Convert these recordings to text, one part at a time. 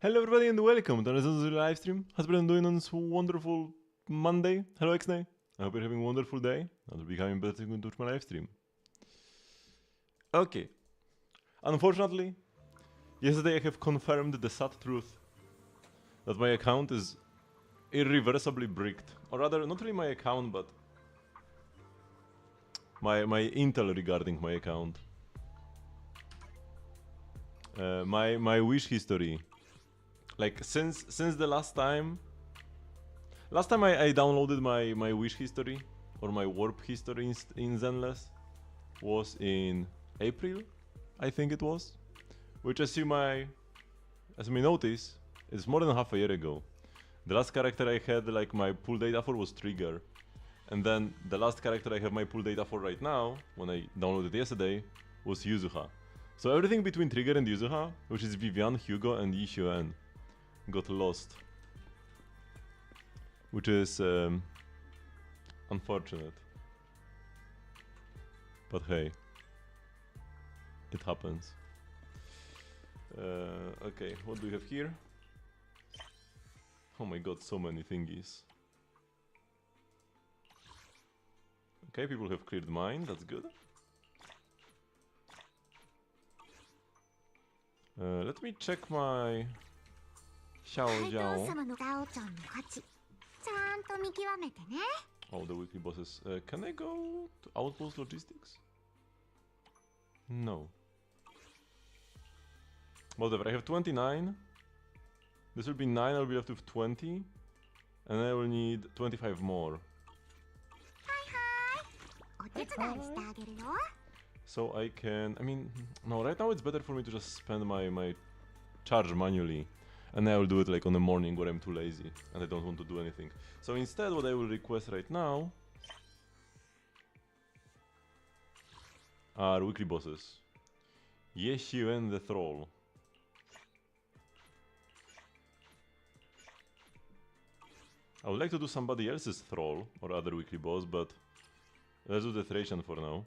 Hello everybody and welcome to another live stream. How's everyone doing on this wonderful Monday? Hello Xnay. I hope you're having a wonderful day. I'll be coming back to my live stream. Okay. Unfortunately, yesterday I have confirmed the sad truth that my account is irreversibly bricked. Or rather, not really my account, but my intel regarding my account. My wish history. Like since the last time I downloaded my wish history or my warp history in Zenless was in April, I think it was, which as you may notice is more than half a year ago. The last character I had like my pull data for was Trigger, and then the last character I have my pull data for right now, when I downloaded yesterday, was Yuzuha. So everything between Trigger and Yuzuha, which is Vivian, Hugo, and Yixuan, got lost, which is unfortunate, but hey, it happens. Okay, what do we have here? Oh my god, so many thingies. Okay, people have cleared mine, that's good. Let me check my Xiao Jiao. Oh, the weekly bosses. Can I go to Outpost Logistics? No. Whatever, I have 29. This will be 9, I'll be left with 20. And I will need 25 more. So I can... I mean, no, right now it's better for me to just spend my charge manually. And I will do it like on the morning where I'm too lazy and I don't want to do anything. So instead what I will request right now are weekly bosses. Yexuan the Troll. I would like to do somebody else's Troll or other weekly boss, but let's do the Thracian for now.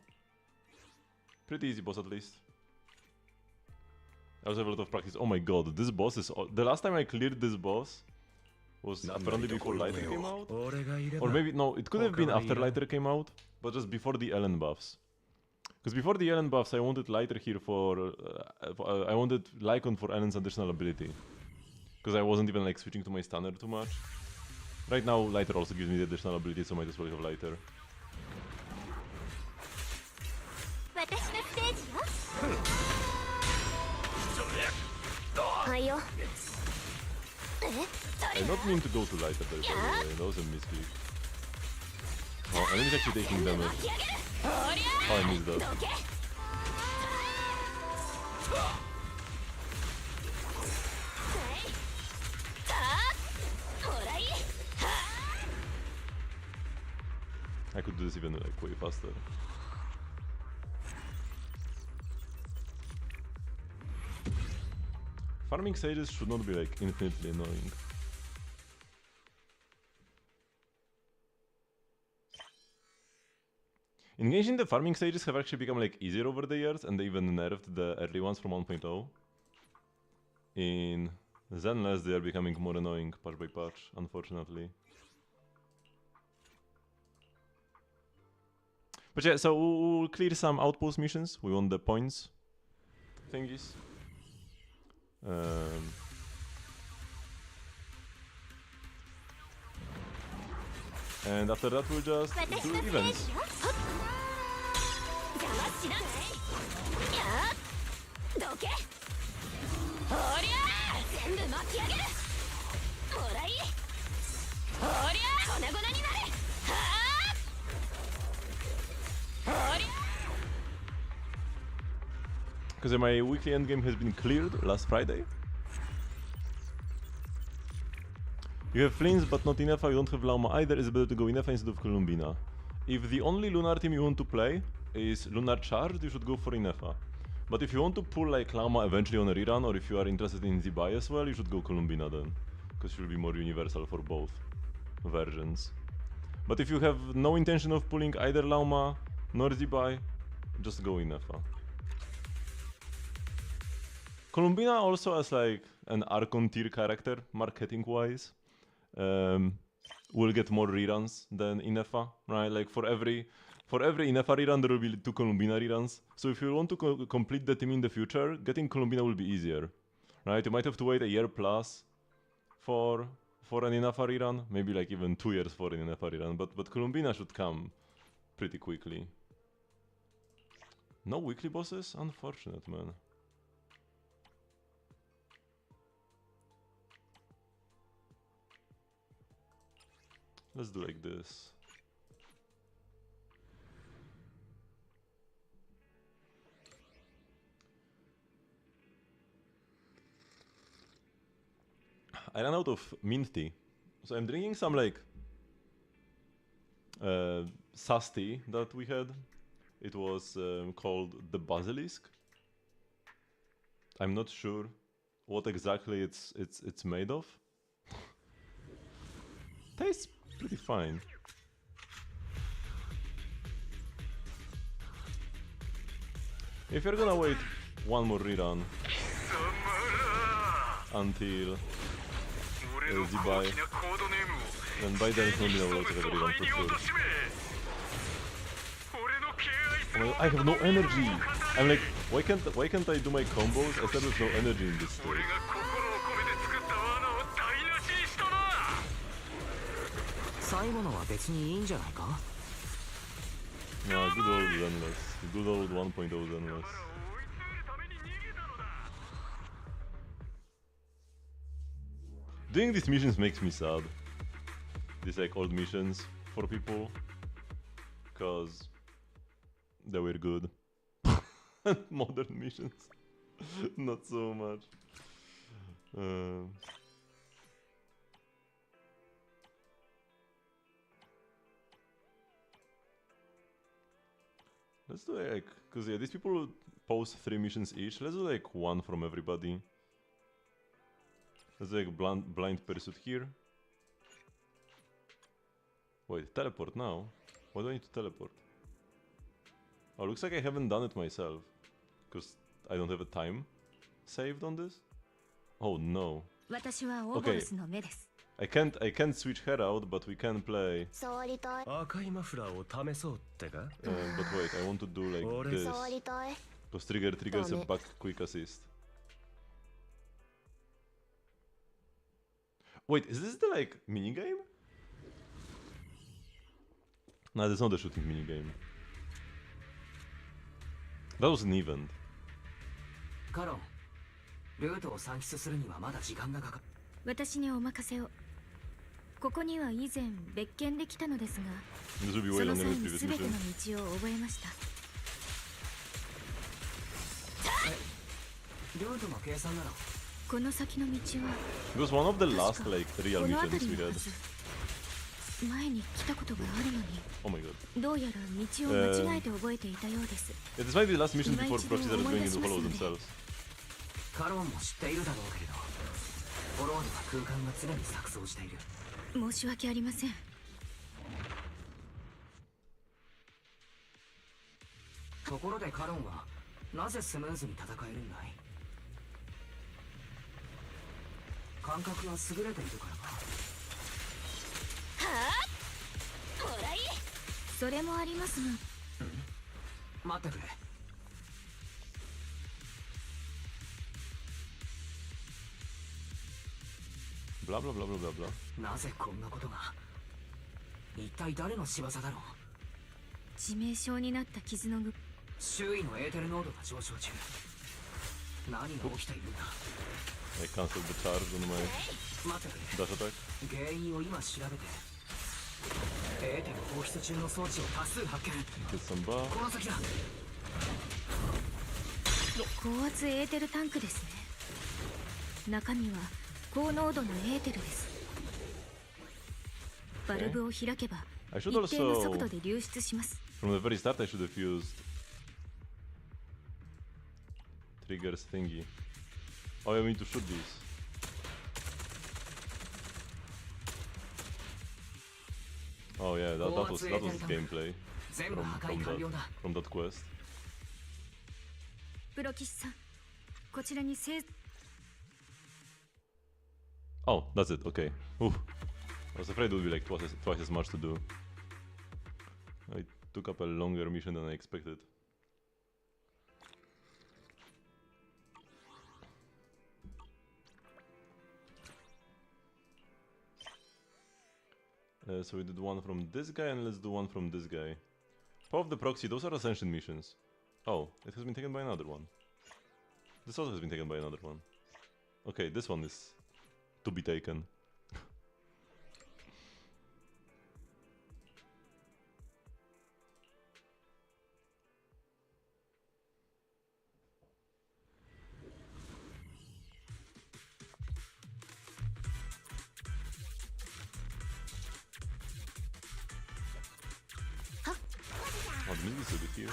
Pretty easy boss at least. I also have a lot of practice. Oh my god, this boss is... The last time I cleared this boss was apparently before Lighter came out. Or maybe, no, it could have been after Lighter came out, but just before the Ellen buffs. Because before the Ellen buffs, I wanted Lighter here for... I wanted Lycon for Ellen's additional ability. Because I wasn't even like switching to my stunner too much. Right now, Lighter also gives me the additional ability, so I might as well have Lighter. I did not mean to go to Lighter there, by the way. That was a misclick. Oh, enemy's actually taking damage. Oh, I missed that. I could do this even like way faster. Farming sages should not be like infinitely annoying. In Genshin, the farming sages have actually become like easier over the years, and they even nerfed the early ones from 1.0. In Zenless, they are becoming more annoying patch by patch, unfortunately. But yeah, so we'll clear some outpost missions. We want the points thingies. And after that we'll just do events. Because my weekly endgame has been cleared last Friday. You have Flins but not Inefa, you don't have Lauma either, it's better to go Inefa instead of Columbina. If the only Lunar team you want to play is Lunar Charged, you should go for Inefa. But if you want to pull like Lauma eventually on a rerun, or if you are interested in Zibai as well, you should go Columbina then. Because she will be more universal for both versions. But if you have no intention of pulling either Lauma nor Zibai, just go Inefa. Columbina also has like an Archon tier character, marketing-wise. Will get more reruns than Inefa, right? Like for every Inefa rerun, there will be 2 Columbina reruns. So if you want to complete the team in the future, getting Columbina will be easier, right? You might have to wait a year plus for an Inefa rerun, maybe like even 2 years for an Inefa rerun, but Columbina should come pretty quickly. No weekly bosses? Unfortunate, man. Let's do like this. I ran out of mint tea, so I'm drinking some like sus tea that we had. It was called the Basilisk. I'm not sure what exactly it's made of. Tastes pretty fine. If you're gonna wait one more rerun until Z-Buy, then by then Columbina will also have a rerun for sure. Oh, I have no energy! I'm like, why can't I do my combos? I said there's no energy in this stage. Yeah, good old Zenless. Good old 1.0 Zenless. Doing these missions makes me sad. These like old missions for people. Cause they were good. Modern missions. Not so much. Let's do like, cause yeah, these people post 3 missions each. Let's do like 1 from everybody. Let's do like blind pursuit here. Wait, teleport now? Why do I need to teleport? Oh, looks like I haven't done it myself. Cause I don't have a time saved on this. Oh no. Okay. I can't switch her out, but we can play. But wait, I want to do like this. Cause triggers a back quick assist. Wait, is this the like minigame? No, that's not the shooting minigame. That was an event. ルートを算出するにはまだ時間がかかる。私にお任せを。ここには以前別件で来たのですが、その際に全ての道を覚えました。ルートの計算ならこの先の道は It was one of the last like real missions we had. 前に来たことがあるのに。Oh my god. どうやら道を間違えて覚えていたようです。Yeah, this might be the last mission before proxies are going to follow themselves. カロンも知っているだろうけれど、フォローでは空間が常に錯綜している。申し訳ありません。ところでカロンはなぜスムーズに戦えるんだい？感覚が優れているからか。はあ？もらい？それもありますが。待ってくれ。Blah blah blah blah blah blah. なぜこんなことが？一体誰の仕業だろう？致命傷になった傷の具。周囲のエーテル濃度が上昇中。何が起きているんだ？ I cancelled the charge on my dash attack. 原因を今調べて。エーテル放出中の装置を多数発見。Get some bar. この先だ。高圧エーテルタンクですね。中身は高濃度のエーテルです。バルブを開けば一定の速度で流出します。From the very start, I should have used triggers thingy. Oh, I need to shoot these. Oh yeah, that was gameplay from that quest. プロキシさん、Oh, that's it, okay. Oof. I was afraid it would be like twice as much to do. It took up a longer mission than I expected. So we did one from this guy and let's do one from this guy. Power of the Proxy, those are Ascension missions. Oh, it has been taken by another one. This also has been taken by another one. Okay, this one is to be taken. Oh, the music is a bit here.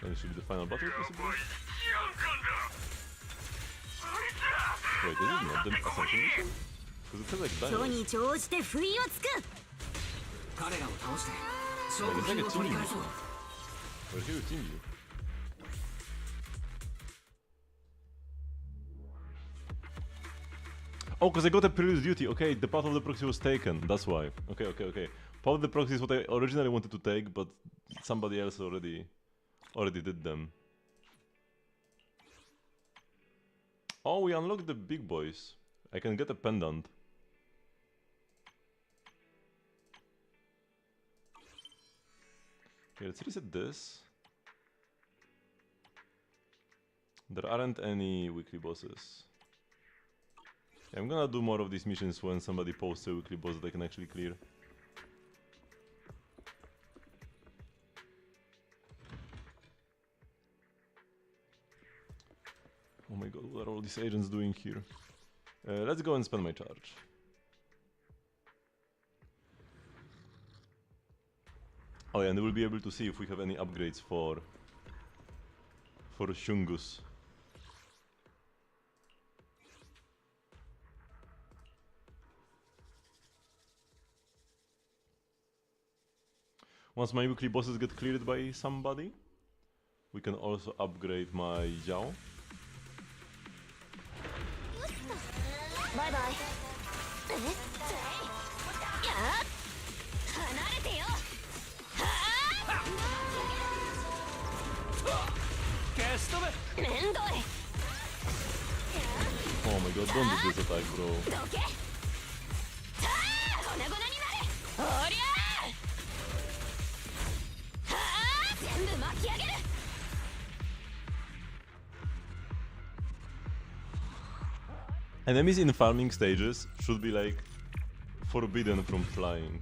And it should be the final battle, possibly? Wait, is it not the Ascension mission? Because it says like Dino. Wait, it's like a team mission. We're here with Team View. Oh, because I got a previous duty. Okay, the path of the proxy was taken. That's why. Okay. Path of the proxy is what I originally wanted to take, but somebody else already did them. Oh, we unlocked the big boys. I can get a pendant. Okay, let's reset this. There aren't any weekly bosses. I'm gonna do more of these missions when somebody posts a weekly boss that I can actually clear. Oh my god, what are all these agents doing here? Let's go and spend my charge. Oh yeah, and we'll be able to see if we have any upgrades for Shungus. Once my weekly bosses get cleared by somebody, we can also upgrade my Zhao. Bye bye. Oh my god, don't do this attack, bro. Enemies in farming stages should be like forbidden from flying.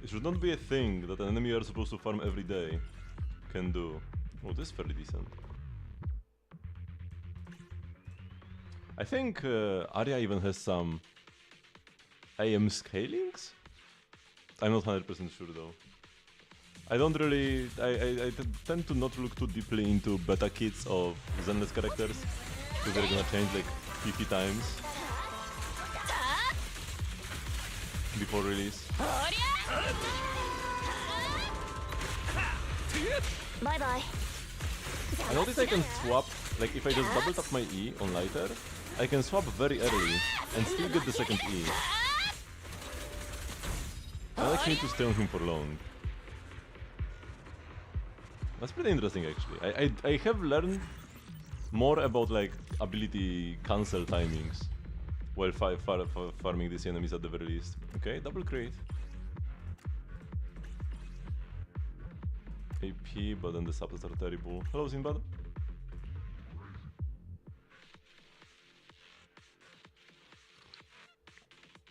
It should not be a thing that an enemy you are supposed to farm every day can do. Oh, this is fairly decent. I think Arya even has some AM scalings? I'm not 100% sure though. I don't really... I tend to not look too deeply into beta kits of Zenless characters, because they're gonna change like 50 times before release. Bye bye. I noticed I can swap, like if I just double tap my E on lighter, I can swap very early and still get the second E. I don't actually need to stay on him for long. That's pretty interesting actually. I have learned more about like ability cancel timings while farming these enemies at the very least. Okay, double crate. AP, but then the subs are terrible. Hello, Sinbad.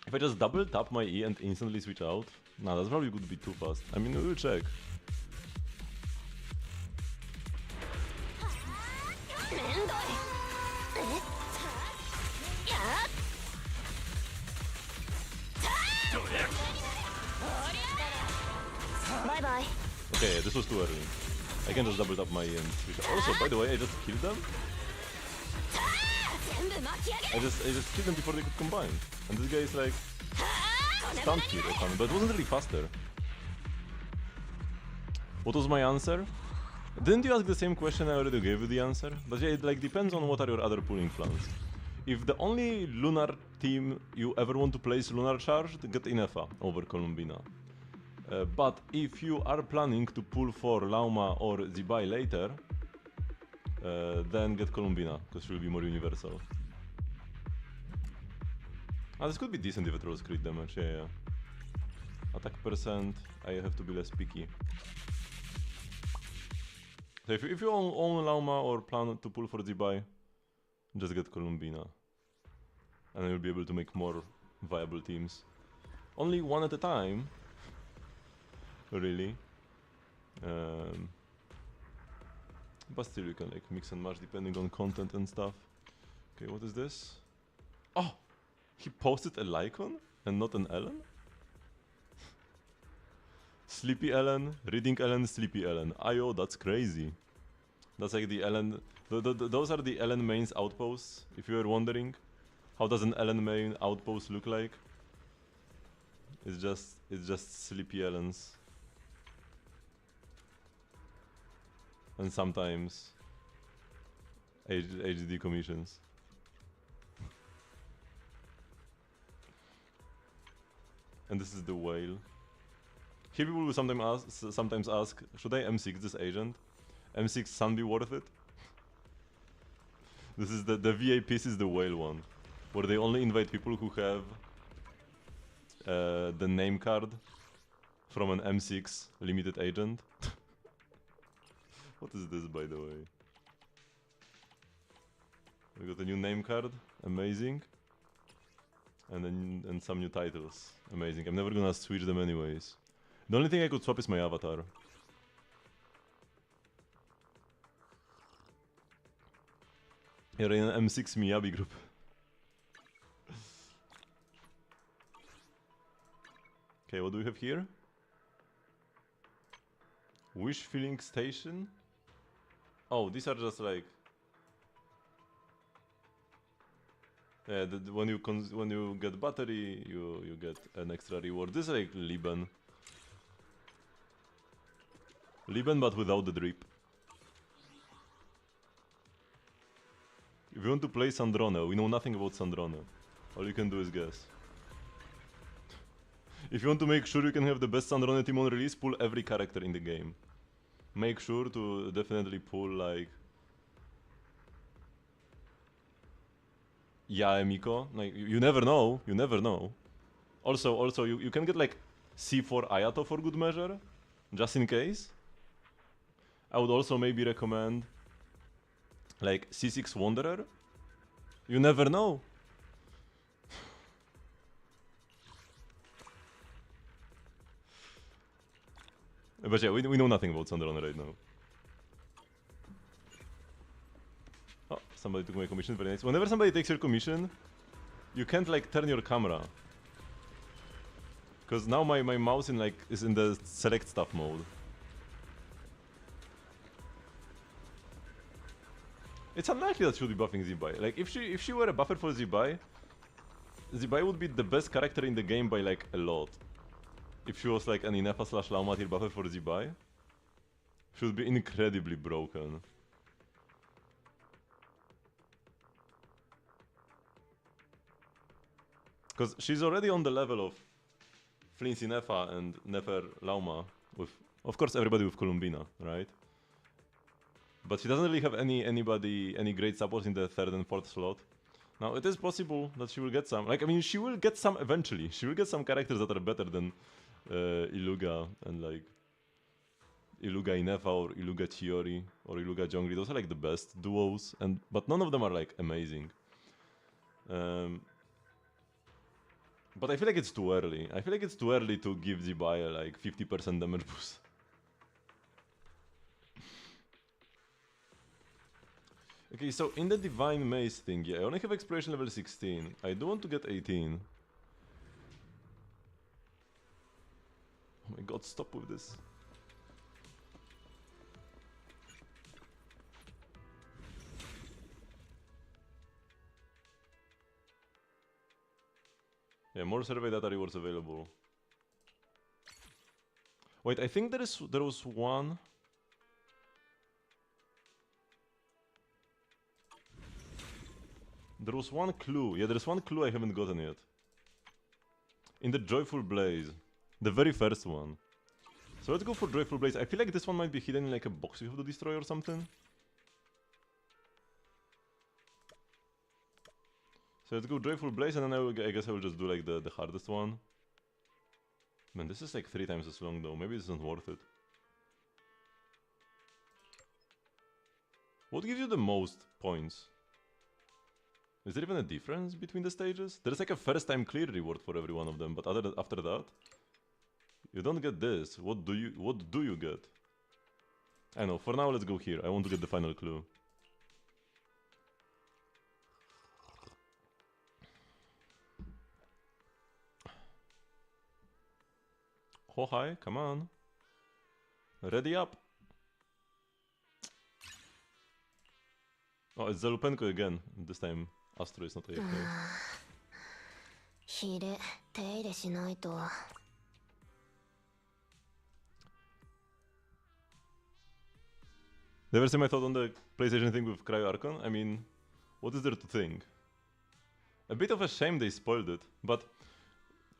If I just double tap my E and instantly switch out, nah, that's probably going to be too fast. I mean, we'll check. Okay, this was too early. I can just double tap my switch. Also, by the way, I just killed them. I just killed them before they could combine. And this guy is like stunned here, but it wasn't really faster. What was my answer? Didn't you ask the same question? I already gave you the answer. But yeah, it like depends on what are your other pulling plans. If the only lunar team you ever want to play is Lunar Charge, get Inefa over Columbina. But if you are planning to pull for Lauma or Zibai later, then get Columbina, because she will be more universal. Ah, this could be decent if it rolls crit damage, yeah. Attack percent, I have to be less picky. So if you own Lauma or plan to pull for Zibai, just get Columbina. And you'll be able to make more viable teams. Only one at a time. Really. But still you can like mix and match depending on content and stuff. Okay, what is this? Oh! He posted a Lycon and not an Ellen? Sleepy Ellen, Reading Ellen, Sleepy Ellen. Ayo, that's crazy. That's like the Ellen... those are the Ellen mains outposts, if you were wondering. How does an Ellen main outpost look like? It's just Sleepy Ellens. And sometimes HD commissions. And this is the whale. Here people will sometimes ask, should I M6 this agent? M6 Sun be worth it? This is the VIPs is the whale one, where they only invite people who have the name card from an M6 limited agent. What is this, by the way? We got a new name card, amazing. And some new titles, amazing. I'm never gonna switch them anyways. The only thing I could swap is my avatar. You're in an M6 Miyabi group. Okay, what do we have here? Wish filling station? Oh, these are just like... Yeah, when you get battery, you get an extra reward. This is like Liban. Liban, but without the drip. If you want to play Sandrone, we know nothing about Sandrone. All you can do is guess. If you want to make sure you can have the best Sandrone team on release, pull every character in the game. Make sure to definitely pull like... Yeah, Miko. Like, you never know. You never know. Also, you can get like C4 Ayato for good measure, just in case. I would also maybe recommend like C6 Wanderer. You never know. But yeah, we know nothing about Sandrone right now. Oh, somebody took my commission, very nice. Whenever somebody takes your commission, you can't like turn your camera. Because now my mouse is in the select stuff mode. It's unlikely that she would be buffing Zibai. Like if she were a buffer for Zibai, Zibai would be the best character in the game by like a lot. If she was like an Inefa / Lauma tier buffer for Zibai, she would be incredibly broken. Because she's already on the level of Flincy Nefa and Nefer Lauma, with of course everybody with Columbina, right? But she doesn't really have any great support in the 3rd and 4th slot. Now it is possible that she will get some. Like I mean, she will get some eventually. She will get some characters that are better than Iluga and like Iluga Inefa or Iluga Chiori or Iluga Jongri. Those are like the best duos, but none of them are like amazing. But I feel like it's too early. I feel like it's too early to give Zibai like 50% damage boost. Okay, so in the Divine Maze thing, yeah, I only have Exploration level 16. I do want to get 18. Oh my god, stop with this. Yeah, more survey data rewards available. Wait, I think there was one. There was one clue. Yeah, there's one clue I haven't gotten yet. In the Joyful Blaze. The very first one. So let's go for Joyful Blaze. I feel like this one might be hidden in like a box you have to destroy or something. So let's go Joyful Blaze and then I guess I will just do like the hardest one. Man, this is like 3 times as long though. Maybe this isn't worth it. What gives you the most points? Is there even a difference between the stages? There's like a first time clear reward for every one of them, but after that, you don't get this. What do you get? I know, for now let's go here. I want to get the final clue. Oh hi, come on. Ready up. Oh, it's Zalupenko again. This time Astro is not AFK. Never say my thought on the PlayStation thing with Cryo Archon. I mean, what is there to think? A bit of a shame they spoiled it, but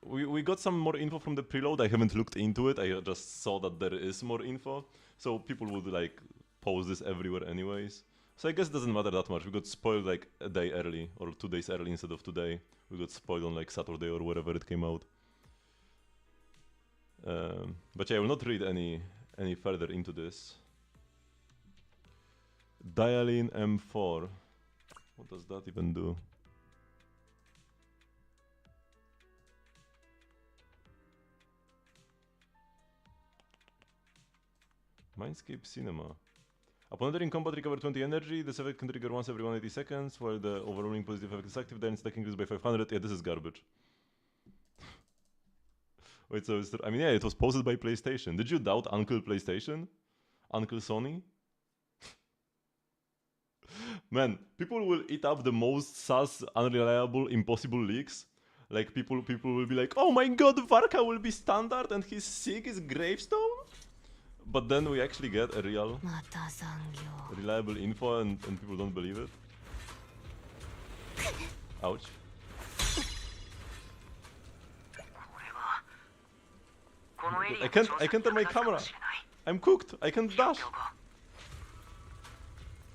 we got some more info from the preload. I haven't looked into it, I just saw that there is more info. So people would like post this everywhere anyways. So I guess it doesn't matter that much. We got spoiled like a day early, or 2 days early instead of today. We got spoiled on like Saturday or wherever it came out. But yeah, I will not read any further into this. Dialine M4. What does that even do? Mindscape Cinema. Upon entering combat, recover 20 energy. This effect can trigger once every 180 seconds, while the overruling positive effect is active, then it's increased by 500. Yeah, this is garbage. Wait, so is there, I mean, yeah, it was posted by PlayStation. Did you doubt Uncle PlayStation? Uncle Sony? Man, people will eat up the most sus, unreliable, impossible leaks. Like, people will be like, oh my god, Varka will be standard and his sig is Gravestone? But then we actually get a reliable info and people don't believe it. Ouch. I can't turn my camera. I'm cooked. I can't dash.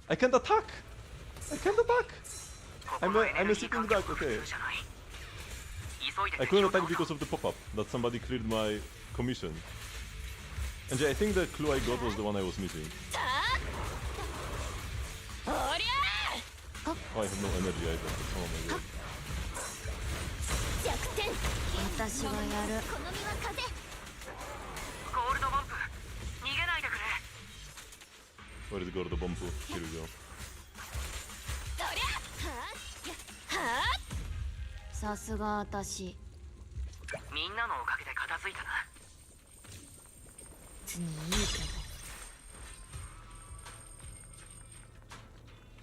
I can't attack. I can't attack. I'm a sitting duck. Okay. I couldn't attack because of the pop-up that somebody cleared my commission. And yeah, I think the clue I got was the one I was missing. Oh, I have no energy either. Oh my god. Where is Gordo Bombu? Here we go.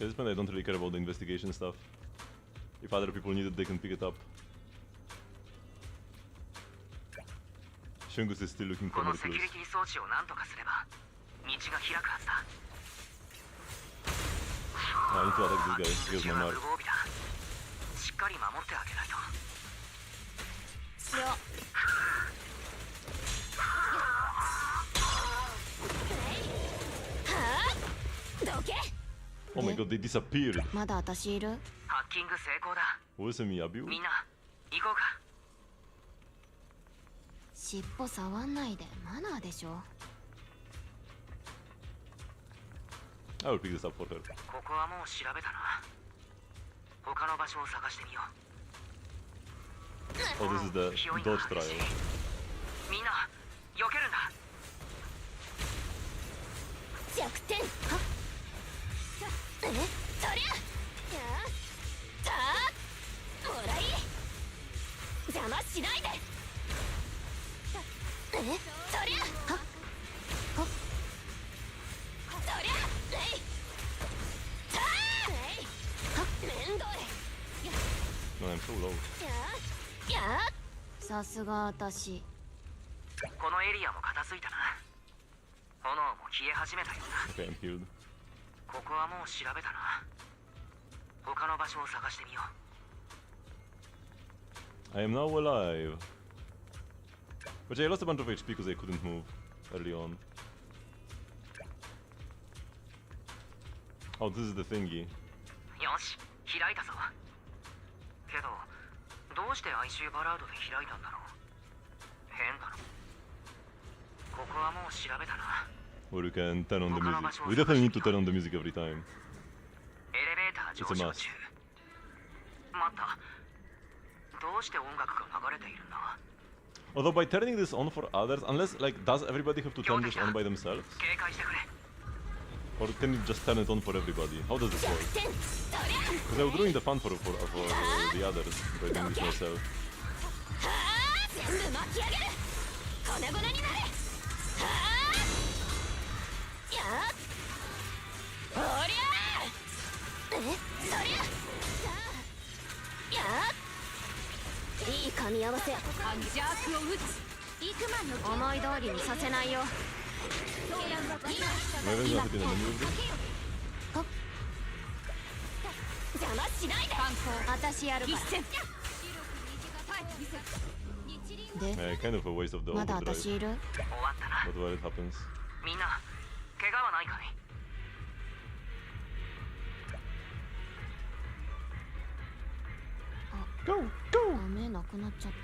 At this point I don't really care about the investigation stuff. If other people need it, they can pick it up. Shungus is still looking for more clues. I need to attack this guy, here's my mark. Oh my god, they disappeared. Wilson Miyabu? I will pick this up for her. Oh, this is the Dodge trial. Man, I'm so low. さすが私。このエリアも片付いたな。炎も消え始めたようだ。 Okay, I'm healed. ここはもう調べたな。他の場所を探してみよう。 I am now alive. But I lost a bunch of HP because I couldn't move early on. Oh, this is the thingy. よし、開いたぞ。けど、どうして哀愁バラードで開いたんだろう。変だろ。ここはもう調べたな。 Or you can turn on the music. We definitely need to turn on the music every time. エレベーター上昇中。待った。どうして音楽が流れているんだ。 Although by turning this on for others, unless like, does everybody have to turn this on by themselves? 警戒してくれ。 Or can you just turn it on for everybody? How does this work? Because I would ruin the fun for the others by doing this myself. 全部巻き上げる。粉々になれ。やっ。おりゃー。そりゃ。やっ。いい噛み合わせ。ジャークを打つ。ビクマンの思い通りにさせないよ。 Am I even gonna put in a menu of this? 邪魔しないで。私やるから。 Kind of a waste of the まだ overdrive. 私いる。 終わったな。 But while it happens. みんな、怪我はないかい。 Go! ダメなくなっちゃった。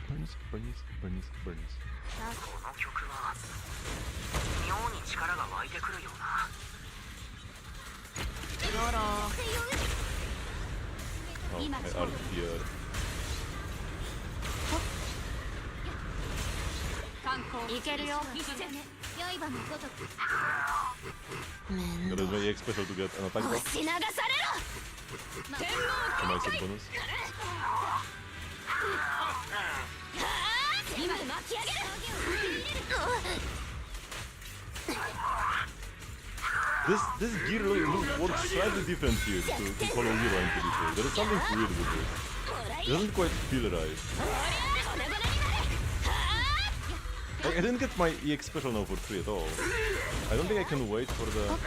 Burns, burns, burns, burns. この曲は妙に力が湧いてくるような。 Oh, I are here. いけるよ。 Gotta use my EX special to get an attack buff. 押し流されろ。 A nice set bonus. 今巻き上げる。 This gear works slightly different here to follow Zero into this way. There is something weird with this. It doesn't quite feel right. Like, I didn't get my EX special now for free at all. I don't think I can wait for the...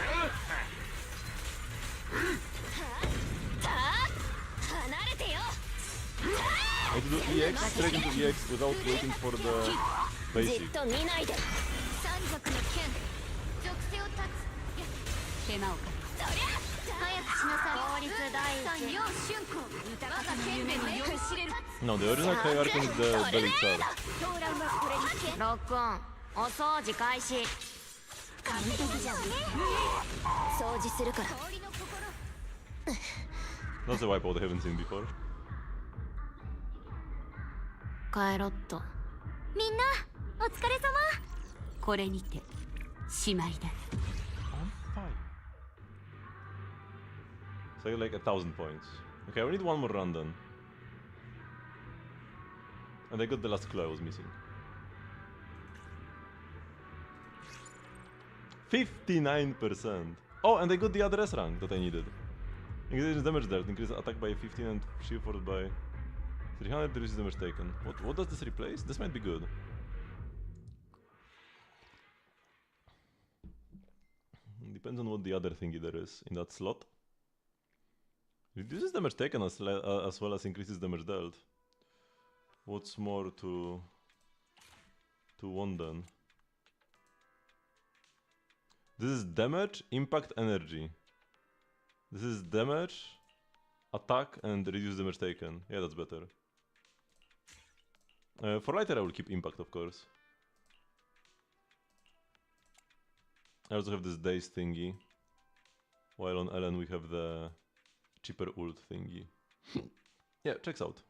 I have to do EX, straight into EX without waiting for the basic. 手間をかけ。そりゃ。早くしなさい。法律第一。両春光。豊かな夢の酔いしれる。 No, the original Kai Arcane is the belly charge. ロックオン。お掃除開始。完璧じゃん。掃除するから。 That's a wipeout I haven't seen before. 帰ろっと。みんな、お疲れ様。これにてしまいだ。 So I get like 1,000 points. Okay, we need one more run then. And I got the last clue I was missing. 59%! Oh, and I got the other S rank that I needed. Increases damage dealt, increases attack by 15 and shield force by 300, reduces damage taken. What does this replace? This might be good. Depends on what the other thingy there is in that slot. Reduces damage taken as well as increases damage dealt. What's more to want then? This is damage, impact, energy. This is damage, attack, and reduce damage taken. Yeah, that's better. For lighter, I will keep impact, of course. I also have this daze thingy. While on Ellen we have the cheaper ult thingy. Yeah, checks out.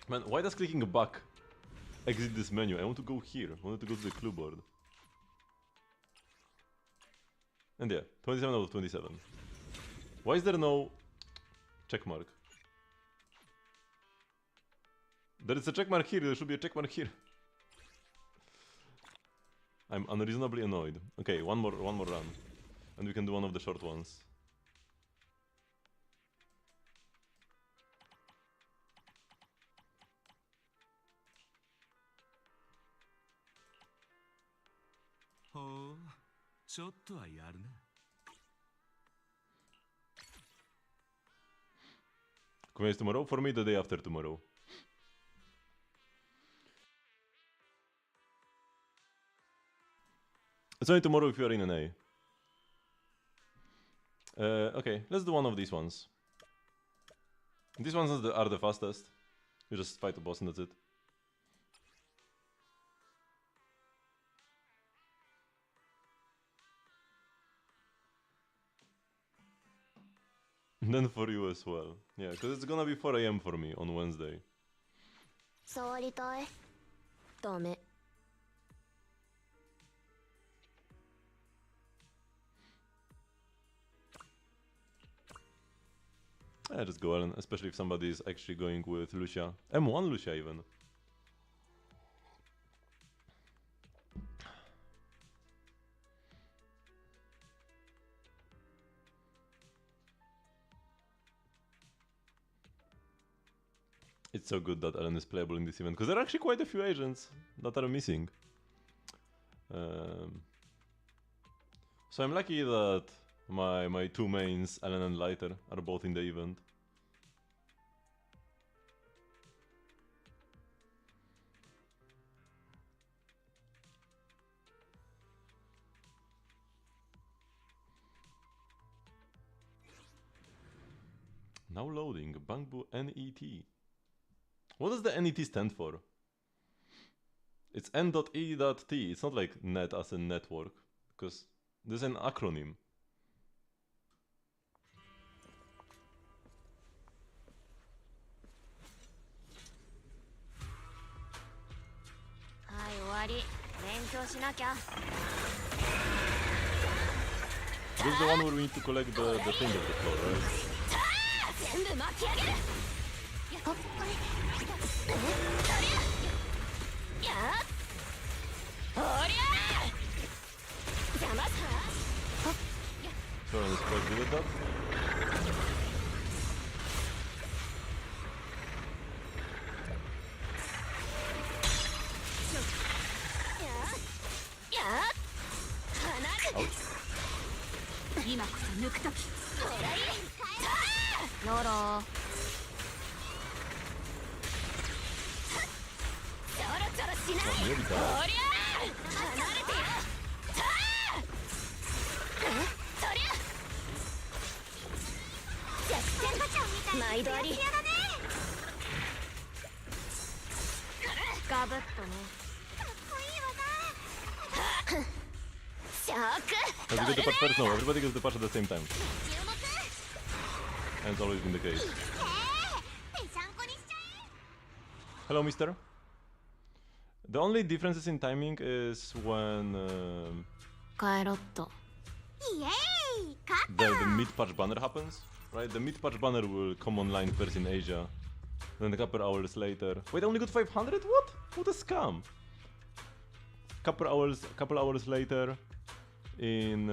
Man, why does clicking back exit this menu? I want to go here. I wanted to go to the clue board. And yeah, 27 out of 27. Why is there no check mark? There is a check mark here, there should be a check mark here. I'm unreasonably annoyed. Okay, one more run. And we can do one of the short ones. Oh, ちょっとはやるな。Commence tomorrow? For me, the day after tomorrow. It's only tomorrow if you are in an A. Okay, let's do one of these ones. These ones are the fastest. You just fight the boss and that's it. And then for you as well. Yeah, because it's gonna be 4 AM for me on Wednesday. 触りたい。ダメ。Yeah, just go Ellen, especially if somebody is actually going with Lucia. M1 Lucia even. It's so good that Ellen is playable in this event, because there are actually quite a few agents that are missing. So I'm lucky that my two mains, Ellen and Lighter, are both in the event. Now loading, Bangbu NET. What does the NET stand for? It's N.E.T. It's not like net as a network, because there's an acronym. This is the one where we need to collect the thing of the floor, right? So I'm quite good at that. Ouch. 今こそ抜くとき。ロロ。ちょろちょろしない。Nearly died. おりゃー。離れてよ。そりゃ。弱点馬ちゃんみたいな。毎度あり。ガブッとね。かっこいい技。Have you got the patch first? No, everybody gets the patch at the same time. And it's always been the case. Hello, mister. The only differences in timing is when the mid-patch banner happens, right? The mid-patch banner will come online first in Asia, then a couple hours later. Wait, I only got 500? What? What a scam! Couple hours later in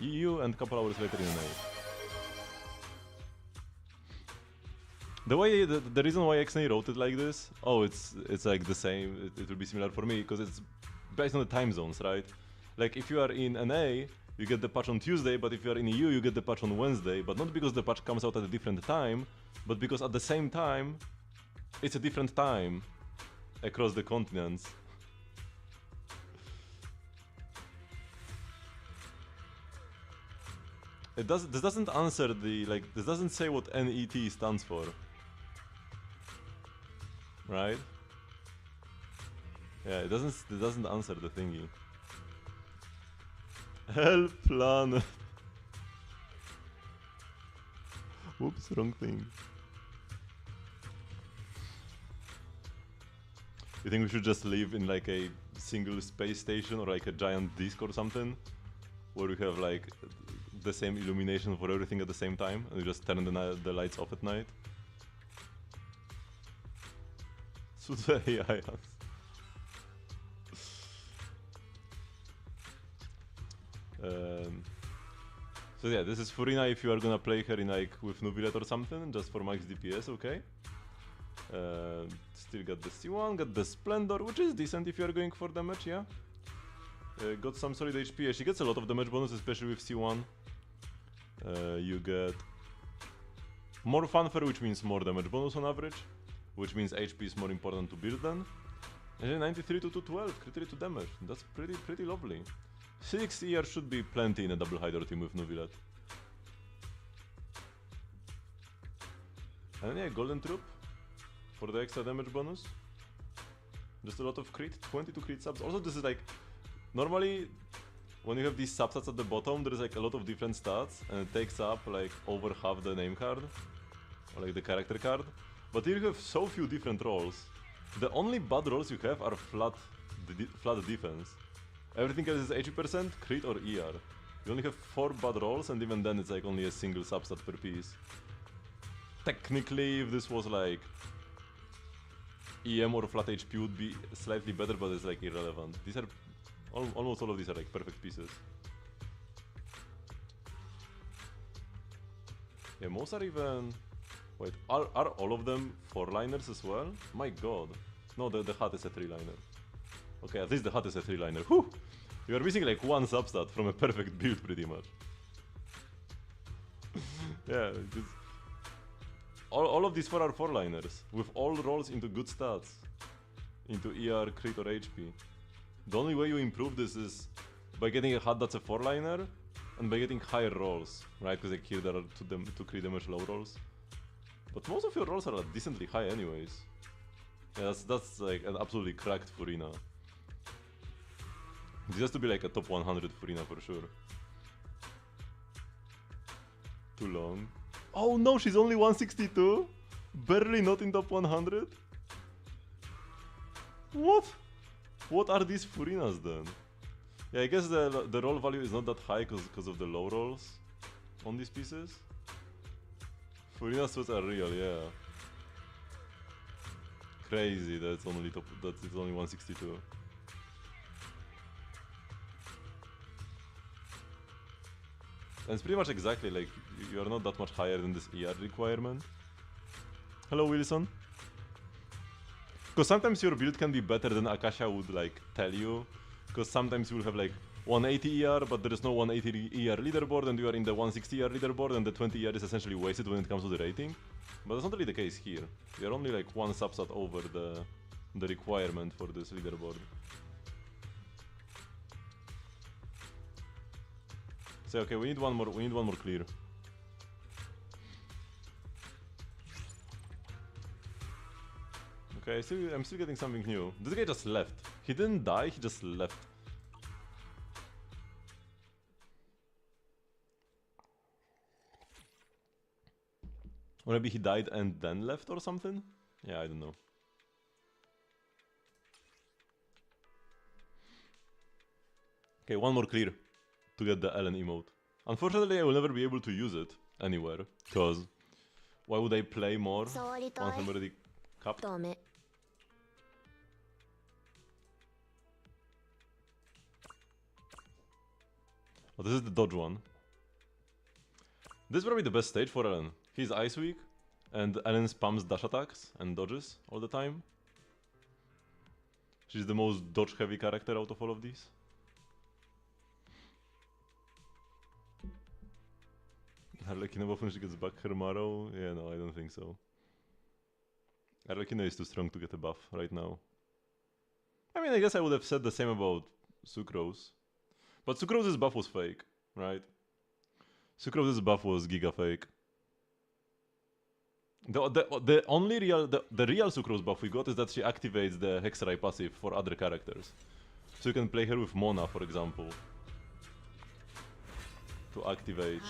EU and couple hours later in NA. The reason why XNA wrote it like this, oh, it's like the same. It will be similar for me because it's based on the time zones, right? Like if you are in NA, you get the patch on Tuesday, but if you are in EU, you get the patch on Wednesday. But not because the patch comes out at a different time, but because at the same time, it's a different time across the continents. This doesn't answer this doesn't say what NET stands for. Right? Yeah, it doesn't answer the thingy. Help plan. Whoops, wrong thing. You think we should just live in like a single space station or like a giant disk or something? Where we have like the same illumination for everything at the same time and we just turn the lights off at night? That's what the AI has. So yeah, this is Furina if you are gonna play her in like with Nubilet or something, just for max DPS, okay? Still got the C1, got the Splendor, which is decent if you are going for damage, yeah? Got some solid HP, yeah, she gets a lot of damage bonus, especially with C1. You get more fanfare, which means more damage bonus on average, which means HP is more important to build than. And 93 to 212, crit rate to damage, that's pretty lovely. 6 ER should be plenty in a double Hydro team with Nubilet. And yeah, Golden Troop for the extra damage bonus. Just a lot of crit, 22 crit subs. Also, this is like, normally when you have these substats at the bottom, there is like a lot of different stats, and it takes up like over half the name card, or like the character card. But here you have so few different rolls. The only bad rolls you have are flat defense. Everything else is 80%, crit or ER. You only have 4 bad rolls, and even then it's like only a single substat per piece. Technically, if this was like EM or flat HP would be slightly better, but it's like irrelevant. These are almost all of these are like perfect pieces. Yeah, most are even... Wait, are all of them 4-liners as well? My god. No, the hat is a 3-liner. Okay, at least the hat is a 3-liner. Whew! You are missing like one substat from a perfect build pretty much. Yeah, just... All of these 4 are 4-liners, with all rolls into good stats. Into ER, crit or HP. The only way you improve this is by getting a hat that's a 4-liner, and by getting higher rolls, right? Because like here there are 2 crit damage low rolls. But most of your rolls are like decently high anyways. Yeah, that's like an absolutely cracked Furina. This has to be like a top 100 Furina for sure. Too long. Oh no, she's only 162? Barely not in top 100? What? What are these Furinas then? Yeah, I guess the roll value is not that high because of the low rolls on these pieces. Furina sweats are real, yeah. Crazy, that's only 162. And it's pretty much exactly like you are not that much higher than this ER requirement. Hello Wilson. Because sometimes your build can be better than Akasha would like tell you. Because sometimes you'll have like 180 ER, but there is no 180 ER leaderboard, and you are in the 160 ER leaderboard, and the 20 ER is essentially wasted when it comes to the rating. But that's not really the case here. You're only like 1 substat over the requirement for this leaderboard. So okay, we need one more clear. Okay, I'm still getting something new. This guy just left. He didn't die, he just left. Or maybe he died and then left or something? Yeah, I don't know. Okay, one more clear to get the Ellen emote. Unfortunately, I will never be able to use it anywhere, because why would I play more once I'm already capped? Oh, this is the dodge one. This is probably the best stage for Ellen. He's Ice Weak, and Ellen spams dash attacks and dodges all the time. She's the most dodge-heavy character out of all of these. Arlecchino buff when she gets back her Marrow? Yeah, no, I don't think so. Arlecchino is too strong to get a buff right now. I mean, I guess I would have said the same about Sucrose. But Sucrose's buff was fake, right? Sucrose's buff was giga fake. The only real Sucrose buff we got is that she activates the Hexerai passive for other characters. So you can play her with Mona, for example, to activate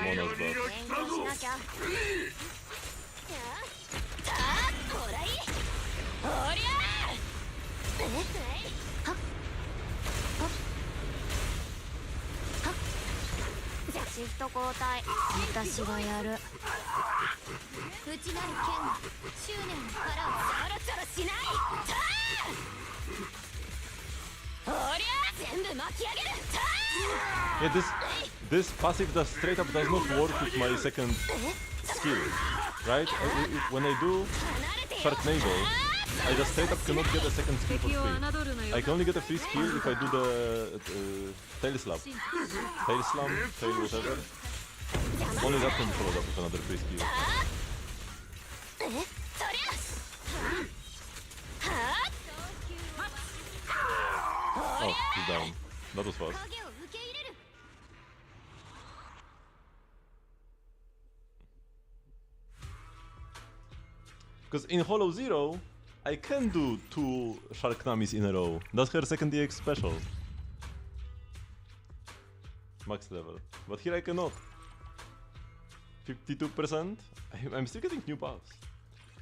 Mona's buff.シフト交代私がやる内なる剣執念の殻をちょろちょろしないおりゃ全部巻き上げる Yeah, this passive does straight up does not work with my second skill, right? When I do Sharknado, I just straight up cannot get a second skill for free. I can only get a free skill if I do the tail slap. Tail slam, tail whatever. Only that can be followed up with another free skill. Oh, he's down. That was fast. Because in Hollow Zero, I can do 2 Sharknamis in a row. That's her second EX special. Max level. But here I cannot. 52%? I'm still getting new buffs.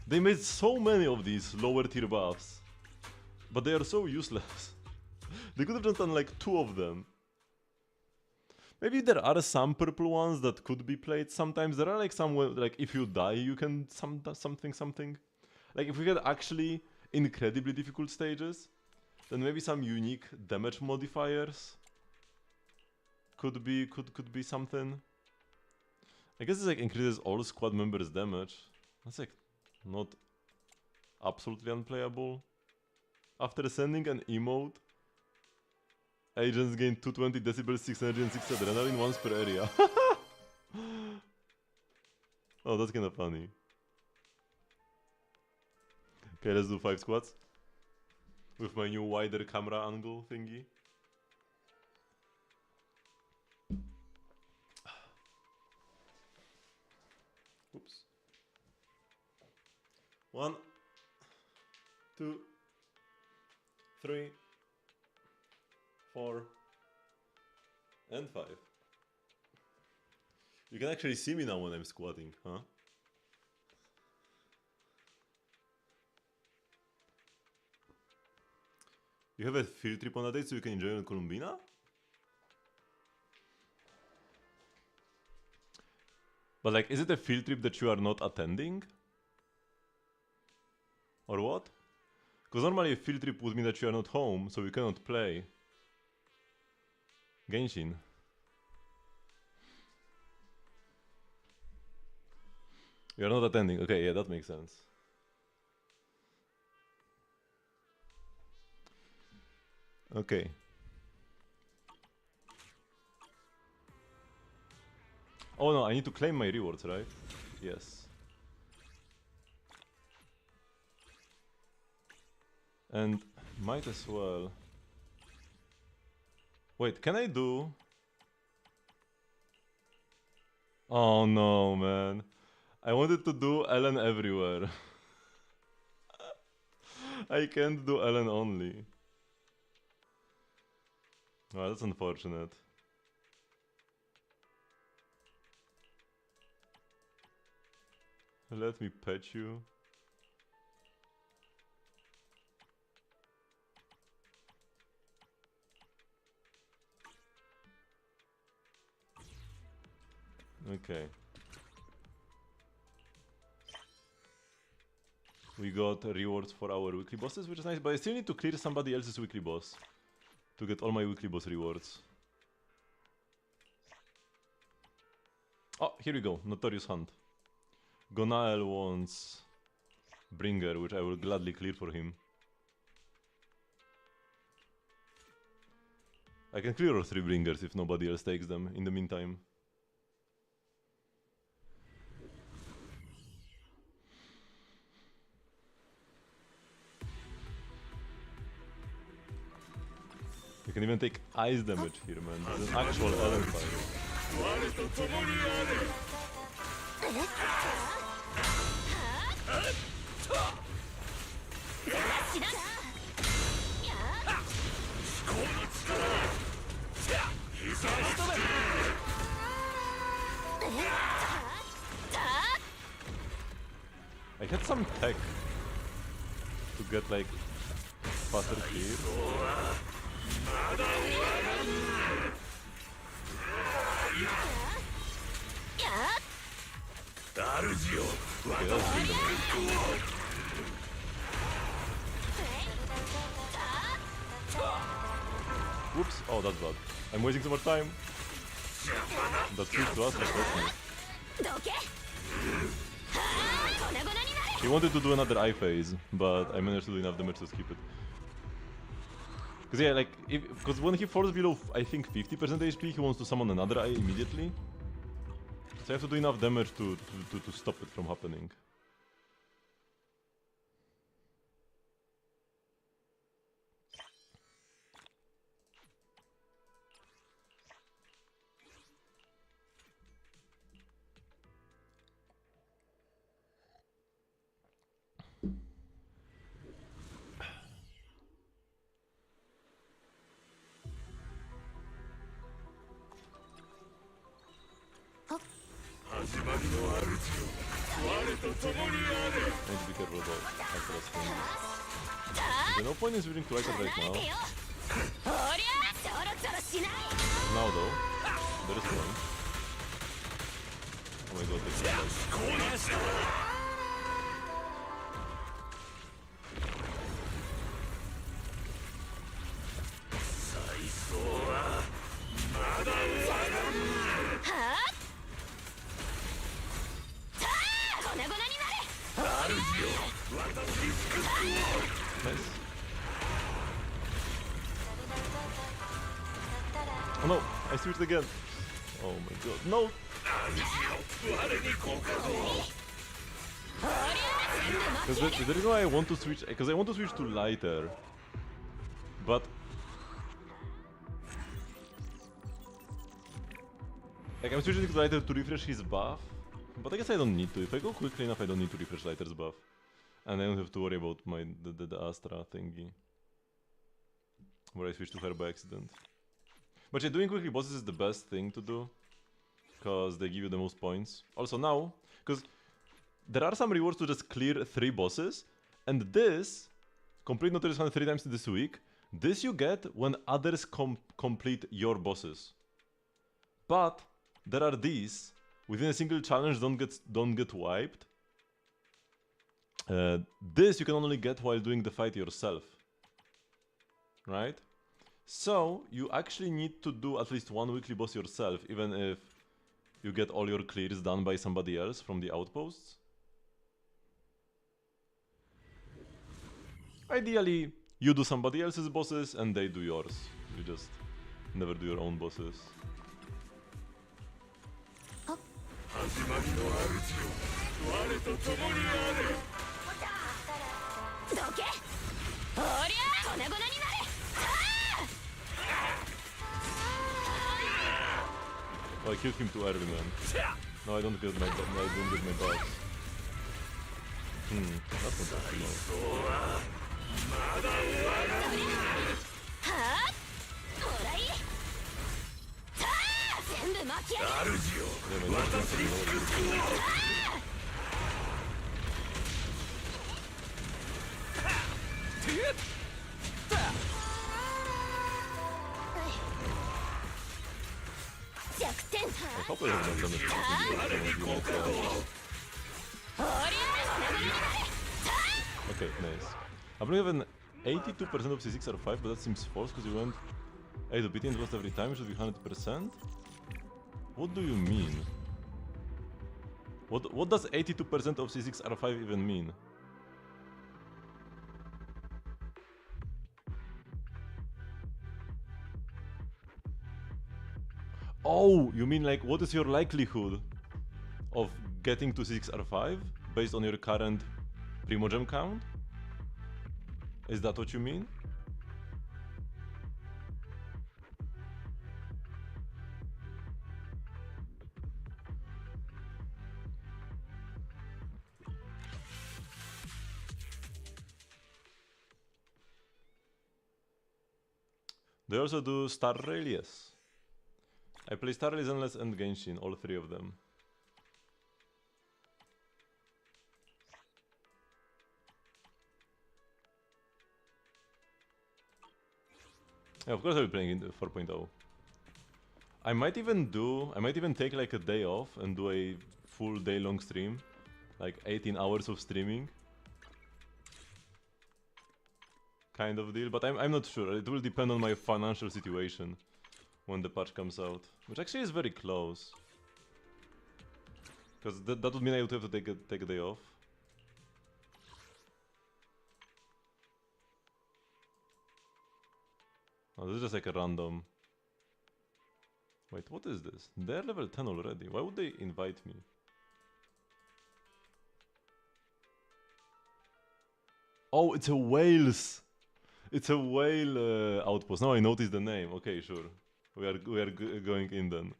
They made so many of these lower tier buffs. But they are so useless. They could have just done like 2 of them. Maybe there are some purple ones that could be played sometimes. There are like some where, like if you die you can something. Like if we had actually incredibly difficult stages, then maybe some unique damage modifiers could be something. I guess it's like increases all squad members' damage. That's like not absolutely unplayable. After sending an emote, agents gain 220 decibels, 6 energy and 6 adrenaline once per area. Oh, that's kinda funny. Okay, let's do 5 squats. With my new wider camera angle thingy. Oops. 1, 2, 3, 4, and 5. You can actually see me now when I'm squatting, huh? You have a field trip on a date so you can enjoy on Columbina? But like, is it a field trip that you are not attending? Or what? Because normally a field trip would mean that you are not home, so you cannot play Genshin. You are not attending. Okay, yeah, that makes sense. Okay. Oh no, I need to claim my rewards, right? Yes. And might as well... Wait, can I do... Oh no, man. I wanted to do Ellen everywhere. I can't do Ellen only. Oh, that's unfortunate. Let me pet you. Okay. We got rewards for our weekly bosses, which is nice, but I still need to clear somebody else's weekly boss to get all my weekly boss rewards. Oh, here we go. Notorious Hunt. Gonael wants Bringer, which I will gladly clear for him. I can clear all 3 Bringers if nobody else takes them in the meantime. You can even take ice damage here, man. This is an actual Ellen fight. I had some tech to get like faster speed. Okay, that was good damage. Whoops. Oh, that's bad. I'm wasting so much time. That switch to us was perfect. He wanted to do another eye phase, but I managed to do enough damage to skip it. Because yeah, like, because when he falls below, I think 50% HP, he wants to summon another eye immediately. So I have to do enough damage to stop it from happening. I need to be careful about Akra's things. There's no point in switching to Akra right now. Now though, there is one. Oh my god, this is like... Nice. Oh no, I switched again. Oh my god, no! Because the reason why I want to switch, because I want to switch to lighter, but like I'm switching to lighter to refresh his buff, but I guess I don't need to. If I go quickly enough, I don't need to refresh lighter's buff, and I don't have to worry about my the Astra thingy, where I switch to her by accident. But yeah, doing quickly bosses is the best thing to do, because they give you the most points. Also now, because there are some rewards to just clear 3 bosses, and this, complete Notorious Hunt 3 times this week, this you get when others complete your bosses. But there are these, within a single challenge don't get wiped. This you can only get while doing the fight yourself. Right? So, you actually need to do at least one weekly boss yourself, even if you get all your clears done by somebody else from the outposts. Ideally, you do somebody else's bosses and they do yours. You just never do your own bosses. Oh, I killed him too early, man. No, I don't get my bugs. That's not bad, no. I hope I have not done it. Okay, nice. I believe I have an 82% of C6R5, but that seems false because you went 8 to beating lost every time, it should be 100%. What do you mean? What does 82% of C6R5 even mean? Oh, you mean like what is your likelihood of getting to 6R5 based on your current Primogem count? Is that what you mean? They also do Star Rail, yes. I play Star Rail, Zenless and Genshin, all 3 of them. Yeah, of course I'll be playing in 4.0. I might even take like a day off and do a full day long stream. Like 18 hours of streaming. kind of deal, but I'm not sure. It will depend on my financial situation when the patch comes out, which actually is very close. Because that would mean I would have to take a day off. Oh, this is just like a random... Wait, what is this? They're level 10 already. Why would they invite me? Oh, it's a whales! It's a whale outpost. Now I noticed the name. Okay, sure. We are going in then.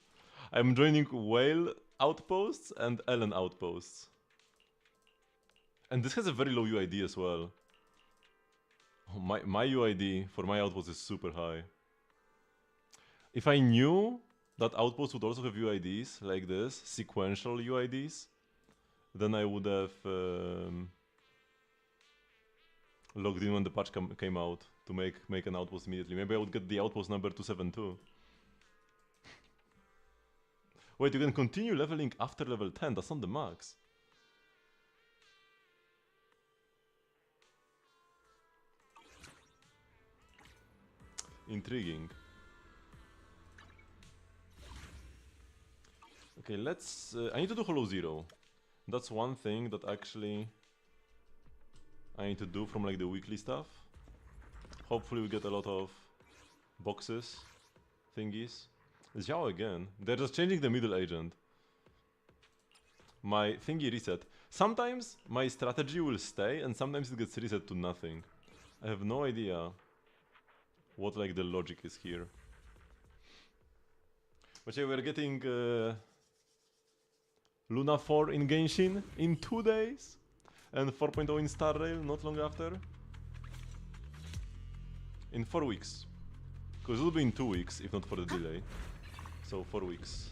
I'm joining whale outposts and Ellen outposts. And this has a very low UID as well. Oh, my UID for my outpost is super high. If I knew that outpost would also have UIDs like this, sequential UIDs, then I would have logged in when the patch came out to make an outpost immediately. Maybe I would get the outpost number 272. Wait, you can continue leveling after level 10, that's not the max. Intriguing. Okay, let's... I need to do Hollow Zero. That's one thing that actually I need to do from like the weekly stuff. Hopefully we get a lot of boxes, thingies. Xiao again. They're just changing the middle agent. My thingy reset. Sometimes my strategy will stay and sometimes it gets reset to nothing. I have no idea what like the logic is here. But yeah, we're getting Luna 4 in Genshin in 2 days and 4.0 in Star Rail not long after. In 4 weeks. Because it will be in 2 weeks if not for the delay. So 4 weeks.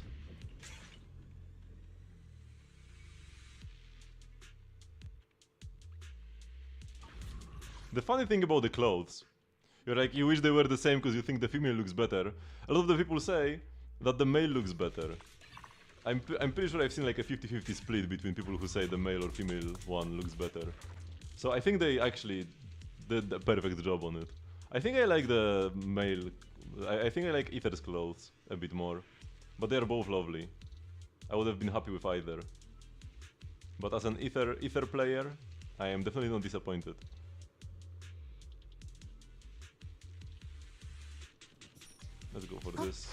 The funny thing about the clothes, you're like, you wish they were the same because you think the female looks better. A lot of the people say that the male looks better. I'm pretty sure I've seen like a 50-50 split between people who say the male or female one looks better. So I think they actually did a perfect job on it. I think I like the male... I think I like Ether's clothes a bit more. But they are both lovely. I would have been happy with either. But as an Ether player, I am definitely not disappointed. Let's go for this.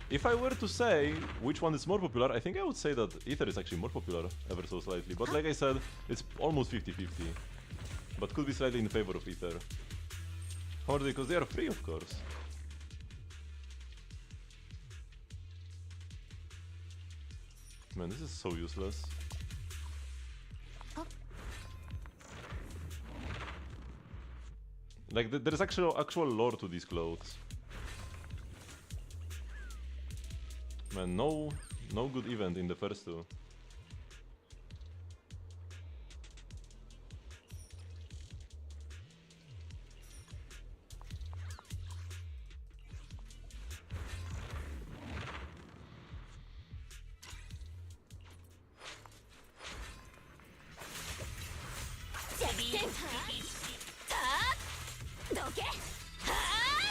If I were to say which one is more popular, I think I would say that Ether is actually more popular, ever so slightly. But like I said, it's almost 50-50. But could be slightly in favor of Ether. How are they? Because they are free, of course. Man, this is so useless. Like, there's actual lore to these clothes. Man, no good event in the first two.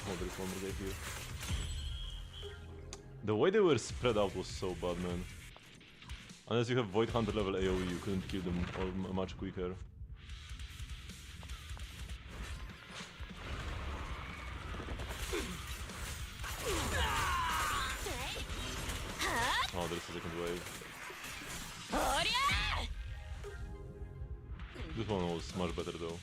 Oh, there's one more guy here. The way they were spread out was so bad, man. Unless you have Void Hunter level AoE, you couldn't kill them all much quicker. Oh, there's a second wave. This one was much better though.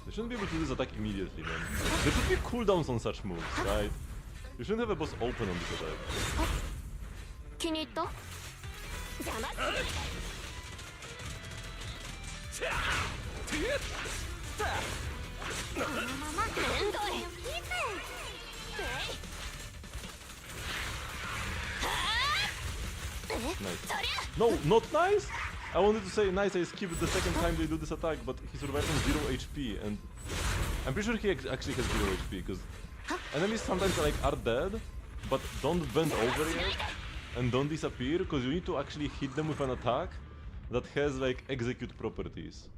They shouldn't be able to do this attack immediately, man. There should be cooldowns on such moves, right? You shouldn't have a boss open on this attack. Nice. No, not nice? I wanted to say, nice, I skipped the second time they do this attack, but he survived on 0 HP, and I'm pretty sure he actually has 0 HP, because enemies sometimes like are dead, but don't bend over yet, and don't disappear, because you need to actually hit them with an attack that has like execute properties.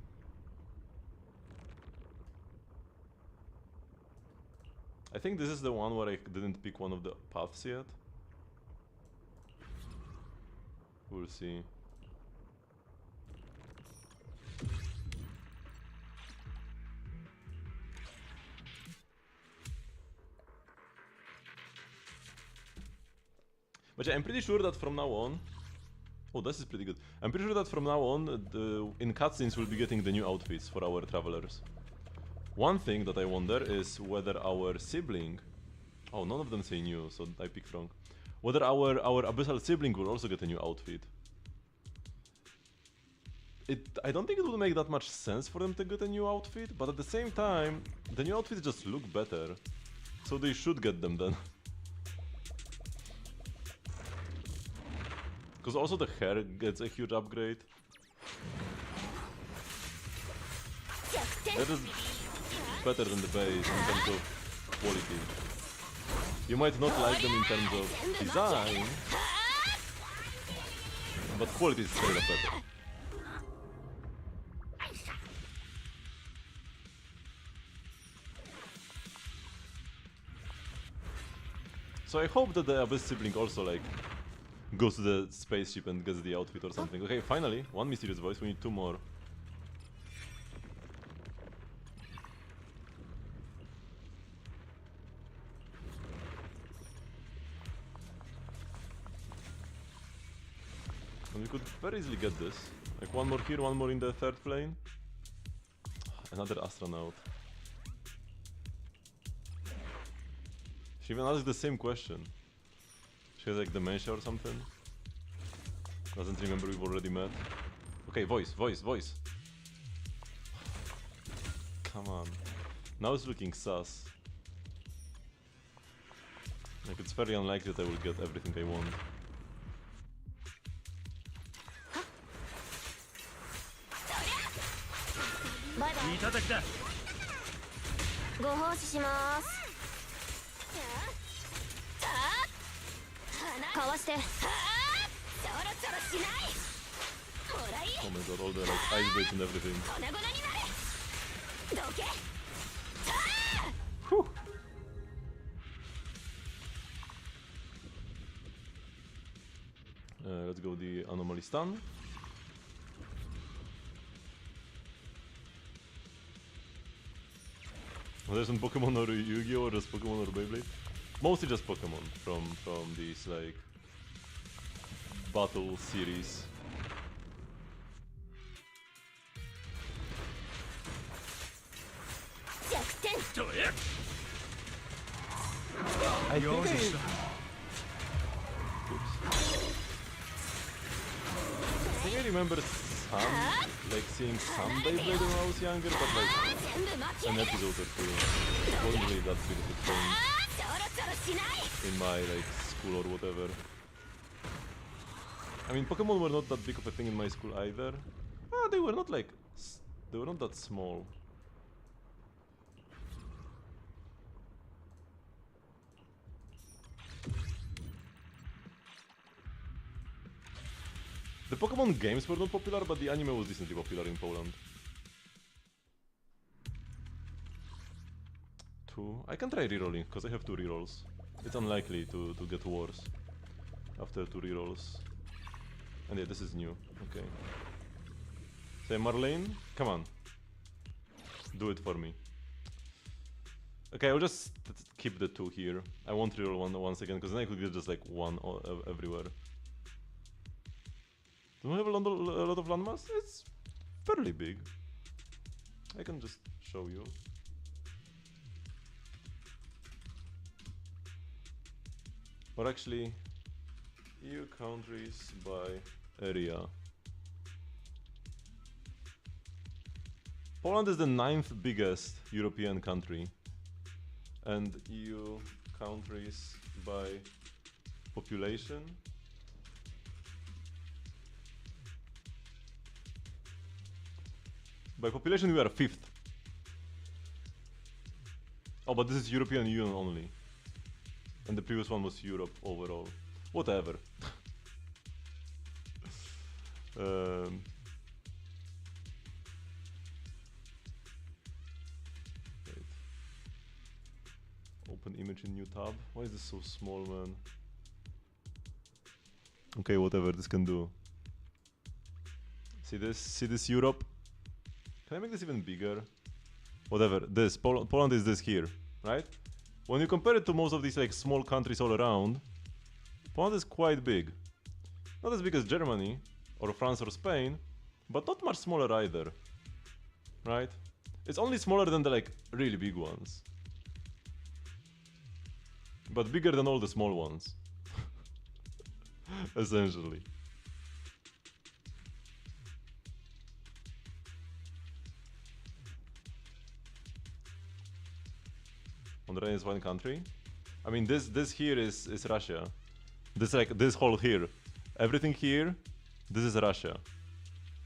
I think this is the one where I didn't pick one of the paths yet. We'll see. But yeah, I'm pretty sure that from now on... Oh, this is pretty good. I'm pretty sure that from now on, in cutscenes we'll be getting the new outfits for our travelers. One thing that I wonder is whether our sibling... Oh, none of them say new, so I picked wrong. Whether our abyssal sibling will also get a new outfit. I don't think it would make that much sense for them to get a new outfit, but at the same time, the new outfits just look better. So they should get them then. Because also the hair gets a huge upgrade. That is better than the base in terms of quality. You might not like them in terms of design, but quality is straight up better. So I hope that the Abyss sibling also like goes to the spaceship and gets the outfit or something. Okay, finally, one mysterious voice, we need two more. And we could very easily get this. Like one more here, one more in the third plane. Another astronaut. She even asked the same question. She has like dementia or something. Doesn't remember we've already met. Okay, voice. Come on. Now it's looking sus. Like it's very unlikely that I will get everything I want. Bye bye. ご奉仕します。かわして。 Oh my god, all the like ice blades and everything. Whew. Let's go the anomaly stun. There's some Pokemon or Yu-Gi-Oh! Or just Pokemon or Beyblade? Mostly just Pokemon from these like battle series. I think I remember some, like seeing some Beyblade when I was younger, but like an episode or two. It wasn't really that big of a thing in my like school or whatever. I mean, Pokemon were not that big of a thing in my school either. Ah, they were not like, they were not that small. The Pokemon games were not popular, but the anime was decently popular in Poland. 2. I can try rerolling, because I have 2 rerolls. It's unlikely to get worse after 2 rerolls. And yeah, this is new. Okay. Say, Marlene, come on. Do it for me. Okay, I'll just keep the 2 here. I won't reroll once again, because then I could get just like 1 everywhere. Don't we have a lot of landmass? It's fairly big. I can just show you. Or actually, EU countries by area. Poland is the 9th biggest European country. And EU countries by population. By population, we are 5th. Oh, but this is European Union only. And the previous one was Europe overall. Whatever. um, wait. Open image in new tab. Why is this so small, man? Okay, whatever this can do. See this? See this Europe? Can I make this even bigger? Whatever. This Poland is this here, right? When you compare it to most of these like small countries all around, Poland is quite big. Not as big as Germany or France or Spain, but not much smaller either, right? It's only smaller than the like really big ones, but bigger than all the small ones, essentially. Honduras is one country. I mean, this here is Russia. This like this whole here, everything here, this is Russia.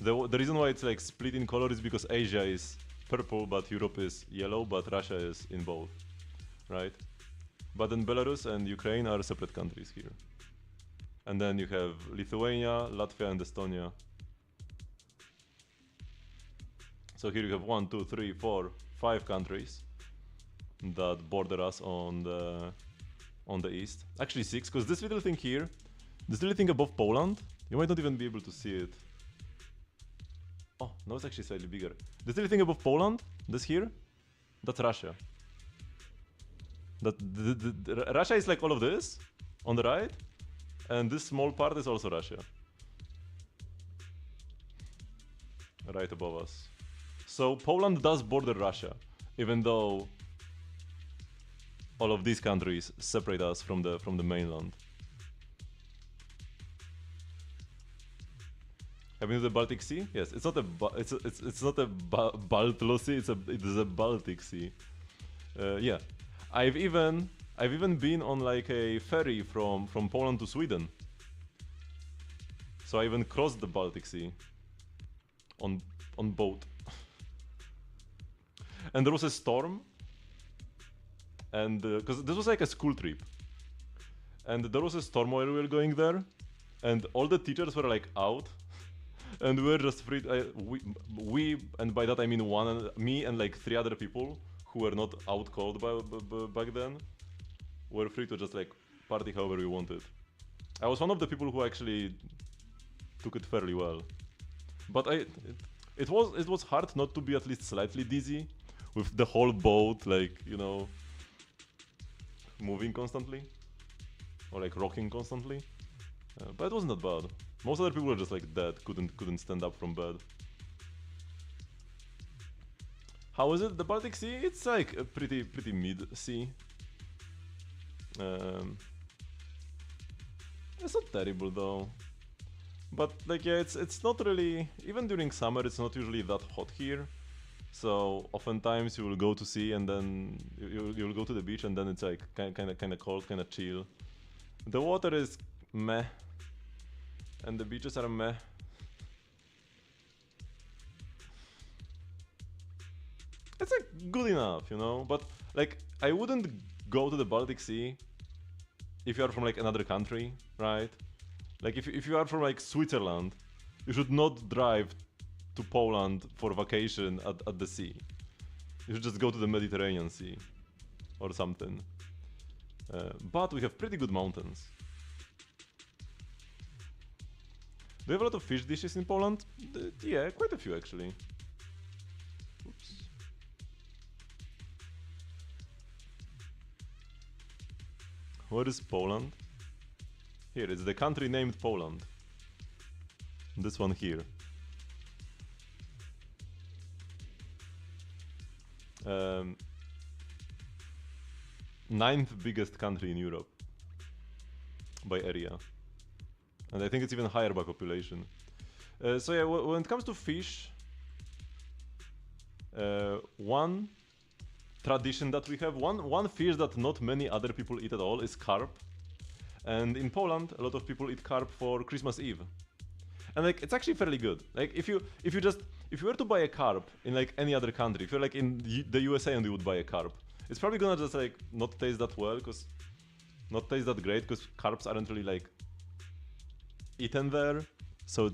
The reason why it's like split in color is because Asia is purple, but Europe is yellow, but Russia is in both, right? But then Belarus and Ukraine are separate countries here. And then you have Lithuania, Latvia, and Estonia. So here you have 1, 2, 3, 4, 5 countries that border us on the east. Actually 6, because this little thing here, this little thing above Poland, you might not even be able to see it. Oh, no, it's actually slightly bigger. This little thing above Poland, this here, that's Russia. Russia is like all of this on the right, and this small part is also Russia. Right above us. So Poland does border Russia, even though all of these countries separate us from the mainland. Have you been to the Baltic Sea? Yes, it's not a it's not a Baltlo Sea. It is a Baltic Sea. Yeah, I've even been on like a ferry from Poland to Sweden. So I even crossed the Baltic Sea on boat. And there was a storm. And because this was like a school trip, and there was a storm while we were going there, and all the teachers were like out, and we were just free. We and by that I mean me and like 3 other people who were not out cold back then, were free to just like party however we wanted. I was one of the people who actually took it fairly well, but it was hard not to be at least slightly dizzy with the whole boat, like, you know, moving constantly or like rocking constantly, but it wasn't that bad. Most other people were just like dead, couldn't stand up from bed. How is it? The Baltic Sea? It's like a pretty mid sea. It's not terrible though, but like yeah, it's not really, even during summer it's not usually that hot here. So oftentimes you will go to sea and then you'll go to the beach and then it's like kind of cold, kind of chill. The water is meh, and the beaches are meh. It's like good enough, you know. But like I wouldn't go to the Baltic Sea if you are from like another country, right? Like if you are from like Switzerland, you should not drive to Poland for vacation at the sea. You should just go to the Mediterranean Sea or something. But we have pretty good mountains. Do you have a lot of fish dishes in Poland? Yeah, quite a few actually. Oops. Where is Poland? Here, it's the country named Poland. This one here. 9th biggest country in Europe by area, and I think it's even higher by population. So yeah, when it comes to fish, one tradition that we have, one fish that not many other people eat at all is carp. And in Poland, a lot of people eat carp for Christmas Eve. and like it's actually fairly good. Like if you were to buy a carp in like any other country, if you're like in the USA and you would buy a carp, it's probably gonna just like not taste that well, not taste that great, because carps aren't really like eaten there. So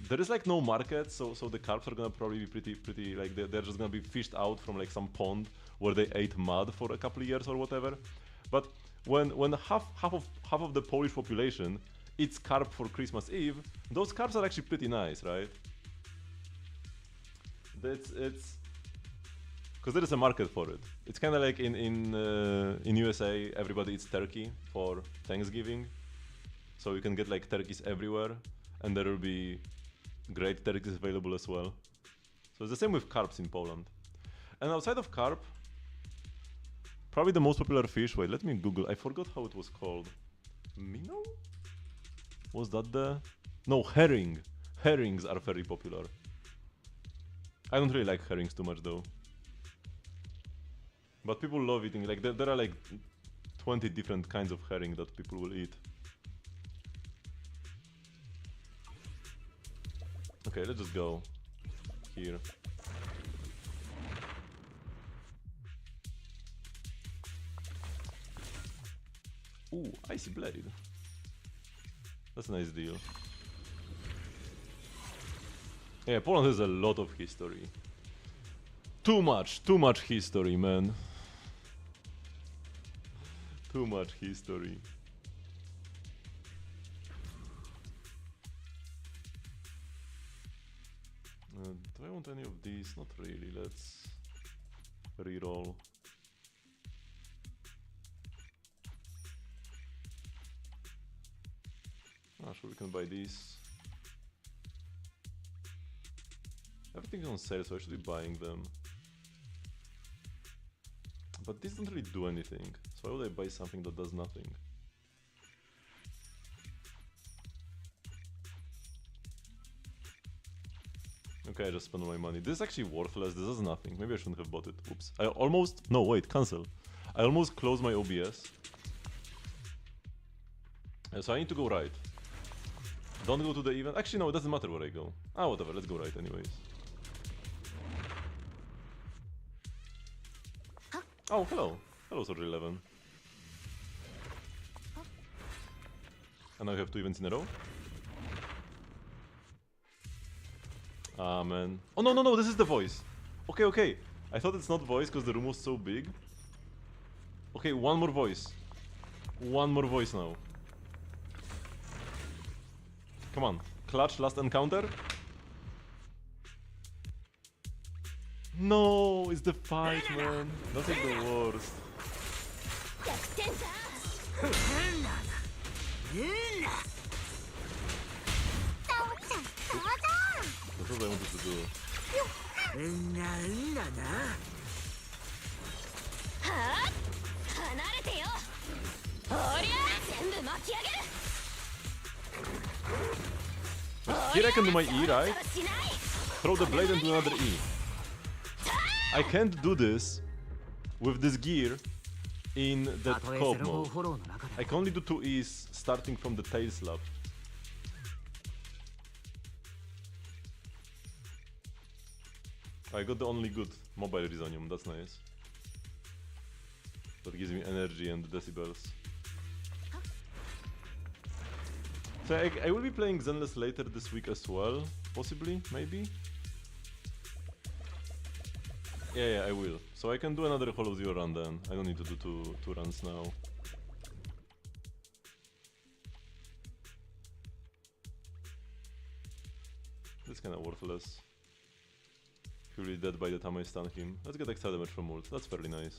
there is like no market, so the carps are gonna probably be pretty like they're just gonna be fished out from like some pond where they ate mud for a couple of years or whatever. But when half of the Polish population eats carp for Christmas Eve, those carps are actually pretty nice, right? It's because there is a market for it. It's kind of like in USA, everybody eats turkey for Thanksgiving, so you can get like turkeys everywhere, and there will be great turkeys available as well. So it's the same with carps in Poland. And outside of carp, probably the most popular fish. Wait, let me Google. I forgot how it was called. Minnow? Was that the? No, herring. Herrings are very popular. I don't really like herrings too much though. But people love eating. Like there are like 20 different kinds of herring that people will eat. Okay, let's just go here. Ooh, icy blade. That's a nice deal. Yeah, Poland has a lot of history. Too much history, man. Too much history. Do I want any of these? Not really. Let's reroll. Ah, sure, we can buy these. Everything's on sale, so I should be buying them. But these don't really do anything, so why would I buy something that does nothing? Okay, I just spent all my money. This is actually worthless, this does nothing. Maybe I shouldn't have bought it. Oops. I almost... No, wait, cancel. I almost closed my OBS. So I need to go right. Don't go to the event. Actually, no, it doesn't matter where I go. Ah, whatever, let's go right anyways. Oh, hello. Hello, Soldier 11. And now we have 2 events in a row. Ah, man. Oh, no, this is the voice. Okay. I thought it's not voice because the room was so big. Okay, one more voice. One more voice now. Come on. Clutch, last encounter. No, it's the fight, man. That's like the worst. That's what I wanted to do. Here I can do my E, right? Throw the blade and do another E. I can't do this with this gear in that co-op mode. I can only do 2 E's starting from the tail slap. I got the only good mobile Resonium, that's nice. That gives me energy and decibels. So I will be playing Zenless later this week as well, possibly, maybe? Yeah, I will. So I can do another Hollow Zero run then. I don't need to do two runs now. This kinda worthless. He'll be dead by the time I stun him. Let's get extra damage from ult, that's fairly nice.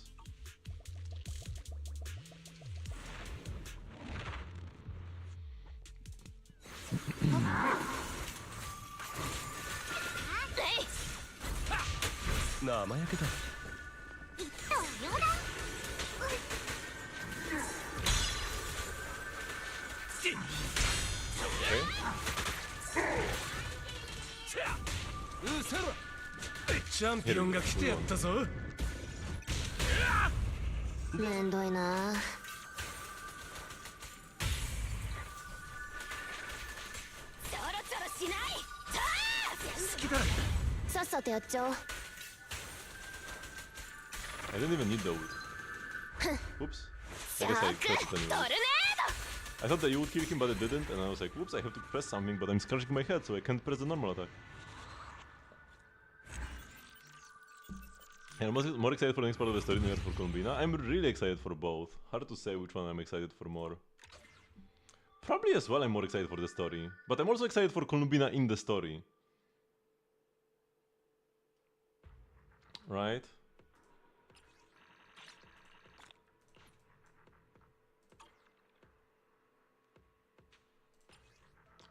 さっさとやっちゃおう。 I didn't even need the ult. Oops. I guess I pressed it anyway. I thought that you would kill him, but it didn't, and I was like, whoops, I have to press something, but I'm scratching my head, so I can't press the normal attack. And I'm more excited for the next part of the story than for Columbina. I'm really excited for both. Hard to say which one I'm excited for more. Probably as well I'm more excited for the story, but I'm also excited for Columbina in the story. Right?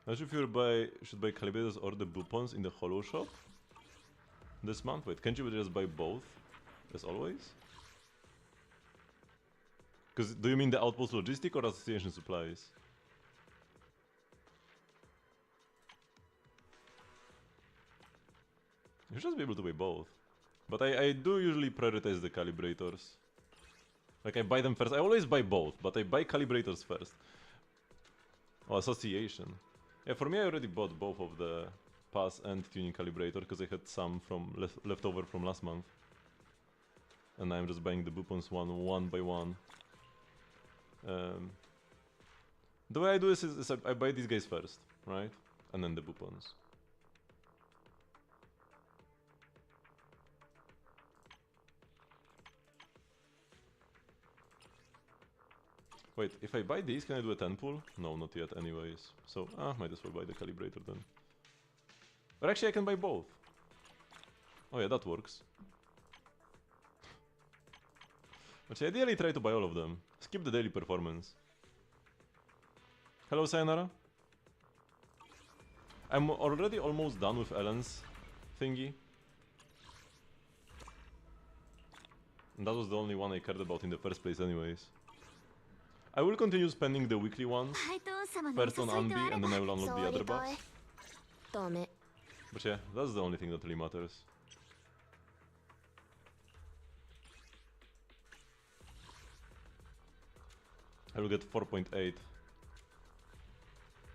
Not sure if you should buy calibrators or the boopons in the Hollow Shop this month. Wait, can't you just buy both, as always? Because do you mean the Outpost Logistic or Association Supplies? You should just be able to buy both. But I do usually prioritize the calibrators. Like, I buy them first. I always buy both, but I buy calibrators first. Oh, Association. Yeah, for me I already bought both of the pass and tuning calibrator because I had some from left over from last month. And I'm just buying the boopons one by one. The way I do this is I buy these guys first, right? And then the boopons. Wait, if I buy these, can I do a 10 pull? No, not yet anyways. So, might as well buy the calibrator then. Or actually I can buy both. Oh yeah, that works. Actually, ideally try to buy all of them. Skip the daily performance. Hello, Sayonara. I'm already almost done with Ellen's thingy. And that was the only one I cared about in the first place anyways. I will continue spending the weekly ones, first on Anbi, and then I will unlock the other buffs. But yeah, that's the only thing that really matters. I will get 4.8.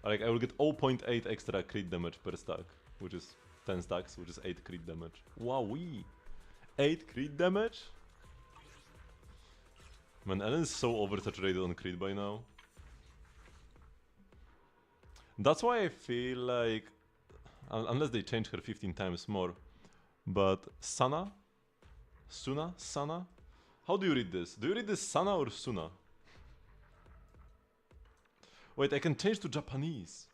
Like, I will get 0.8 extra crit damage per stack, which is 10 stacks, which is 8 crit damage. Wowee! 8 crit damage? Man, Ellen is so oversaturated on crit by now. That's why I feel like, unless they change her 15 times more, but Sana? Suna? Sana? How do you read this? Do you read this Sana or Suna? Wait, I can change to Japanese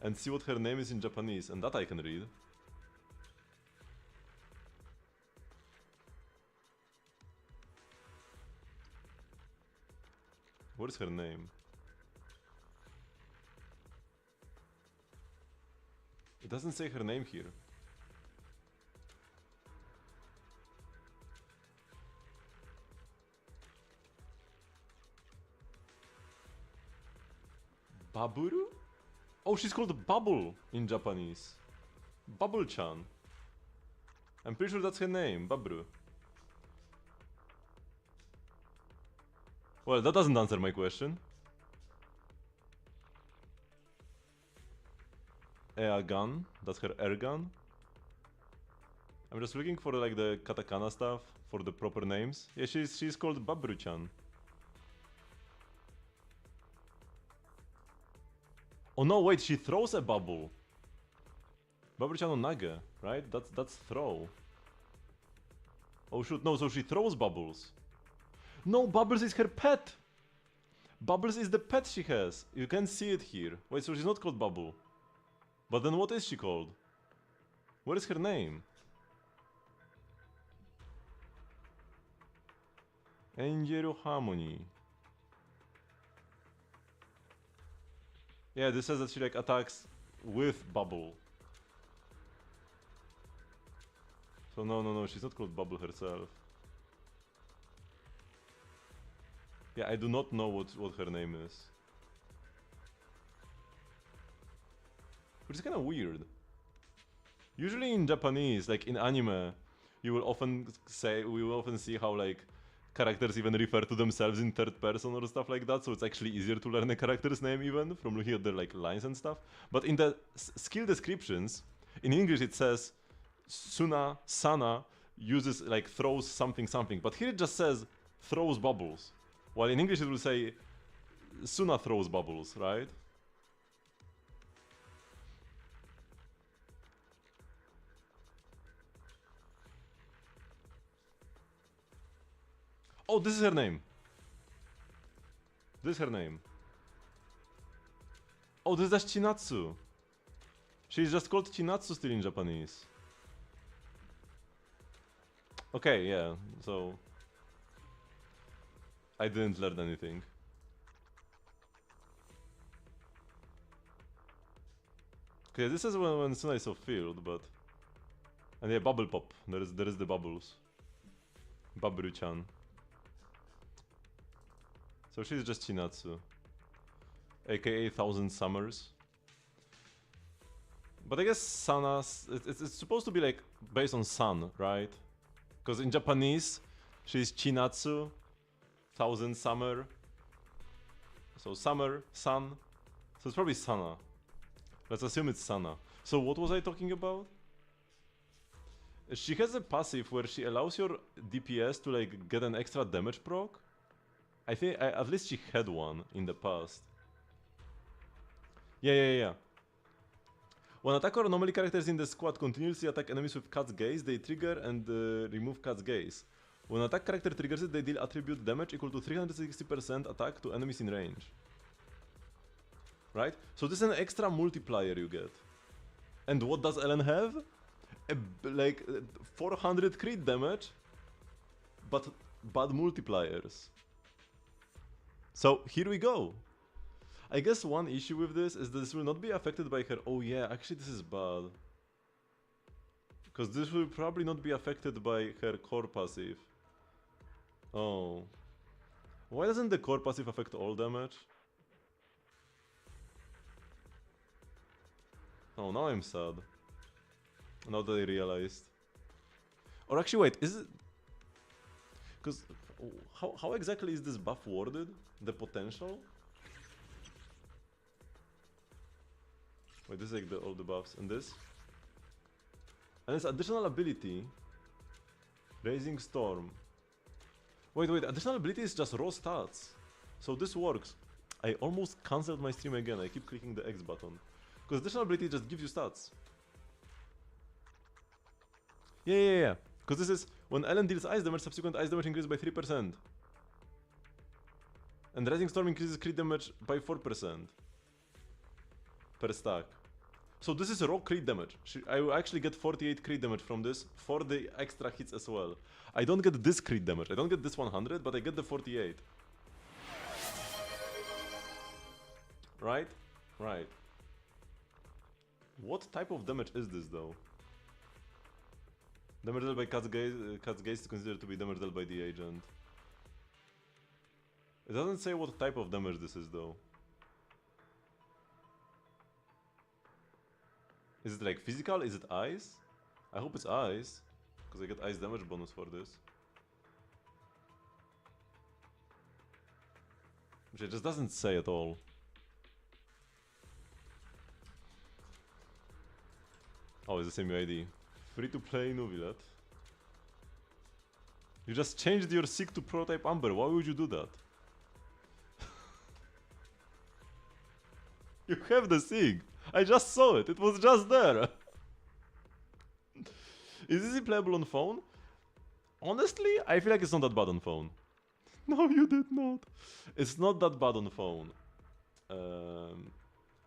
and see what her name is in Japanese, and that I can read. What is her name? It doesn't say her name here. Baburu? Oh, she's called Bubble in Japanese. Bubble-chan. I'm pretty sure that's her name, Baburu. Well, that doesn't answer my question. Air gun, that's her air gun. I'm just looking for like the katakana stuff for the proper names. Yeah, she's called Baburu-chan. Oh no, wait, she throws a bubble. Baburu-chan on Nage, right? That's throw. Oh shoot, no, so she throws bubbles. No, Bubbles is her pet! Bubbles is the pet she has. You can see it here. Wait, so she's not called Bubble. But then what is she called? What is her name? Angel Harmony. Yeah, this says that she like attacks with Bubble. So no, she's not called Bubble herself. Yeah, I do not know what her name is. Which is kind of weird. Usually in Japanese, like in anime, we will often see how like characters even refer to themselves in third person or stuff like that, so it's actually easier to learn a character's name even from looking at their like lines and stuff. But in the skill descriptions, In English it says Sana uses like throws something something, but here it just says throws bubbles. While in English it will say Suna throws bubbles, right? Oh, this is her name. This is her name. Oh, this is just Chinatsu. She's just called Chinatsu still in Japanese. Okay, yeah, so... I didn't learn anything. Okay, this is when Suna is so filled, but... And yeah, bubble pop. There is the bubbles. Baburu-chan. So she's just Chinatsu. AKA 1000 Summers. But I guess Sana... It's supposed to be like based on sun, right? Because in Japanese, she's Chinatsu, 1000 Summer. So summer, sun. So it's probably Sana. Let's assume it's Sana. So what was I talking about? She has a passive where she allows your DPS to like get an extra damage proc. I think at least she had one in the past. Yeah. When attacker or normally characters in the squad continuously attack enemies with Cat's Gaze, they trigger and remove Cat's Gaze. When attack character triggers it, they deal attribute damage equal to 360% attack to enemies in range. Right? So this is an extra multiplier you get. And what does Ellen have? Like 400 crit damage, but bad multipliers. So here we go. I guess one issue with this is this will not be affected by her... Oh yeah, actually this is bad. Because this will probably not be affected by her core passive. Oh. Why doesn't the core passive affect all damage? Oh, now I'm sad. Now that I realized. Or actually wait, is it... Because how exactly is this buff worded? The potential? Wait, this is like all the buffs, and this? And it's additional ability. Raising Storm. Wait, additional ability is just raw stats. So this works. I almost cancelled my stream again, I keep clicking the X button. Because additional ability just gives you stats. Yeah. Because this is, when Ellen deals ice damage, subsequent ice damage increases by 3%. And Rising Storm increases crit damage by 4%. Per stack. So this is raw crit damage. I will actually get 48 crit damage from this for the extra hits as well. I don't get this crit damage. I don't get this 100, but I get the 48. Right? Right. What type of damage is this though? Damage dealt by Cat's Gaze is considered to be damage dealt by the agent. It doesn't say what type of damage this is though. Is it like physical? Is it ice? I hope it's ice, because I get ice damage bonus for this. Which it just doesn't say at all. Oh, it's the same UID. Free to play Nuvilet. You just changed your SIG to prototype Amber. Why would you do that? You have the SIG. I just saw it. It was just there. Is it playable on phone? Honestly, I feel like it's not that bad on phone. No, you did not. It's not that bad on phone.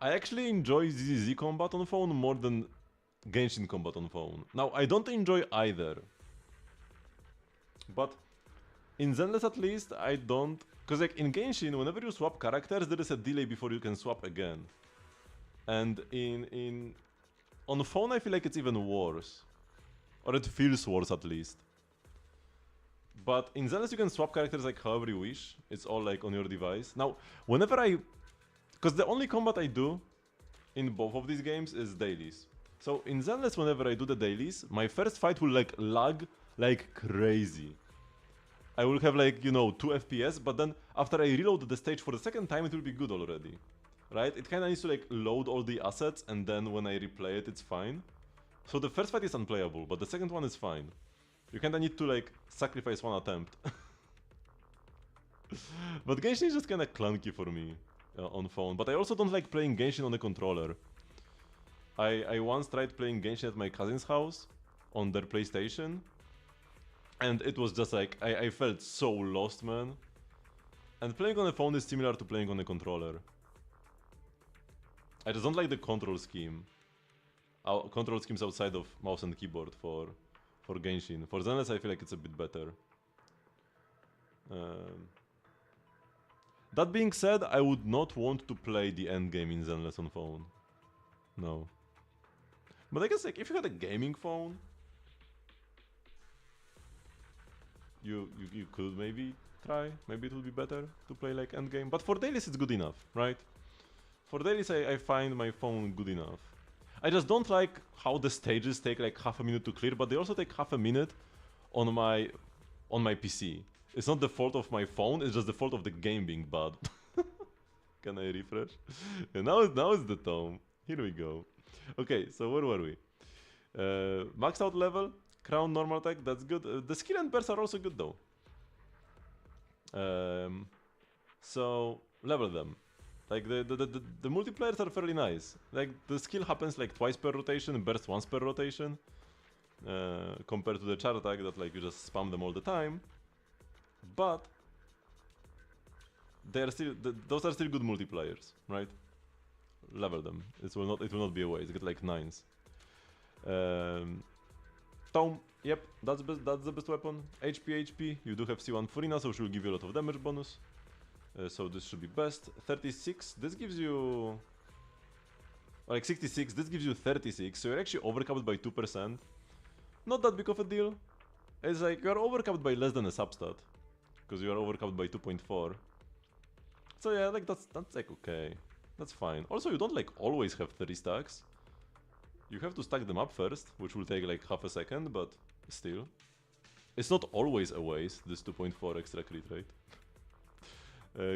I actually enjoy ZZ combat on phone more than Genshin combat on phone. Now, I don't enjoy either. But in Zenless at least, I don't... Because like in Genshin, whenever you swap characters, there is a delay before you can swap again. And on phone, I feel like it's even worse. Or it feels worse at least. But in Zenless, you can swap characters like however you wish. It's all like on your device. Now, whenever because the only combat I do in both of these games is dailies. So in Zenless, whenever I do the dailies, my first fight will like lag like crazy. I will have like, you know, 2 FPS, but then after I reload the stage for the second time, it will be good already. Right? It kinda needs to like load all the assets, and then when I replay it, it's fine. So the first fight is unplayable, but the second one is fine. You kinda need to like sacrifice one attempt. But Genshin is just kinda clunky for me on phone. But I also don't like playing Genshin on a controller. I once tried playing Genshin at my cousin's house on their PlayStation. And it was just like, I felt so lost, man. And playing on a phone is similar to playing on a controller. I just don't like the control scheme. Control schemes outside of mouse and keyboard for Genshin. For Zenless, I feel like it's a bit better. That being said, I would not want to play the endgame in Zenless on phone. No. But I guess like if you had a gaming phone, you could maybe try. Maybe it would be better to play like endgame. But for dailies, it's good enough, right? For dailies, I find my phone good enough. I just don't like how the stages take like half a minute to clear, but they also take half a minute on my PC. It's not the fault of my phone, it's just the fault of the game being bad. Can I refresh? And now it's the tome. Here we go. Okay, so where were we? Maxed out level, crown, normal attack, that's good. The skill and bursts are also good though. So level them. Like the multipliers are fairly nice. Like the skill happens like twice per rotation, bursts once per rotation. Compared to the char attack that like you just spam them all the time. But they are still those are still good multipliers, right? Level them. It will not be a waste. Get like 9s. Tome, yep, that's the best weapon. HP. You do have C1 Furina, so she will give you a lot of damage bonus. So this should be best. 36. This gives you like 66. This gives you 36. So you're actually overcapped by 2%. Not that big of a deal. It's like you're overcapped by less than a substat, because you are overcapped by 2.4. So yeah, like that's like okay. That's fine. Also, you don't like always have 30 stacks. You have to stack them up first, which will take like half a second, but still. It's not always a waste, this 2.4 extra crit rate.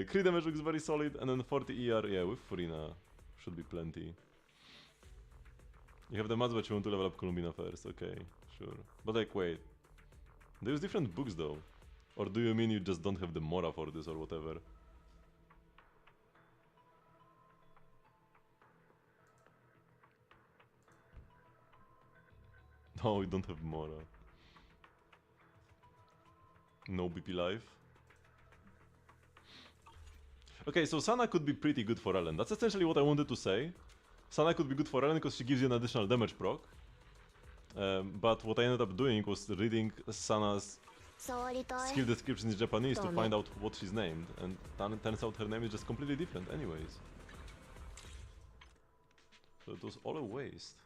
Crit damage looks very solid, and then 40 ER, yeah, with Furina should be plenty. You have the mats, but you want to level up Columbina first, okay, sure. But like, wait. They use different books though. Or do you mean you just don't have the Mora for this or whatever? No, we don't have Mora. No BP life. Okay, so Sana could be pretty good for Ellen. That's essentially what I wanted to say. Sana could be good for Ellen because she gives you an additional damage proc. But what I ended up doing was reading Sana's skill description in Japanese to find out what she's named. And turns out her name is just completely different anyways. So it was all a waste.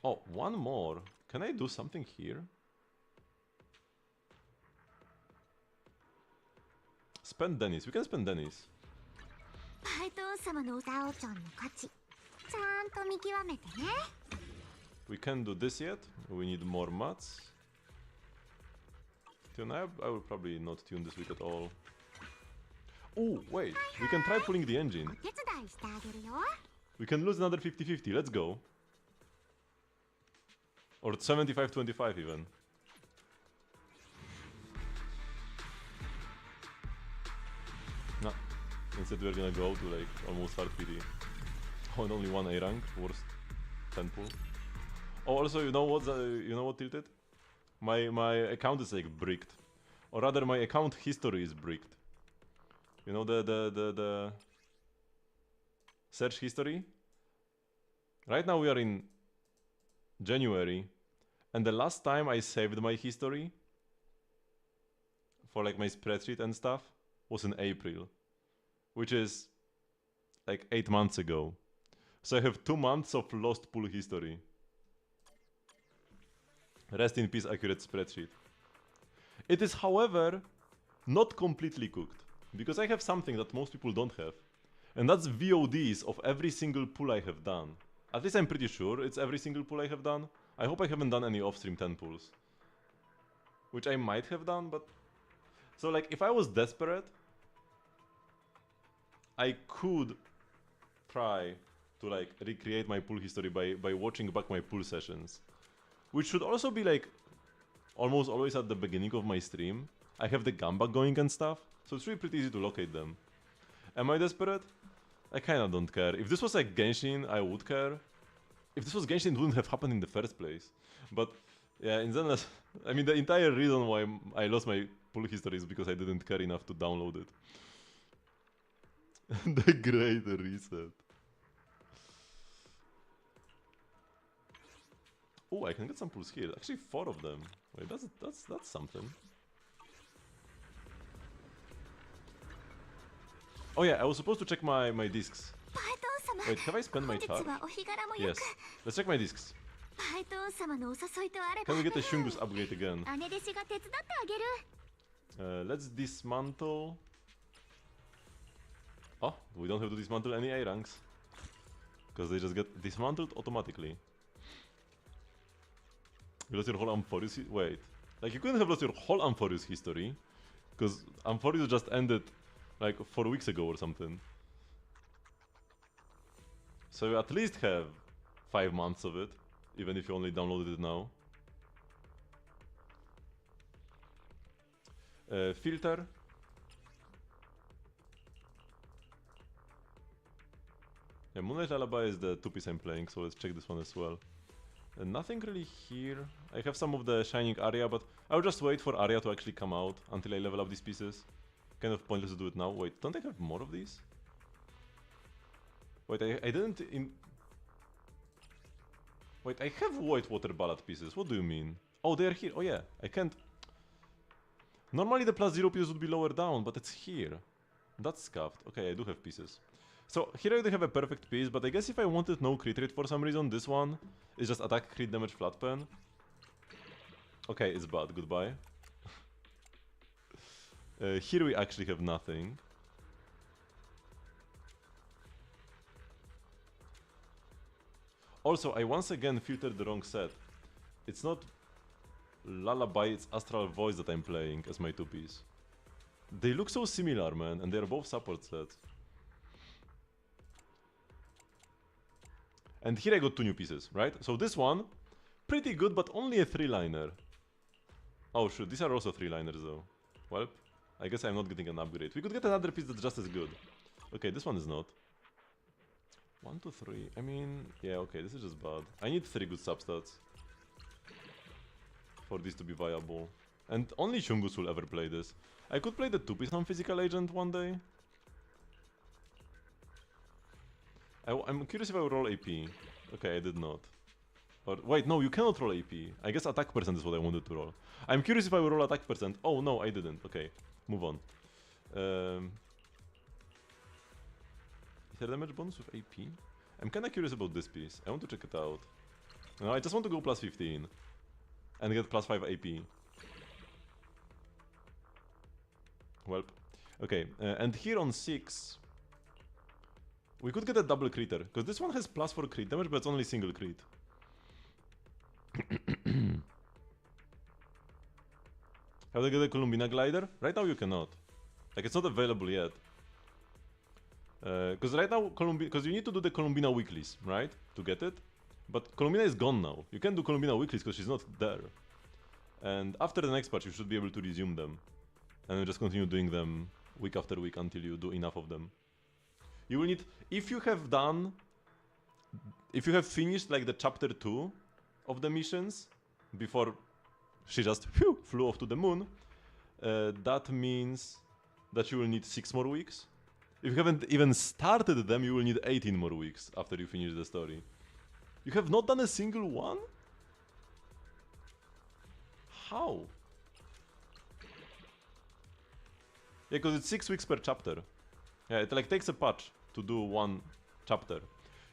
Oh, one more. Can I do something here? Spend Dennis. We can spend Dennis. We can't do this yet. We need more mats. Tune, I will probably not tune this week at all. Oh, wait. We can try pulling the engine. We can lose another 50-50. Let's go. Or 75-25 even. No. Instead we're gonna go to like almost hard PD. Oh, and only one A rank, worst 10 pull. Oh, also you know what tilted? My account is like bricked. Or rather my account history is bricked. You know the search history? Right now we are in January, and the last time I saved my history for like my spreadsheet and stuff was in April, which is like 8 months ago. So I have 2 months of lost pool history. Rest in peace, accurate spreadsheet. It is, however, not completely cooked, because I have something that most people don't have, and that's VODs of every single pull I have done. At least I'm pretty sure it's every single pull I have done. I hope I haven't done any off-stream 10 pulls. Which I might have done, but... So like, if I was desperate, I could try to like recreate my pool history by watching back my pool sessions, which should also be like almost always at the beginning of my stream. I have the gamba going and stuff, so it's really pretty easy to locate them. Am I desperate? I kinda don't care. If this was like Genshin, I would care. If this was Genshin, it wouldn't have happened in the first place. But yeah, in Zenless, I mean the entire reason why I lost my pull history is because I didn't care enough to download it. The great reset. Oh, I can get some pulls here. Actually, 4 of them. Wait, that's something. Oh yeah, I was supposed to check my discs. Wait, have I spent my charge? Yes. Let's check my discs. Can we get the Shungus upgrade again? Let's dismantle. Oh, we don't have to dismantle any A ranks. Because they just get dismantled automatically. You lost your whole Amphorius. Wait. Like, you couldn't have lost your whole Amphorius history. Because Amphorius just ended like 4 weeks ago or something. So you at least have 5 months of it, even if you only downloaded it now. Filter. Yeah, Moonlight Lullaby is the 2-piece I'm playing, so let's check this one as well. Nothing really here. I have some of the Shining Aria, but I'll just wait for Aria to actually come out until I level up these pieces. Kind of pointless to do it now. Wait, don't I have more of these? Wait, I didn't in... Wait, I have White Water Ballad pieces. What do you mean? Oh, they are here. Oh yeah, I can't... Normally the +0 pieces would be lower down, but it's here. That's scuffed. Okay, I do have pieces. So here I do have a perfect piece, but I guess if I wanted no crit rate for some reason, this one is just attack, crit damage, flat pen. Okay, it's bad. Goodbye. Here we actually have nothing. Also, I once again filtered the wrong set. It's not Lullaby, it's Astral Voice that I'm playing as my 2-piece. They look so similar, man, and they're both support sets. And here I got 2 new pieces, right? So this one, pretty good, but only a 3-liner. Oh shoot, these are also 3-liners though. Well, I guess I'm not getting an upgrade. We could get another piece that's just as good. Okay, this one is not. 1, 2, 3. I mean, yeah, okay, this is just bad. I need 3 good substats for this to be viable. And only Shungus will ever play this. I could play the 2-piece on Physical Agent one day. I'm curious if I will roll AP. Okay, I did not. Or wait, no, you cannot roll AP. I guess attack percent is what I wanted to roll. I'm curious if I will roll attack percent. Oh no, I didn't. Okay, move on. Is there damage bonus with AP? I'm kinda curious about this piece. I want to check it out. No, I just want to go +15 and get +5 AP. Welp. Okay, and here on 6 we could get a double critter, because this one has +4 crit damage, but it's only single crit. How do I get a Columbina glider? Right now you cannot. Like, it's not available yet. Because right now, because you need to do the Columbina weeklies, right? To get it. But Columbina is gone now. You can't do Columbina weeklies because she's not there. And after the next patch, you should be able to resume them. And then just continue doing them week after week until you do enough of them. You will need, if you have finished like the chapter 2 of the missions before she just flew off to the moon, that means that you will need 6 more weeks. If you haven't even started them, you will need 18 more weeks after you finish the story. You have not done a single one? How? Yeah, because it's 6 weeks per chapter. Yeah, it like takes a patch to do one chapter.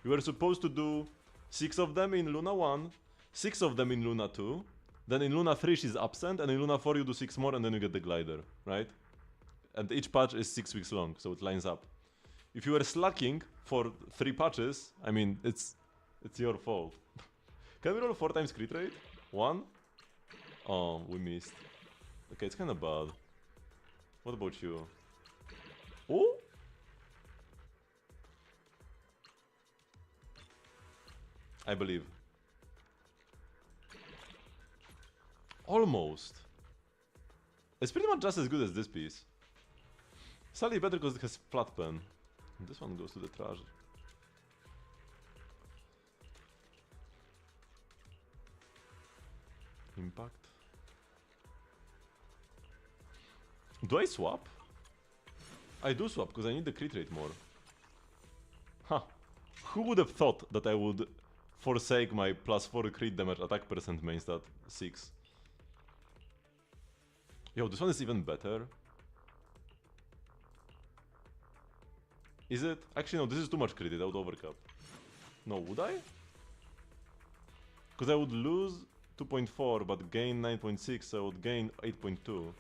You were supposed to do 6 of them in Luna 1, 6 of them in Luna 2, then in Luna 3 she's absent, and in Luna 4 you do 6 more and then you get the glider, right? And each patch is 6 weeks long, so it lines up. If you were slacking for 3 patches, I mean, it's your fault. Can we roll 4 times crit rate? 1? Oh, we missed. Okay, it's kinda bad. What about you? Oh? I believe. Almost. It's pretty much just as good as this piece. Slightly better because it has flat pen. This one goes to the trash. Impact. Do I swap? I do swap because I need the crit rate more. Huh. Who would have thought that I would forsake my +4 crit damage attack percent main stat 6? Yo, this one is even better. Is it? Actually no, this is too much crit, I would overcap. No, would I? Because I would lose 2.4 but gain 9.6, so I would gain 8.2.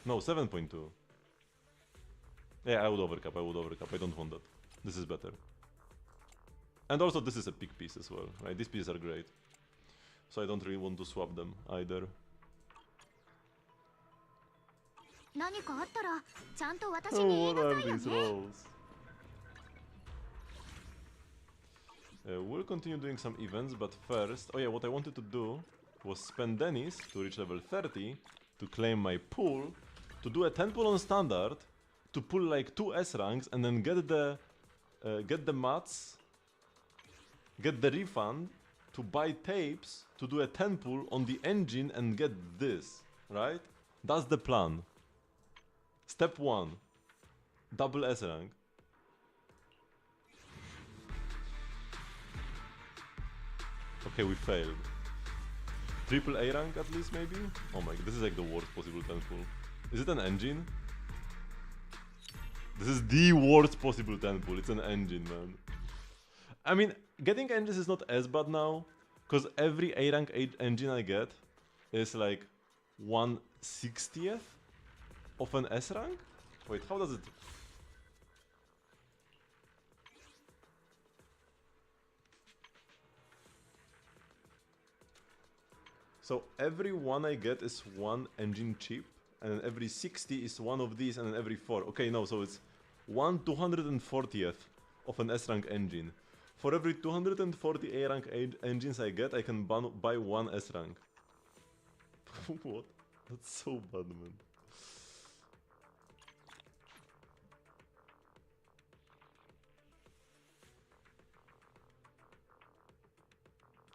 No, 7.2. Yeah, I would overcap, I don't want that. This is better. And also this is a pick piece as well, right? These pieces are great. So I don't really want to swap them either. Oh, what are these rolls? We'll continue doing some events, but first... Oh yeah, what I wanted to do was spend Dennis to reach level 30 to claim my pool, to do a 10 pull on standard, to pull like 2 S ranks, and then get the mats, get the refund, to buy tapes, to do a 10 pull on the engine and get this, right? That's the plan. Step 1. Double S rank. Okay, we failed. Triple A rank at least, maybe? Oh my god, this is like the worst possible 10 pull. Is it an engine? This is the worst possible 10 pull, it's an engine, man. I mean, getting engines is not as bad now, because every A rank engine I get is like 1/60th of an S rank? Wait, how does it... So every one I get is one engine chip, and every 60 is one of these, and then every 4. Okay, no, so it's 1/240th of an S rank engine. For every 240 A rank engines I get, I can buy one S rank. What? That's so bad, man.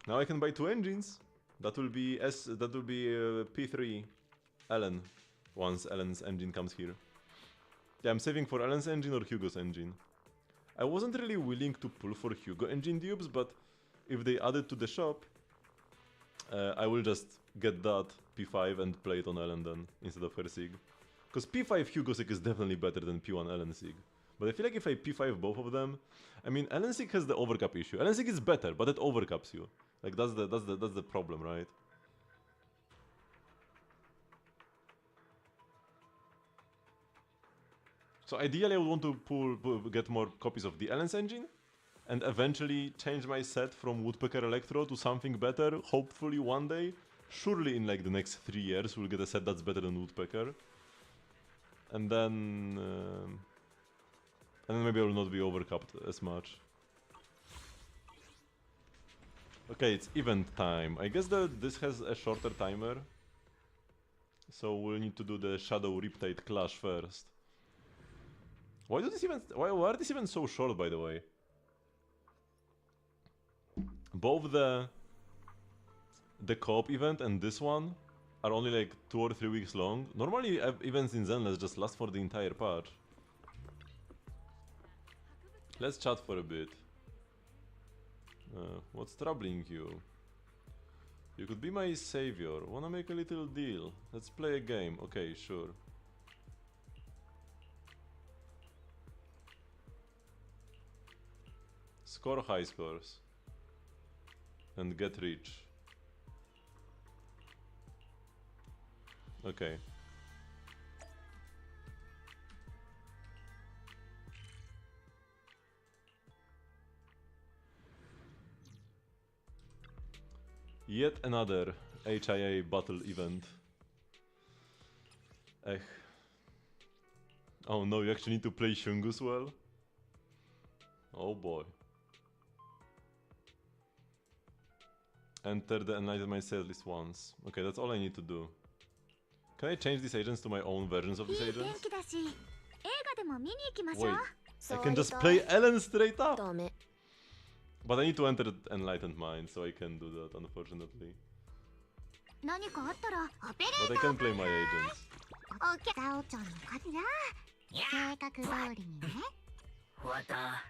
Now I can buy 2 engines. That will be P3 Ellen once Ellen's engine comes here. Yeah, I'm saving for Ellen's engine or Hugo's engine. I wasn't really willing to pull for Hugo engine dupes, but if they add it to the shop, I will just get that P5 and play it on Ellen then instead of her Sig. Because P5 Hugo Sig is definitely better than P1 Ellen Sig. But I feel like if I P5 both of them, I mean Ellen Sig has the overcap issue. Ellen Sig is better, but it overcaps you. Like that's the problem, right? So ideally I would want to get more copies of the Ellen's engine, and eventually change my set from Woodpecker Electro to something better, hopefully one day. Surely in like the next 3 years we'll get a set that's better than Woodpecker. And then maybe I will not be overcapped as much. Okay, it's event time. I guess that this has a shorter timer. So we'll need to do the Shadow Riptide Clash first. Why are these events so short, by the way? Both the co-op event and this one are only like 2 or 3 weeks long. Normally events in Zenless just last for the entire patch. Let's chat for a bit. What's troubling you? You could be my savior. Wanna make a little deal? Let's play a game. Okay, sure. Score high scores. And get rich. Okay. Yet another HIA battle event. Ech. Oh no, you actually need to play Shungus well? Oh boy. Enter the Enlightened Mind set list once. Okay, that's all I need to do. Can I change these agents to my own versions of these いい天 agents? 気だし映画でも見に行きましょ Wait, う I can just play Ellen straight up! ダメ But I need to enter the Enlightened Mind, so I can't do that, unfortunately. 何かあったらオペレ But I ーター can play my agents. お客さおちゃんの勝ちだ計画通りにね終わった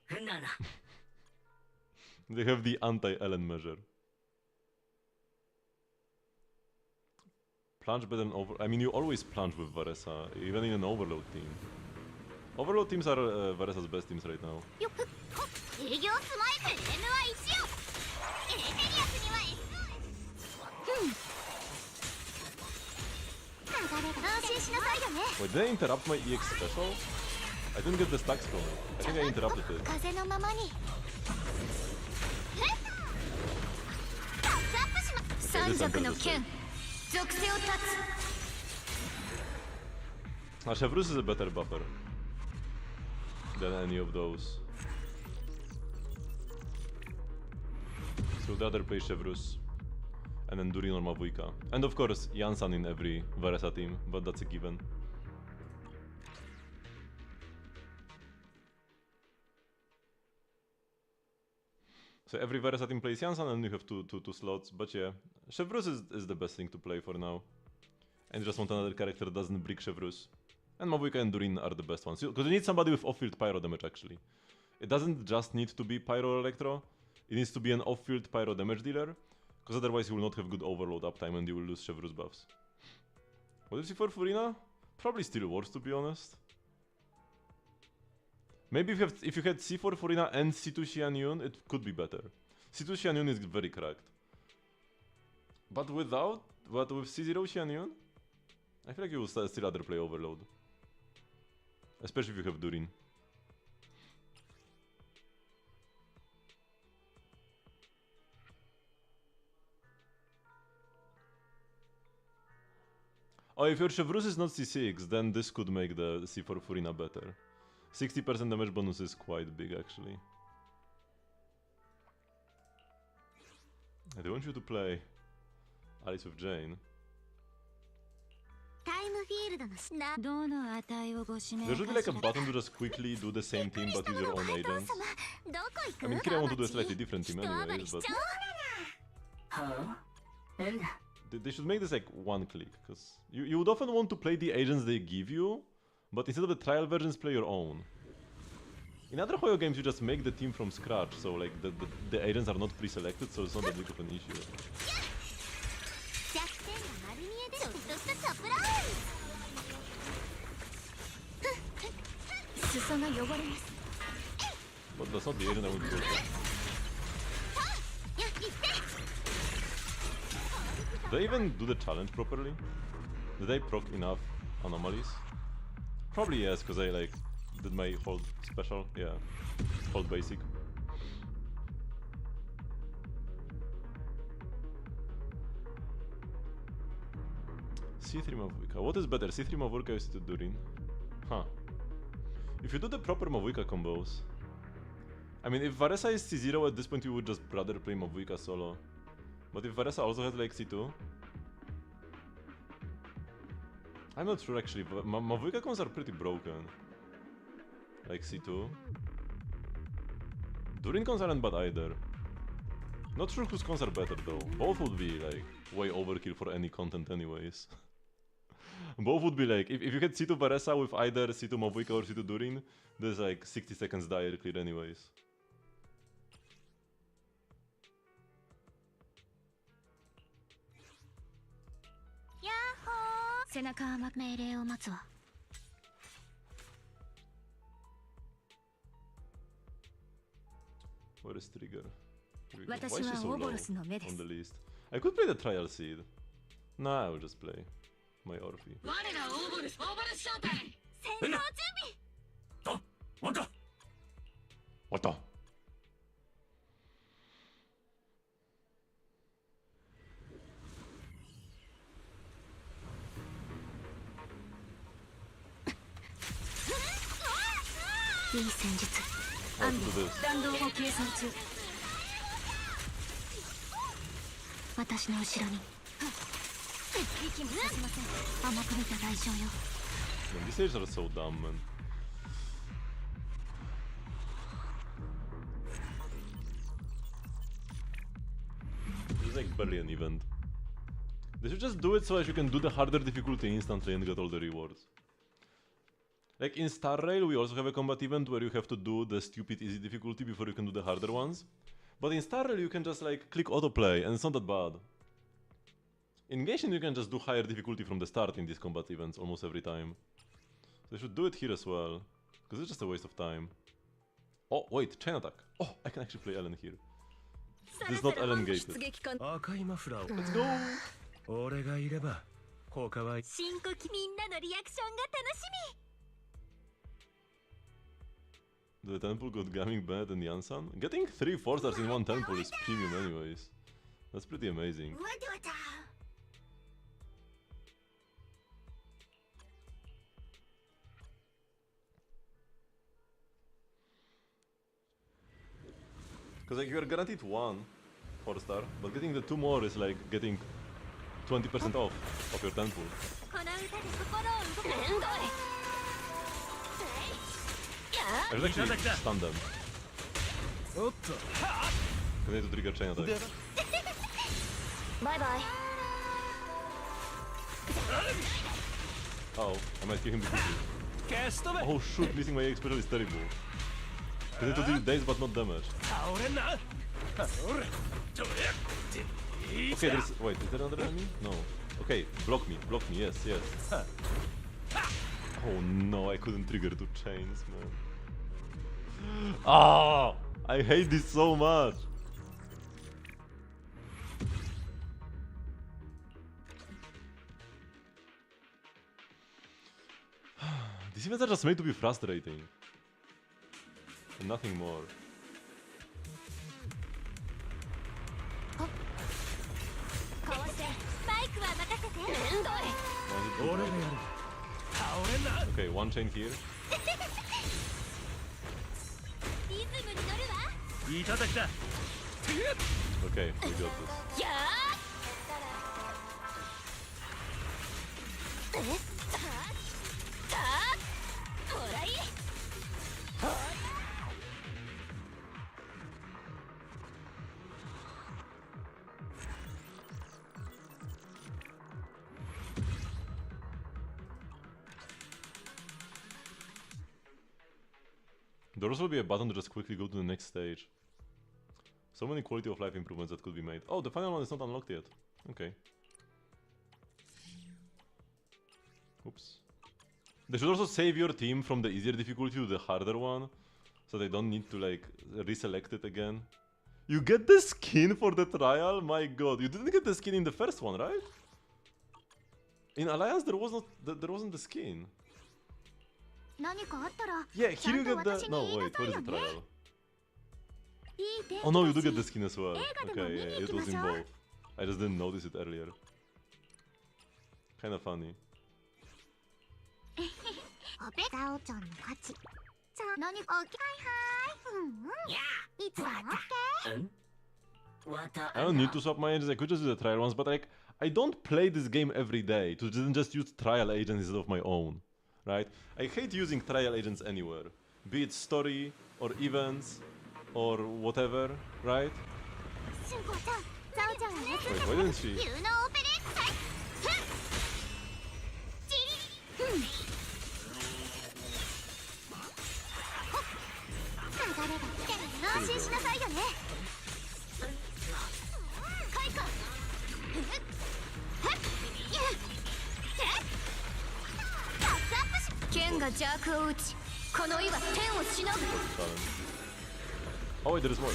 ふんなな They have the anti-Ellen measure. Plunge better than over... I mean, you always plunge with Varesa, even in an overload team. Overload teams are Varesa's best teams right now. よっほっ営業スマイル M は1をエレテリアスには S 流れが安心しなさいよね Wait, did I interrupt my EX special? I didn't get the stacks from it. I think I interrupted it. 風のままにタッチアップしま三族の剣属性を断つ Chevrus is a better buffer than any of those. So the other play Chevrus. And then Durin or Mavuika. And of course, Jansan in every Varesa team, but that's a given. So every Varesa team plays Jansan and you have two slots, but yeah, Chevrus is the best thing to play for now. And you just want another character that doesn't brick Chevrus. And Mavuika and Durin are the best ones, because you need somebody with off-field pyro damage actually. It doesn't just need to be pyro or electro, it needs to be an off-field pyro damage dealer, because otherwise you will not have good overload uptime and you will lose Chevrus buffs. What do you see for Furina? Probably still worse, to be honest. Maybe if you had C4 Furina and C2 Xianyun, it could be better. C2 Xianyun is very cracked. But with C0 Xianyun, I feel like you will still rather play Overload. Especially if you have Durin. Oh, if your Chevrus is not C6, then this could make the C4 Furina better. 60% damage bonus is quite big, actually. I want you to play Alice with Jane. タイムフィールドのな There should be like a button to just quickly do the same team but use your own agents. どこ行く I mean, here I want to do a slightly different team anyways, but はあなんだ they should make this like one click, because you would often want to play the agents they give you, but instead of the trial versions, play your own. In other Hoyo games, you just make the team from scratch, so like the agents are not pre-selected, so it's not that big of an issue. 弱点が丸見えでちょっとしたサプライズ裾が汚れます But that's not the agent I want to go for. Do they even do the challenge properly? Did I proc enough anomalies? Probably yes, because I like did my hold special, yeah, hold basic. C3 Mavuika. What is better, C3 Mavuika or C2 Durin? Huh. If you do the proper Mavuika combos... I mean, if Varesa is C0 at this point, you would just rather play Mavuika solo. But if Varesa also has like C2... I'm not sure actually, but Mavuika cons are pretty broken. Like C2. Durin cons aren't bad either. Not sure whose cons are better though. Both would be like way overkill for any content anyways. Both would be like, if you had C2 Varesa with either C2 Mavuika or C2 Durin, there's like 60 seconds dire clear anyways. Yahoo! 背中は命令を待つわ Where is Trigger? Why 私 is she は so オボ low ロスの目で on す the list? I could play the Trial Seed. Nah, I will just play my Orphe. 我らオーボルス招待戦闘準備とわか What the?いい戦術 Let's do this. 弾道を計算中私の後ろに息もさせません。甘く見た代償よ。 Man, these stages are so dumb, man. This is like barely an event. They should just do it so that you can do the harder difficulty instantly and get all the rewards. Like in Star Rail, we also have a combat event where you have to do the stupid easy difficulty before you can do the harder ones. But in Star Rail, you can just like click autoplay and it's not that bad. In Genshin, you can just do higher difficulty from the start in these combat events almost every time. They should do it here as well, because it's just a waste of time. Oh, wait, chain attack. Oh, I can actually play Ellen here. This is not Ellen gated. Let's go! 俺がいれば他は深呼吸。みんなのリアクションが楽し The temple got gaming bad in Yansan? Getting 3 4-stars in one temple is premium anyways. That's pretty amazing. み。わたわた。 Because like you are guaranteed 1 4-star, but getting the 2 more is like getting 20% off of your temple. この歌で心を動かす。めんどい。 I should actually stun them. おっと I need to trigger chain attack. バイバイ。 Oh, I might kill him with this. 消し止め Oh shoot, missing my special is terrible. I need to deal days but not damage. 倒れんなおれどれ Okay, there's... Wait, is there another enemy? No. Okay, block me, yes, yes. Oh no, I couldn't trigger 2 chains, man. Ah! I hate this so much! These events are just made to be frustrating. And nothing more. かわしてスパイクは任せて。めんどい。 Why is it 俺がやる倒れんな Okay, one chain here. リズムに乗るわ。いただきだ Okay, we got this. やー。え？さあ。もらい。 There also will be a button to just quickly go to the next stage. So many quality of life improvements that could be made. Oh, the final one is not unlocked yet. Okay. Oops. They should also save your team from the easier difficulty to the harder one, so they don't need to like reselect it again. You get the skin for the trial? My god, you didn't get the skin in the first one, right? In Alliance there wasn't the skin. 何かあったら Yeah, ちゃ here you んと get 私 the... に No, 言いな wait, さ where い is よ the ね。 trial? いい天気 Oh no, you だ do し get the skin as well. 映画でも Okay, 見に yeah, 行 it きま was し in ょう。 both. I just didn't notice it earlier. Kinda funny. おべガオちゃんの勝ち。じゃあ何かはいはい。うんうん。いつも OK。 わた I don't need to swap my agents, I could just do the trial ones, but like, I don't play this game every day to just use trial agents instead of my own, right? I hate using trial agents anywhere, be it story, or events, or whatever, right? シュンコちゃん、ザオちゃんは休ん Wait, で why くれ。 didn't she? 有能オペレーター。ジリリ。流れが来てるの。安心しなさいよね。開花。剣が邪悪を打ち、この意は天をしのぐ。 Oh wait, there is more.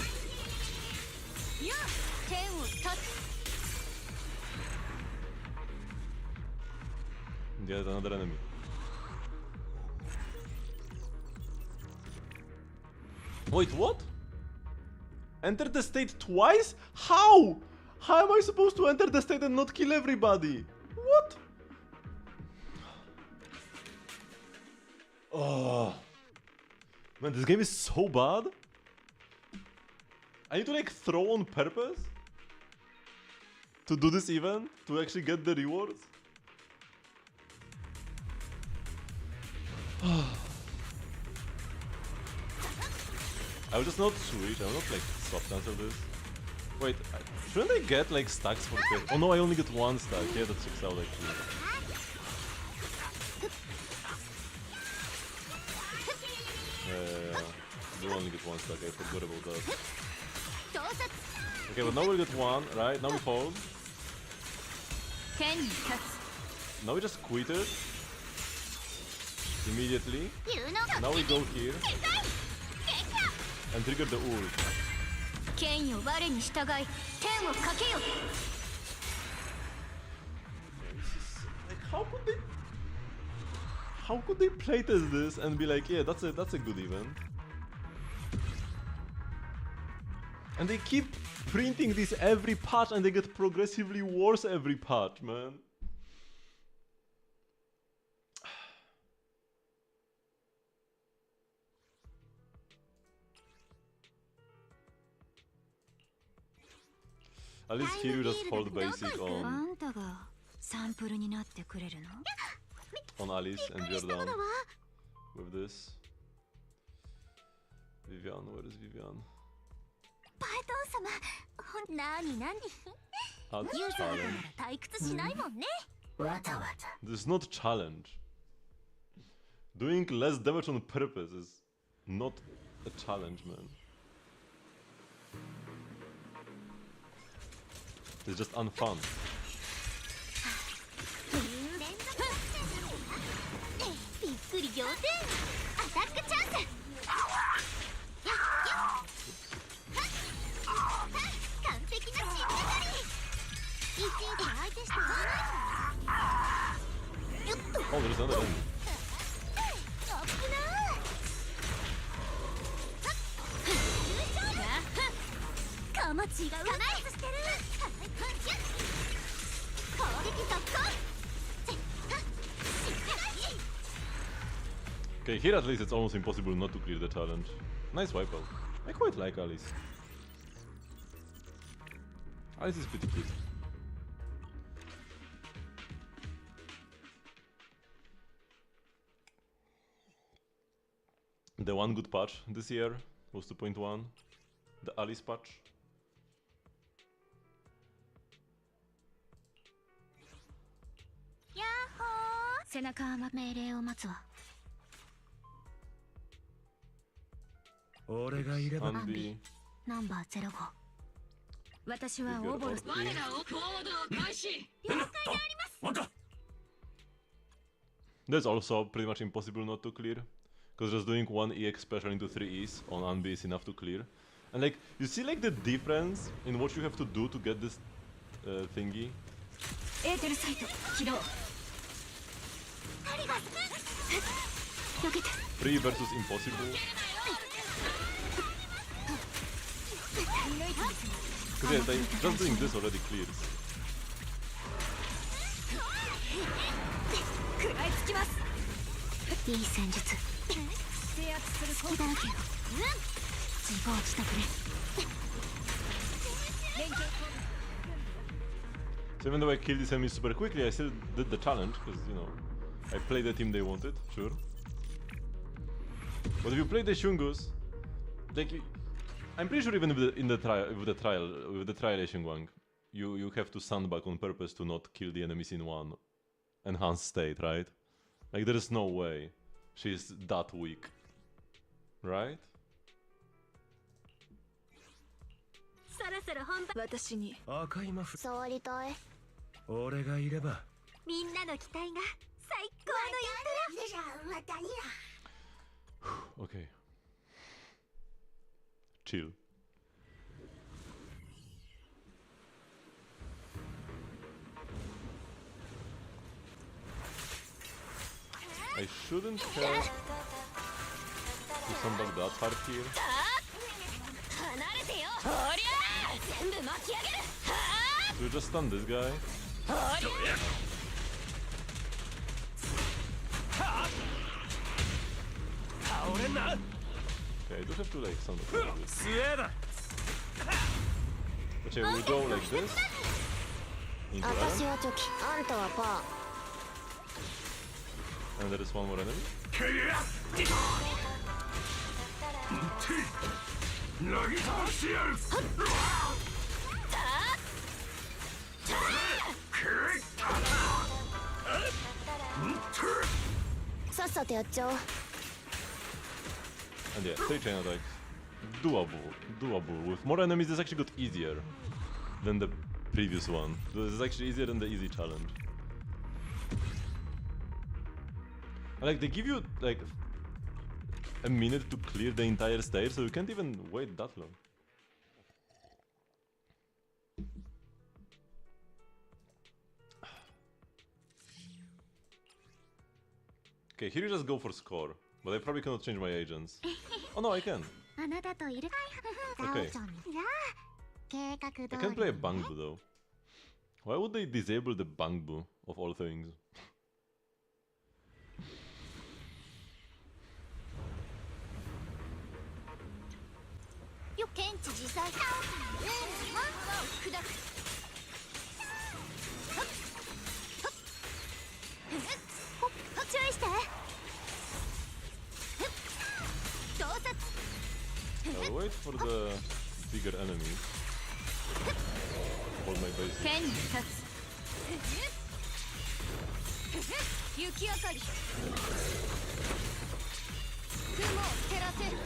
天を断つ。 Yet another enemy. Wait, what? Enter the state twice? How? How am I supposed to enter the state and not kill everybody? What? Oh. Man, this game is so bad. I need to like throw on purpose? to do this event? To actually get the rewards? I will just not switch, I will not like swap cancel this. Wait, shouldn't I get like stacks for this? Oh no, I only get one stack. Yeah, that checks out actually. You only get one stack, I forgot about that. Okay, but now we'll get one, right? Now we hold. Now we just quit it. Immediately. Now we go here. And trigger the ult. Like, how could they playtest this and be like, yeah, that's a good event? And they keep printing this every patch and they get progressively worse every patch, man. At least here you just hold basic on Alice and Jordan with this. Vivian, where is Vivian? This is not challenge. Doing less damage on purpose is not a challenge, man. It's just unfun. Oh, there's another enemy. Okay, here at least it's almost impossible not to clear the challenge. Nice wipeout. I quite like Alice. Alice is pretty cute. The one good patch this year was 2.1. The Alice patch. Andy. 私はオーボロス That's also pretty much impossible not to clear. Because just doing one EX special into 3 E's on Anbi is enough to clear. And like, you see like the difference in what you have to do to get this thingy? エーテルサイト起動 Free versus impossible. Because yeah, like, just doing this already clears. 食らいつきますいい戦術制圧する隙だらけよ自業自得ね So even though I killed this enemy super quickly, I still did the challenge, because, you know, I played the team they wanted, sure. But if you play the Shungus, like, I'm pretty sure even with the trial Shungwang, you have to sandbag on purpose to not kill the enemies in one enhanced state, right? Like, there is no way she's that weak, right? そろそろ本番私に赤いマフ触りたい俺がいればみんなの期待が最高のイントロ Okay. Chill. I shouldn't have to sandbag that part here. 離れてよおりゃ全部巻き上げる So you just stun this guy. Okay, I do have to like sandbag this. But yeah, we'll go like this. into 私 iron. はチョキあんたはパ And there is one more enemy. 投げ飛ばしてやる。ーさっさとやっちゃおう And yeah, 3 chain attacks. Doable. With more enemies, this actually got easier than the previous one. This is actually easier than the easy challenge. Like, they give you, like, a minute to clear the entire stage, so you can't even wait that long. Okay, here you just go for score, but I probably cannot change my agents. Oh no, I can. あなたといる Okay. じゃあ計画 I 通 can't り play a Bangbu though. Why would they disable the Bangbu of all things? よ検知自在マンマを砕く注意して洞察 I'll wait for the bigger enemy. Hold my base. 剣に立つ雪明かり雲を照らせる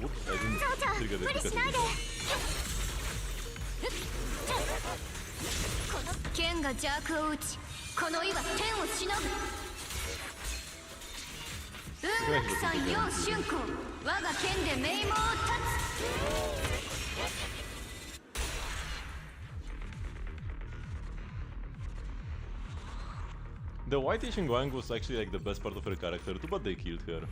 Whoops, I didn't trigger the 無理しないで trigger. この剣が邪悪を打ちこの意は天をしのぐ運楽さん楊春光我が剣で名門を立 The white Xinguang was actually like the best part of her character, too bad they killed her.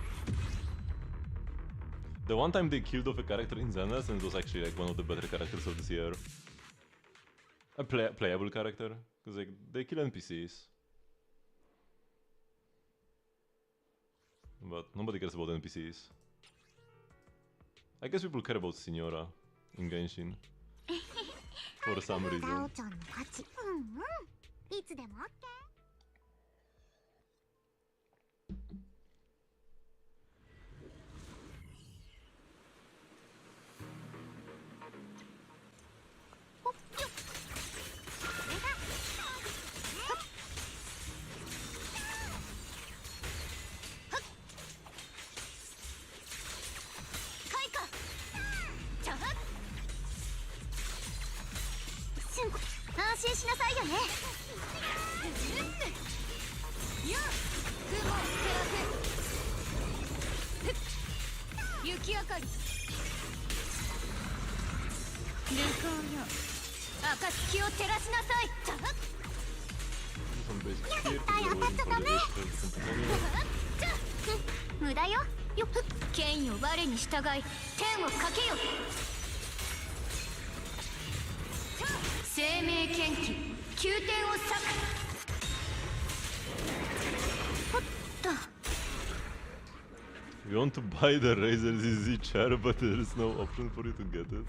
The one time they killed off a character in Zenless, and it was actually like one of the better characters of this year. A playable character, because like they kill NPCs. But nobody cares about NPCs. I guess people care about Signora in Genshin. For some ダオ reason. ちゃんの勝ちいつでも OK安心しなさいよね雲を照らせ雪明かり流行よ暁を照らしなさい Some basic here, because we're waiting for the rest to continue. 無駄よよ剣よ我に従い天をかけよ生命剣気宮殿を裂くほっと We want to buy the Razer ZZ chair, but there is no option for you to get it.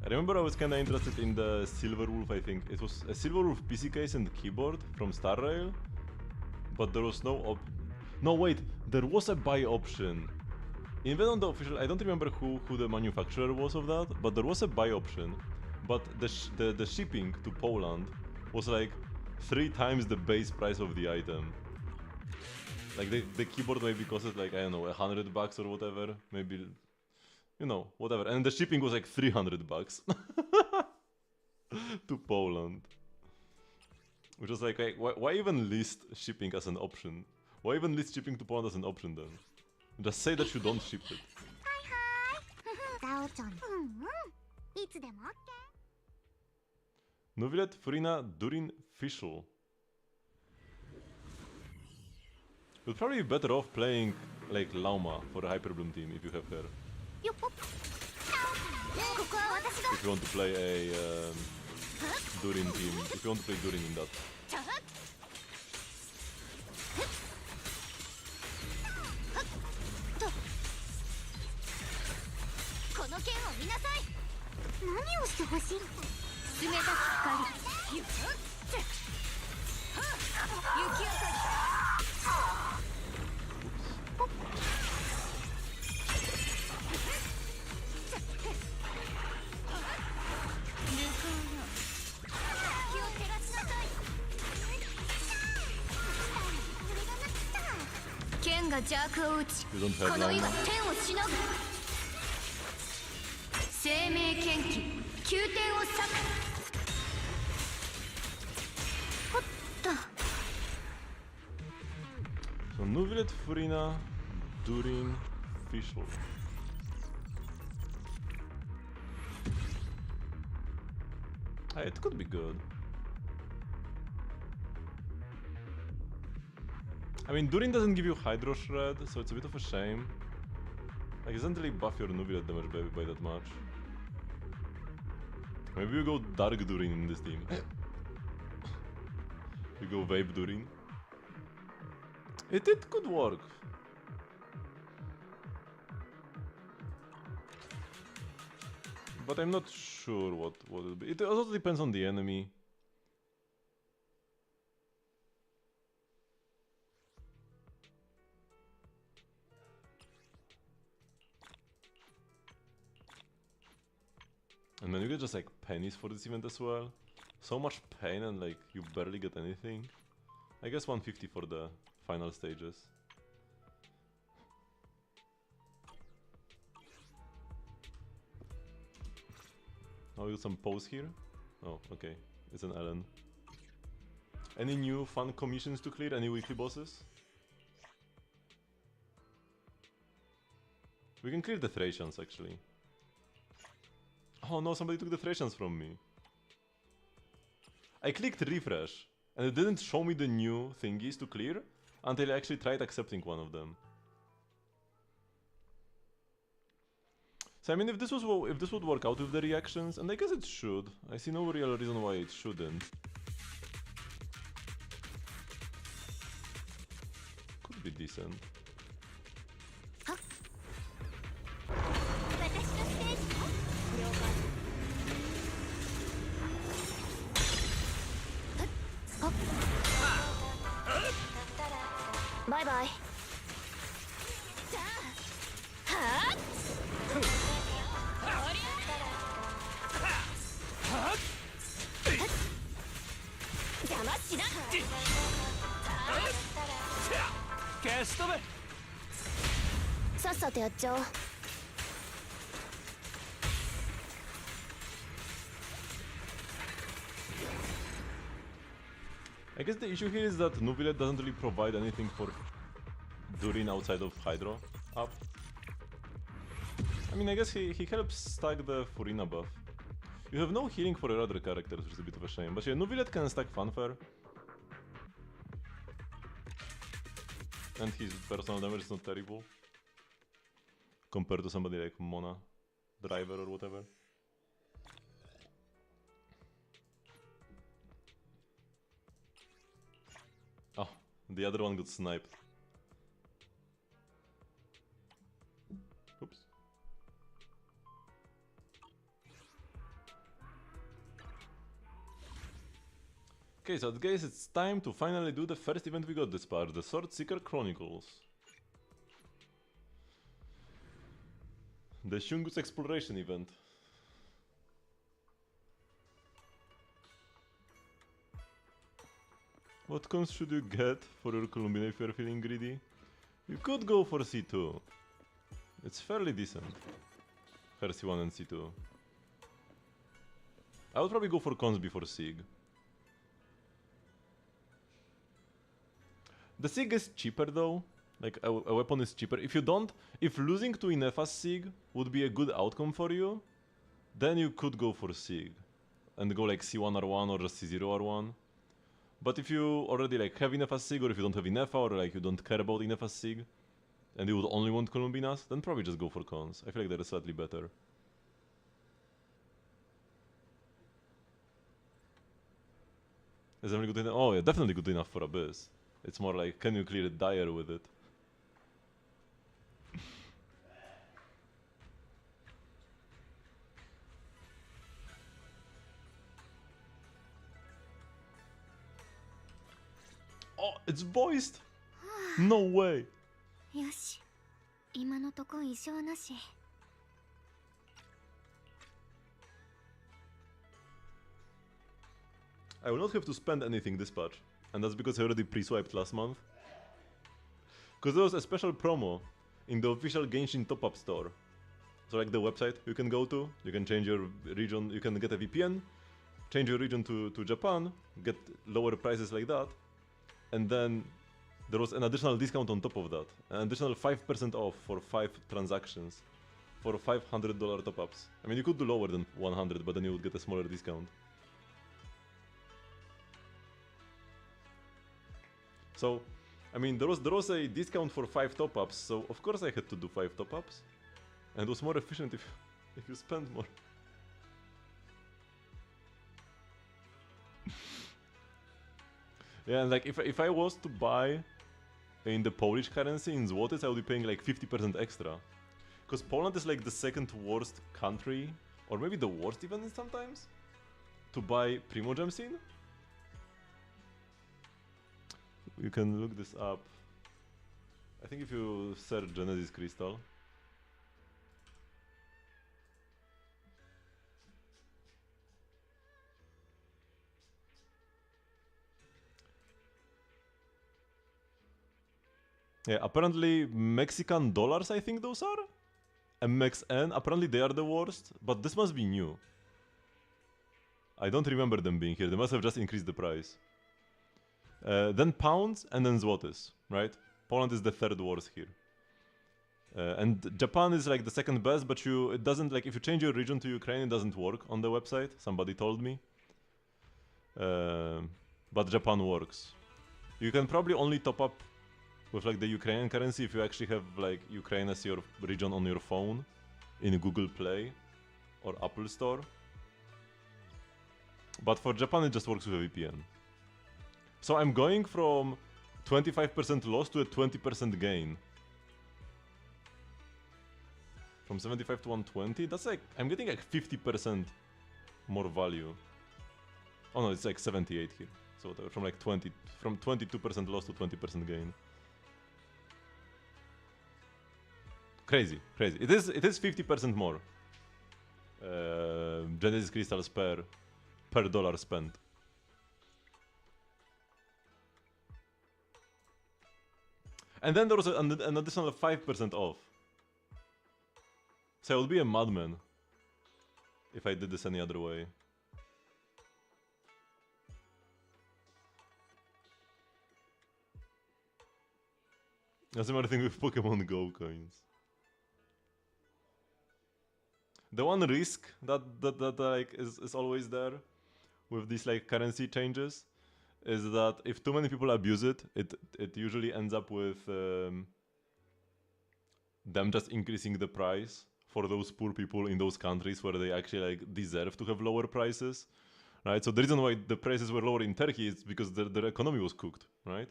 I remember I was kinda interested in the Silver Wolf, I think. It was a Silver Wolf PC case and keyboard from Star Rail, but there was no No wait, there was a buy option. Even on the official, I don't remember who the manufacturer was of that, but there was a buy option. But the shipping to Poland was like 3 times the base price of the item. Like the keyboard maybe costed like, I don't know, $100 or whatever, maybe, you know, whatever. And the shipping was like $300 to Poland. Which was like, why even list shipping as an option? Why even list shipping to Poland as an option then? Just say that you don't ship it. ダオちゃんいつでも OK Nuvilet Furina Durin Fischl. You'd probably be better off playing like Lauma for a Hyperbloom team if you have her. よっここは私が If you want to play a Durin team, if you want to play Durin in that. チャハッの剣を見なさい。何をしてほしいの？冷たく光。雪明かり。剣が邪悪を打ち、この世は天をしのぐ。生命剣気、宮廷を裂く。ほっと。So Nuvilet, Furina, Durin, Fischl. Hey, it could be good. I mean, Durin doesn't give you Hydro Shred, so it's a bit of a shame. Like, it doesn't really buff your Nuvilet damage by that much. Maybe we go Dark Durin in this team. We go Vape Durin. It could work. But I'm not sure what it'll be. It also depends on the enemy. And then you get just like pennies for this event as well. So much pain and like you barely get anything. I guess 150 for the final stages. I'll use some pose here. Oh, okay. It's an Ellen. Any new fun commissions to clear? Any weekly bosses? We can clear the Thracians actually. Oh no, somebody took the Thracians from me. I clicked refresh and it didn't show me the new thingies to clear until I actually tried accepting one of them. So I mean, if this would work out with the reactions, and I guess it should. I see no real reason why it shouldn't. Could be decent. Bye bye. I guess the issue here is that Nuvilet doesn't really provide anything for Durin outside of Hydro up. I mean, I guess he helps stack the Furina buff. You have no healing for your other characters, which is a bit of a shame. But yeah, Nuvilet can stack Fanfare. And his personal damage is not terrible. Compared to somebody like Mona, Driver or whatever. Oh, the other one got sniped. Oops. Okay, so I guess it's time to finally do the first event we got this part, the Swordseeker Chronicles. The Shungus Exploration event. What cons should you get for your Columbina if you're feeling greedy? You could go for C2. It's fairly decent. For C1 and C2. I would probably go for cons before Sig. The Sig is cheaper though. Like, a weapon is cheaper. If losing to Inefas Sig would be a good outcome for you, then you could go for Sig. And go like C1 R1 or just C0 R1. But if you already like have Inefas Sig, or if you don't have Inefa, or like you don't care about Inefas Sig, and you would only want Columbinas, then probably just go for cons. I feel like that is slightly better. Is Emily good enough? Oh yeah, definitely good enough for Abyss. It's more like, can you clear Dire with it? Oh, it's voiced. No way. よし、今のとこ異常なし。I will not have to spend anything this patch, and that's because I already pre-swiped last month. Because there was a special promo in the official Genshin top-up store. So like the website you can go to, you can change your region, you can get a VPN, change your region to Japan, get lower prices like that, and then there was an additional discount on top of that, an additional 5% off for 5 transactions, for $500 top-ups. I mean, you could do lower than 100, but then you would get a smaller discount. So, I mean, there was a discount for 5 top-ups, so of course I had to do 5 top-ups. And it was more efficient if you spend more. Yeah, and like if I was to buy in the Polish currency in złotys, I would be paying like 50% extra. Because Poland is like the second worst country, or maybe the worst even sometimes, to buy Primogems in. You can look this up. I think if you search Genesis Crystal. Yeah, apparently Mexican dollars, I think those are? MXN, apparently they are the worst, but this must be new. I don't remember them being here, they must have just increased the price. Then pounds, and then złotys, right? Poland is the third worst here. And Japan is like the second best, but it doesn't, like, if you change your region to Ukraine, it doesn't work on the website, somebody told me. But Japan works. You can probably only top up with like the Ukrainian currency if you actually have like Ukraine as your region on your phone in Google Play or Apple Store. But for Japan it just works with a VPN. So I'm going from 25% loss to a 20% gain. From 75 to 120, that's like, I'm getting like 50% more value. Oh no, it's like 78 here. So from like 22% loss to 20% gain. Crazy, crazy. It is 50% more. Genesis crystals per dollar spent. And then there was an additional 5% off. So I would be a madman if I did this any other way. A similar thing with Pokemon Go coins. The one risk that like is always there with these like currency changes is that if too many people abuse it, it usually ends up with them just increasing the price for those poor people in those countries where they actually like deserve to have lower prices, right? So the reason why the prices were lower in Turkey is because their economy was cooked, right?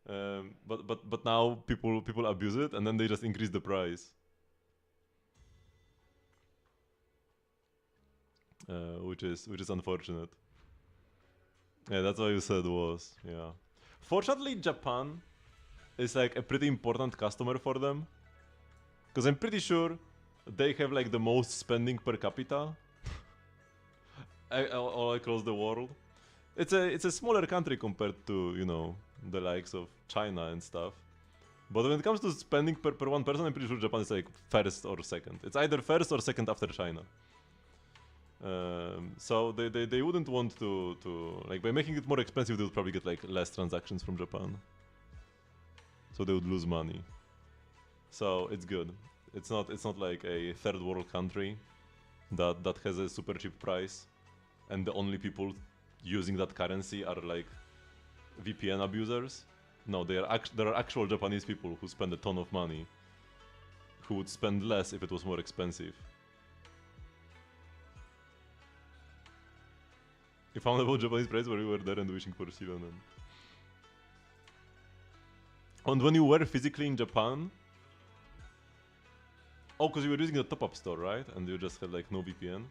But now people abuse it and then they just increase the price. Which is unfortunate. Yeah, that's what you said was, yeah. Fortunately, Japan is like a pretty important customer for them. Because I'm pretty sure they have like the most spending per capita all across the world. It's a smaller country compared to, you know, the likes of China and stuff. But when it comes to spending per one person, I'm pretty sure Japan is like first or second. It's either first or second after China. So they wouldn't want to like, by making it more expensive they would probably get like less transactions from Japan. So they would lose money. So it's good. It's not like a third world country that has a super cheap price and the only people using that currency are like VPN abusers. No, there are actual Japanese people who spend a ton of money who would spend less if it was more expensive. You found about Japanese price where you were there and wishing for Shivan. And when you were physically in Japan... Oh, because you were using the top-up store, right? And you just had like no VPN?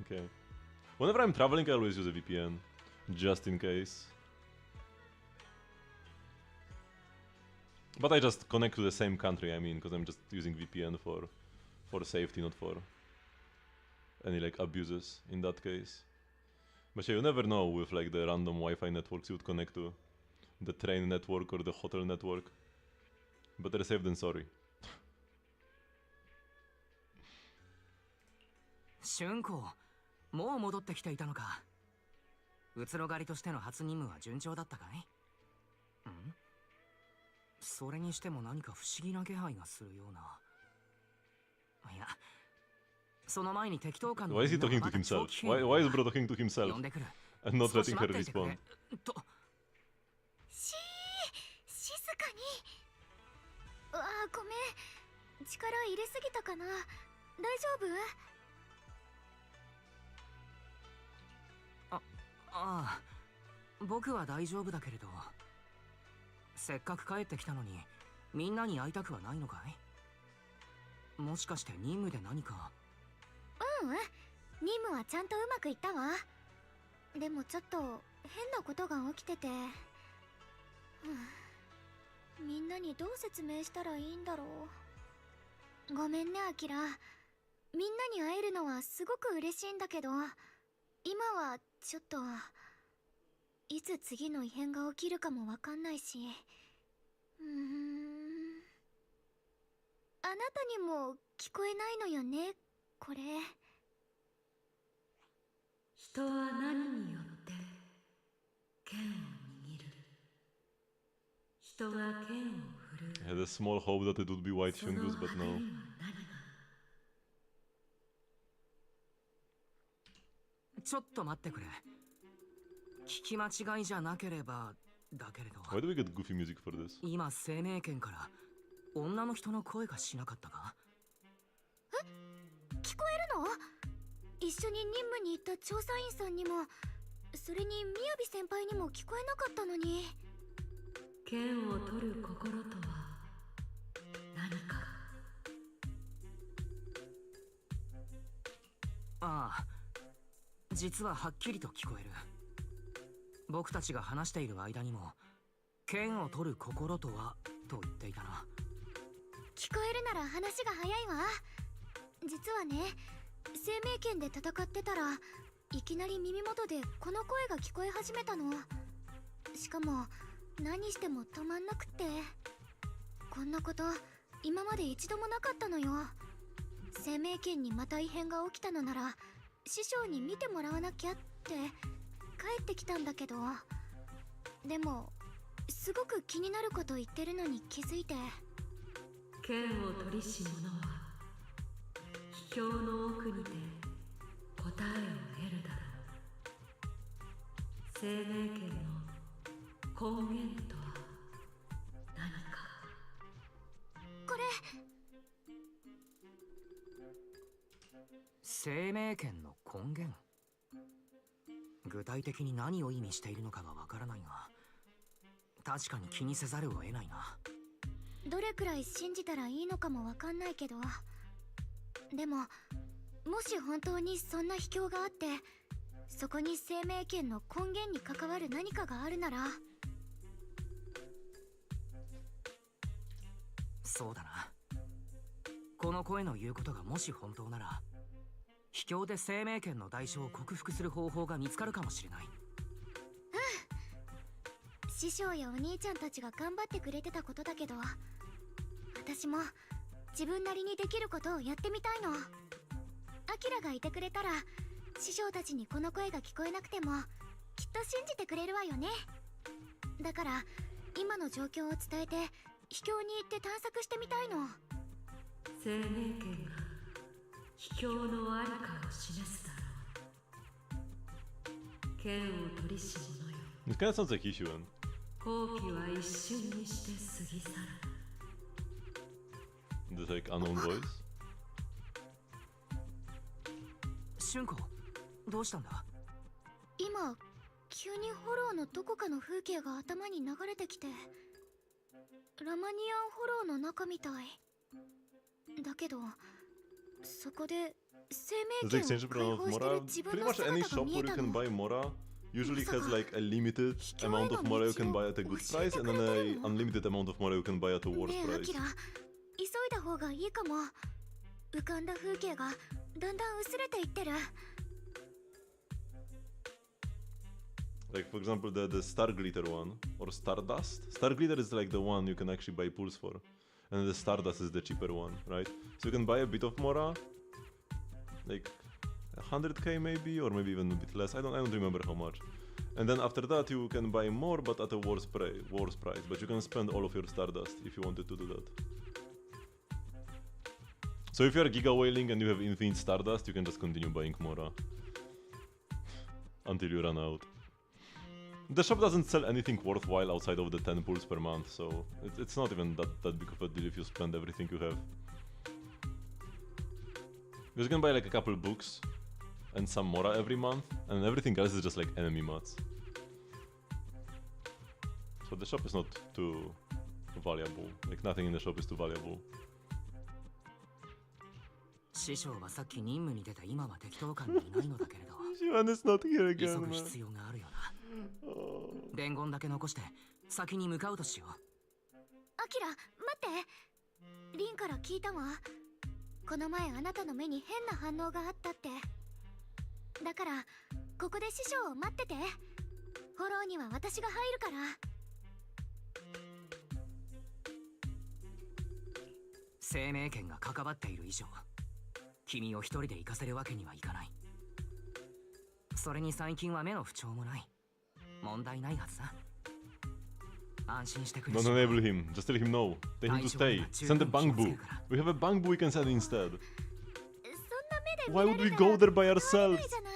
Okay. Whenever I'm traveling, I always use a VPN, just in case. But I just connect to the same country, I mean, because I'm just using VPN for safety, not for any like abuses in that case. But yeah, you never know with like the random Wi-Fi networks you would connect to, the train network or the hotel network. Better safe than sorry. 春子、もう戻ってきていたのか。うつろ狩りとしての初任務は順調だったかい？ん？それにしても何か不思議な気配がするような。いや、その前に適当感の。Why is he talking to himself? Why is bro talking to himself? And not letting her respond. 静かに。うわあ、ごめん。力入れすぎたかな。大丈夫？ああ、僕は大丈夫だけれど、せっかく帰ってきたのにみんなに会いたくはないのかい？もしかして任務で何か？任務はちゃんとうまくいったわ。でもちょっと変なことが起きてて、みんなにどう説明したらいいんだろう。ごめんね、アキラ。みんなに会えるのはすごく嬉しいんだけど、今はちょっといつ次の異変が起きるかもわかんないし、あなたにも聞こえないのよね、これ。人は何によって剣を握る。人が剣を振る。I had a small hope that it would be white Shungus, but no. ちょっと待ってくれ。聞き間違いじゃなければだけれど。Why do we get goofy music for this? 今生命圏から女の人の声がしなかったか？聞こえるの？一緒に任務に行った調査員さんにも、それにみやび先輩にも聞こえなかったのに。剣を取る心とは何か。ああ、実ははっきりと聞こえる。僕たちが話している間にも剣を取る心とはと言っていたな。聞こえるなら話が早いわ。実はね、生命圏で戦ってたらいきなり耳元でこの声が聞こえ始めたの。しかも何しても止まんなくって。こんなこと今まで一度もなかったのよ。生命圏にまた異変が起きたのなら師匠に見てもらわなきゃって帰ってきたんだけど、でもすごく気になること言ってるのに気づいて。剣を取りし者は秘境の奥にて答えを得るだろう。生命圏の根源とは何か。これ生命圏の根源。具体的に何を意味しているのかがわからないが、確かに気にせざるを得ないな。どれくらい信じたらいいのかもわかんないけど、でももし本当にそんな秘境があって、そこに生命圏の根源に関わる何かがあるなら。そうだな。この声の言うことがもし本当なら、秘境で生命圏の代償を克服する方法が見つかるかもしれない。師匠やお兄ちゃんたちが頑張ってくれてたことだけど、私も自分なりにできることをやってみたいの。アキラがいてくれたら師匠たちにこの声が聞こえなくてもきっと信じてくれるわよね。だから今の状況を伝えて秘境に行って探索してみたいの。生命圏が秘境のありかを示すだろう。剣を取りし者よ。 It kind of sounds like Hishuan. 好機は一瞬にして過ぎ去る。 This like unknown voice. 春子、どうしたんだ？今急にホローのどこかの風景が頭に流れてきて、ラマニアンホローの中みたいだけど、そこで生 It's 命 the 権 exchange を program 解 of 放して Mora. る自分 Pretty の much any 姿が shop 見え where you た can の。 buy Mora usually has Masaka, like a limited amount of Mora you can buy at a good price and then a unlimited amount of Mora you can buy at a worse ねえ、ア price. キラ、急いだ方がいいかも。浮かんだ風景がだんだん薄れていってる。Like for example the Star Glitter one or Stardust. Star Glitter is like the one you can actually buy pools for. And the Stardust is the cheaper one, right? So you can buy a bit of Mora, like 100k maybe, or maybe even a bit less. I don't remember how much. And then after that you can buy more, but at a worse price. But you can spend all of your Stardust if you wanted to do that. So if you are Giga Whaling and you have infinite Stardust, you can just continue buying Mora until you run out. The shop doesn't sell anything worthwhile outside of the 10 pools per month, so it's not even that big of a deal if you spend everything you have. Because you can buy like a couple books and some Mora every month, and everything else is just like enemy mats. So the shop is not too valuable. Like nothing in the shop is too valuable. 師匠はさっき任務に出た今は適当感にいないのだけれど Shivan is not here 急 again, ぐ man. 必要があるよな。伝言だけ残して先に向かうとしよう。アキラ、待って。リンから聞いたわ。この前あなたの目に変な反応があったって。だからここで師匠を待ってて。フォローには私が入るから。生命権が関わっている以上、君を一人で行かせるわけにはいかない。それに最近は目の不調もない。問題ないはずだ。安心してくれ。 Don't enable him, just tell him no. Tell him to stay. Send a bangbu. We have a bangbu we can send instead. そんな目で Why 見 would ら we れた go ら there by 帰れ ourselves? ないじゃない。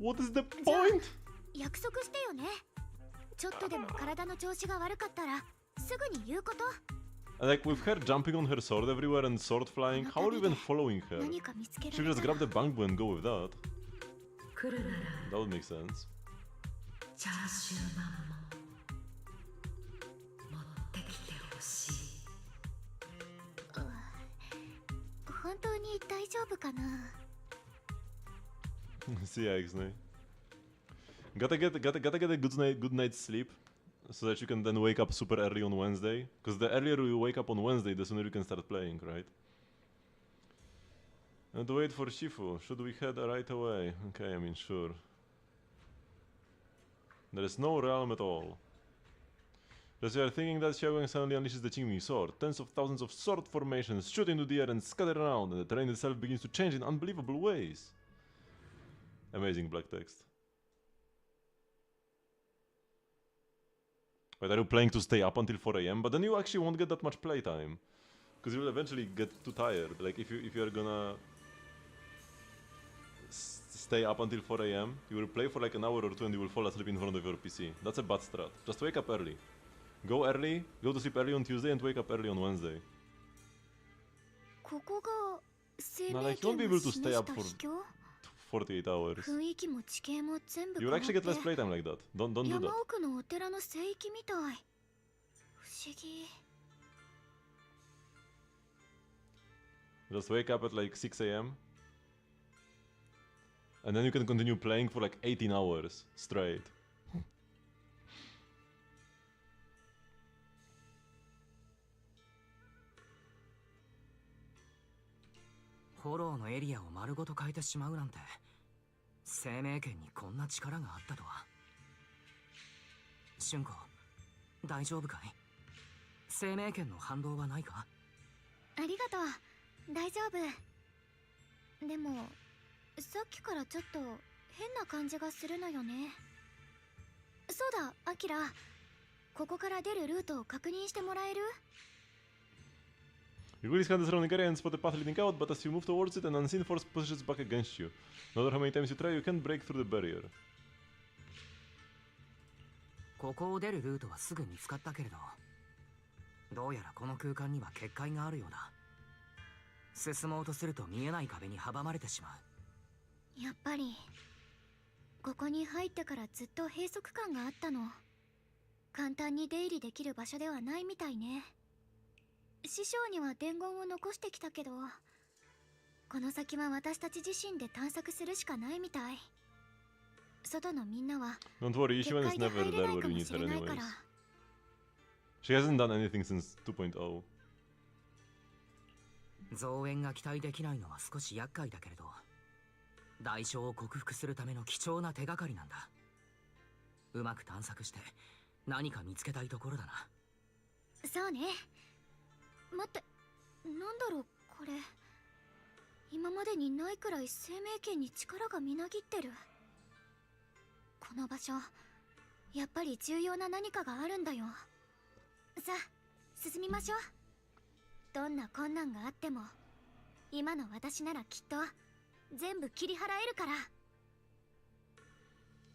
What is the point? 約束してよね。ちょっとでも体の調子が悪かったらすぐに言うこと。 And like with her jumping on her sword everywhere and sword flying, how are we even following her? 何か見つけら Should れ we just たら grab the bangbu and go with that? 来るなら That would make sense. チャーシューマンも持ってきてほしい。本当に大丈夫かな。 See ya, X-Nay. Gotta get a good night's sleep so that you can then wake up super early on Wednesday. Because the earlier you wake up on Wednesday, the sooner you can start playing, right? And wait for Shifu. Should we head right away? Okay, I mean, sure. There is no realm at all. Just you are thinking that Xiaogang suddenly unleashes the Qingming sword. Tens of thousands of sword formations shoot into the air and scatter around, and the terrain itself begins to change in unbelievable ways. Amazing black text. Wait, are you planning to stay up until 4 AM? But then you actually won't get that much playtime. Because you will eventually get too tired. Like, if you are gonna stay up until 4 AM, you will play for like an hour or two and you will fall asleep in front of your PC. That's a bad strat. Just wake up early. Go early, go to sleep early on Tuesday and wake up early on Wednesday. ここが生 Now, 命 like, you won't 権 be の able to 示 stay し up た for 秘境。 48 hours. 雰囲気も地形も全部 You 変 will わって actually get less playtime like that. Don't do 山 that. 奥のお寺の聖域みたい。不思議。 Just wake up at like 6 AM. And then you can continue playing for like 18 hours straight. フォローのエリアを丸ごと変えてしまうなんて、生命権にこんな力があったとは。春子、大丈夫かい？生命権の反動はないか？ありがとう。大丈夫。でもさっきからちょっと変な感じがするのよね。そうだ、アキラ。ここから出るルートを確認してもらえる？ You really scan the surrounding area and spot the path leading out, but as you move towards it, an unseen force pushes back against you. No matter how many times you try, you can't break through the barrier. ここを出るルートはすぐ見つかったけれど、どうやらこの空間には結界があるようだ。進もうとすると見えない壁に阻まれてしまう。やっぱりここに入ってからずっと閉塞感があったの。簡単に出入りできる場所ではないみたいね。師匠には伝言を残してきたけど、この先は私たち自身で探索するしかないみたい。外のみんなは Don't worry, 結 Ishiwen 界 is で never 入れ there ない where か we も need し her れないか anyways. ら。 She hasn't done anything since 2.0. 増援が期待できないのは少し厄介だけれど、代償を克服するための貴重な手がかりなんだ。うまく探索して何か見つけたいところだな。そうね。待って、なんだろうこれ。今までにないくらい生命圏に力がみなぎってる。この場所、やっぱり重要な何かがあるんだよ。さあ進みましょう。どんな困難があっても今の私ならきっと全部切り払えるから。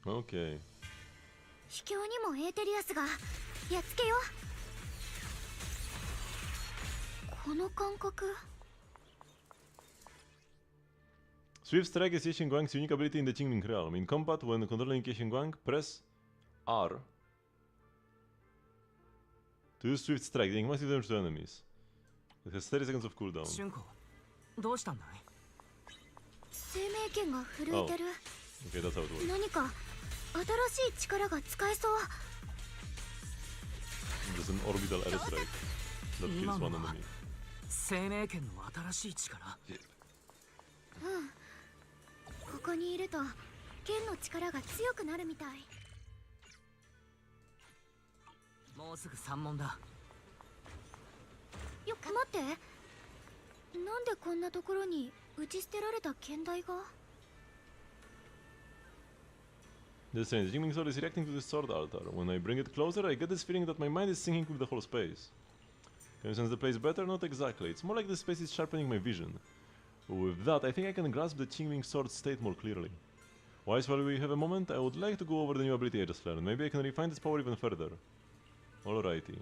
Okay. 秘境にもエーテリアスがやっつけよう。この感覚。 Swift Strike is Yixin Guang's unique ability in the Qingming realm. In combat, when controlling Yixin Guang, press R to use Swift Strike, dealing massive damage to enemies. It has 30 seconds of cooldown. 春子、どうしたんだい？生命圏が震えてる。 Okay, that's how it works. 何か新しい力が使えそう。 There's an orbital air strike that kills one enemy. 生命圏の新しい力。ここにいると剣の力が強くなるみたい。もうすぐ3問だ。よ、待って。なんでこんなところに打ち捨てられた剣台が。 The strange Jingling sword is reacting to the sword altar. When I bring it closer, I get this feeling that my mind is syncing with the whole space. Can you sense the place better? Not exactly. It's more like the space is sharpening my vision. With that, I think I can grasp the Qingming sword's state more clearly. Wise, while we have a moment, I would like to go over the new ability I just learned. Maybe I can refine its power even further. Alrighty.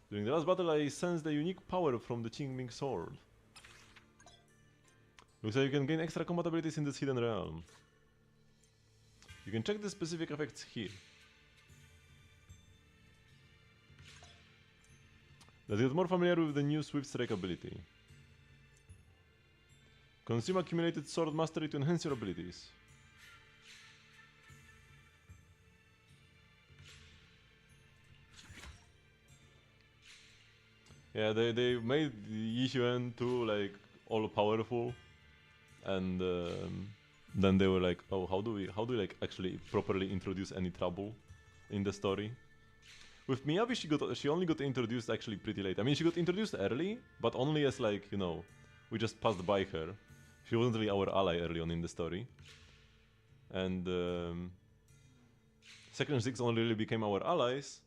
During the last battle, I sensed a unique power from the Qingming sword. Looks like you can gain extra combat abilities in this hidden realm. You can check the specific effects here. Let's get more familiar with the new Swift Strike ability. Consume accumulated sword mastery to enhance your abilities. Yeah, they made Yixuan too like all powerful, and then they were like, oh, how do we like actually properly introduce any trouble in the story? With Miyabi, she only got introduced actually pretty late. I mean, she got introduced early, but only as like, you know, we just passed by her. She wasn't really our ally early on in the story. And Second and Six only really became our allies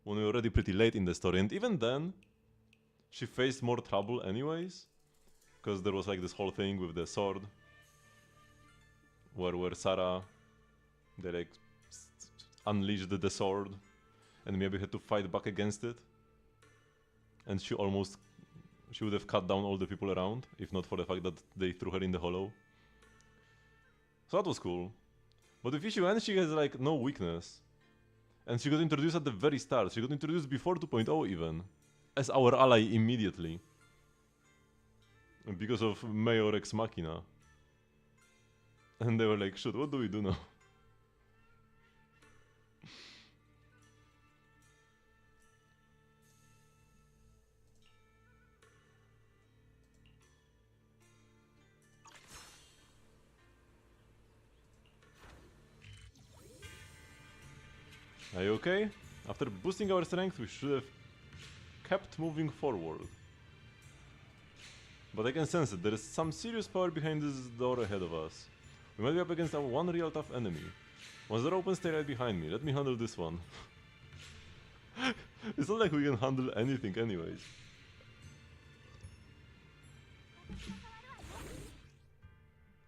when we were already pretty late in the story. And even then, she faced more trouble anyways, because there was like this whole thing with the sword, where Sarah, they like unleashed the sword, and Miyabi had to fight back against it, and she would have cut down all the people around, if not for the fact that they threw her in the hollow. So that was cool. But with Yixuan, she has like no weakness, and she got introduced at the very start. She got introduced before 2.0 even, as our ally immediately, because of Mayor Ex Machina. And they were like, shoot, what do we do now? Are you okay? After boosting our strength, we should have kept moving forward. But I can sense it, there is some serious power behind this door ahead of us. We might be up against our one real tough enemy. Once the door opens, stay right behind me. Let me handle this one. It's not like we can handle anything anyways.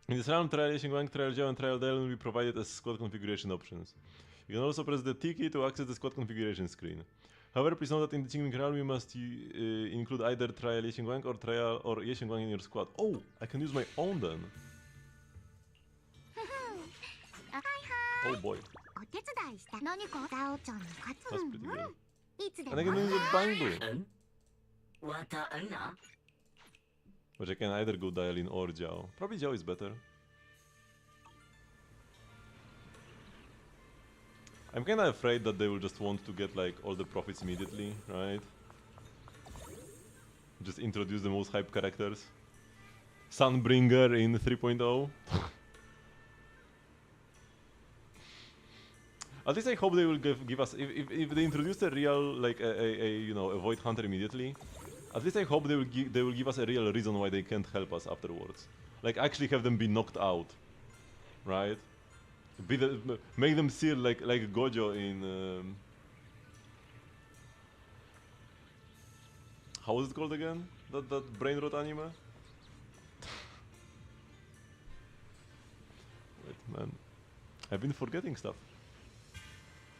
In this round, Trial Yixing Guang, Trial Jiao and Trial Dial will be provided as squad configuration options. You can also press the T key to access the squad configuration screen. However, please note that in the Qingming realm you must include either Trial Yixing Guang or Trial or Yixing Guang in your squad. Oh, I can use my own then. Oh boy. That's pretty good. And I can use a bang boom. Which I can either go dial in or Jiao. Probably Jiao is better. I'm kinda afraid that they will just want to get like all the profits immediately, right? Just introduce the most hype characters. Sunbringer in 3.0. At least I hope they will give us, if they introduce a real, like you know, a Void Hunter immediately, at least I hope they will give us a real reason why they can't help us afterwards. Like actually have them be knocked out, right? Make them see like Gojo in how was it called again? That brain rot anime? Wait, man, I've been forgetting stuff.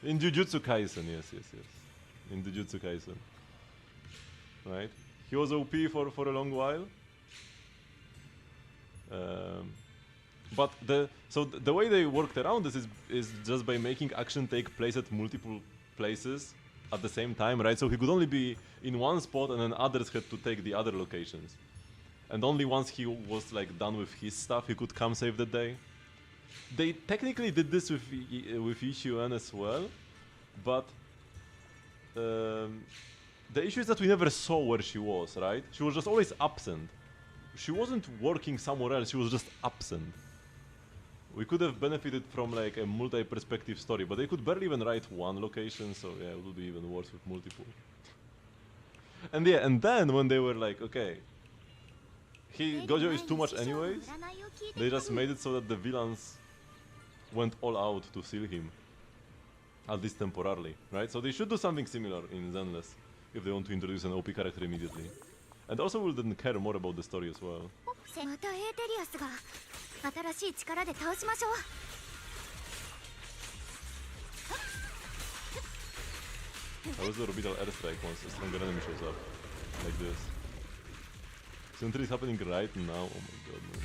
In Jujutsu Kaisen, yes. In Jujutsu Kaisen, right? He was OP for a long while. But the way they worked around this is just by making action take place at multiple places at the same time, right? So he could only be in one spot, and then others had to take the other locations. And only once he was like done with his stuff, he could come save the day. They technically did this with Ishuen as well, but the issue is that we never saw where she was, right? She was just always absent. She wasn't working somewhere else, she was just absent. We could have benefited from like a multi-perspective story, but they could barely even write one location, so yeah, it would be even worse with multiple. And yeah, and then when they were like, okay, Gojo is too much anyways, they just made it so that the villains went all out to seal him. At least temporarily, right? So they should do something similar in Zenless, if they want to introduce an OP character immediately. And also we'll then care more about the story as well. I was the orbital airstrike once a stronger enemy shows up. Like this. Sentry is happening right now, oh my god, man.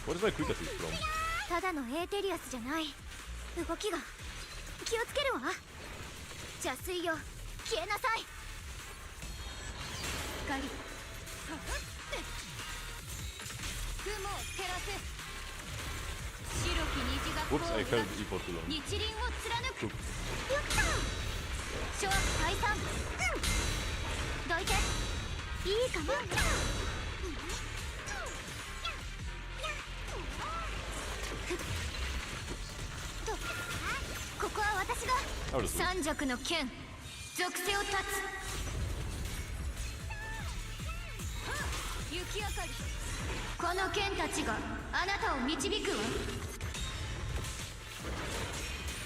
What is my quick assist from? Whoops, I held E for too long.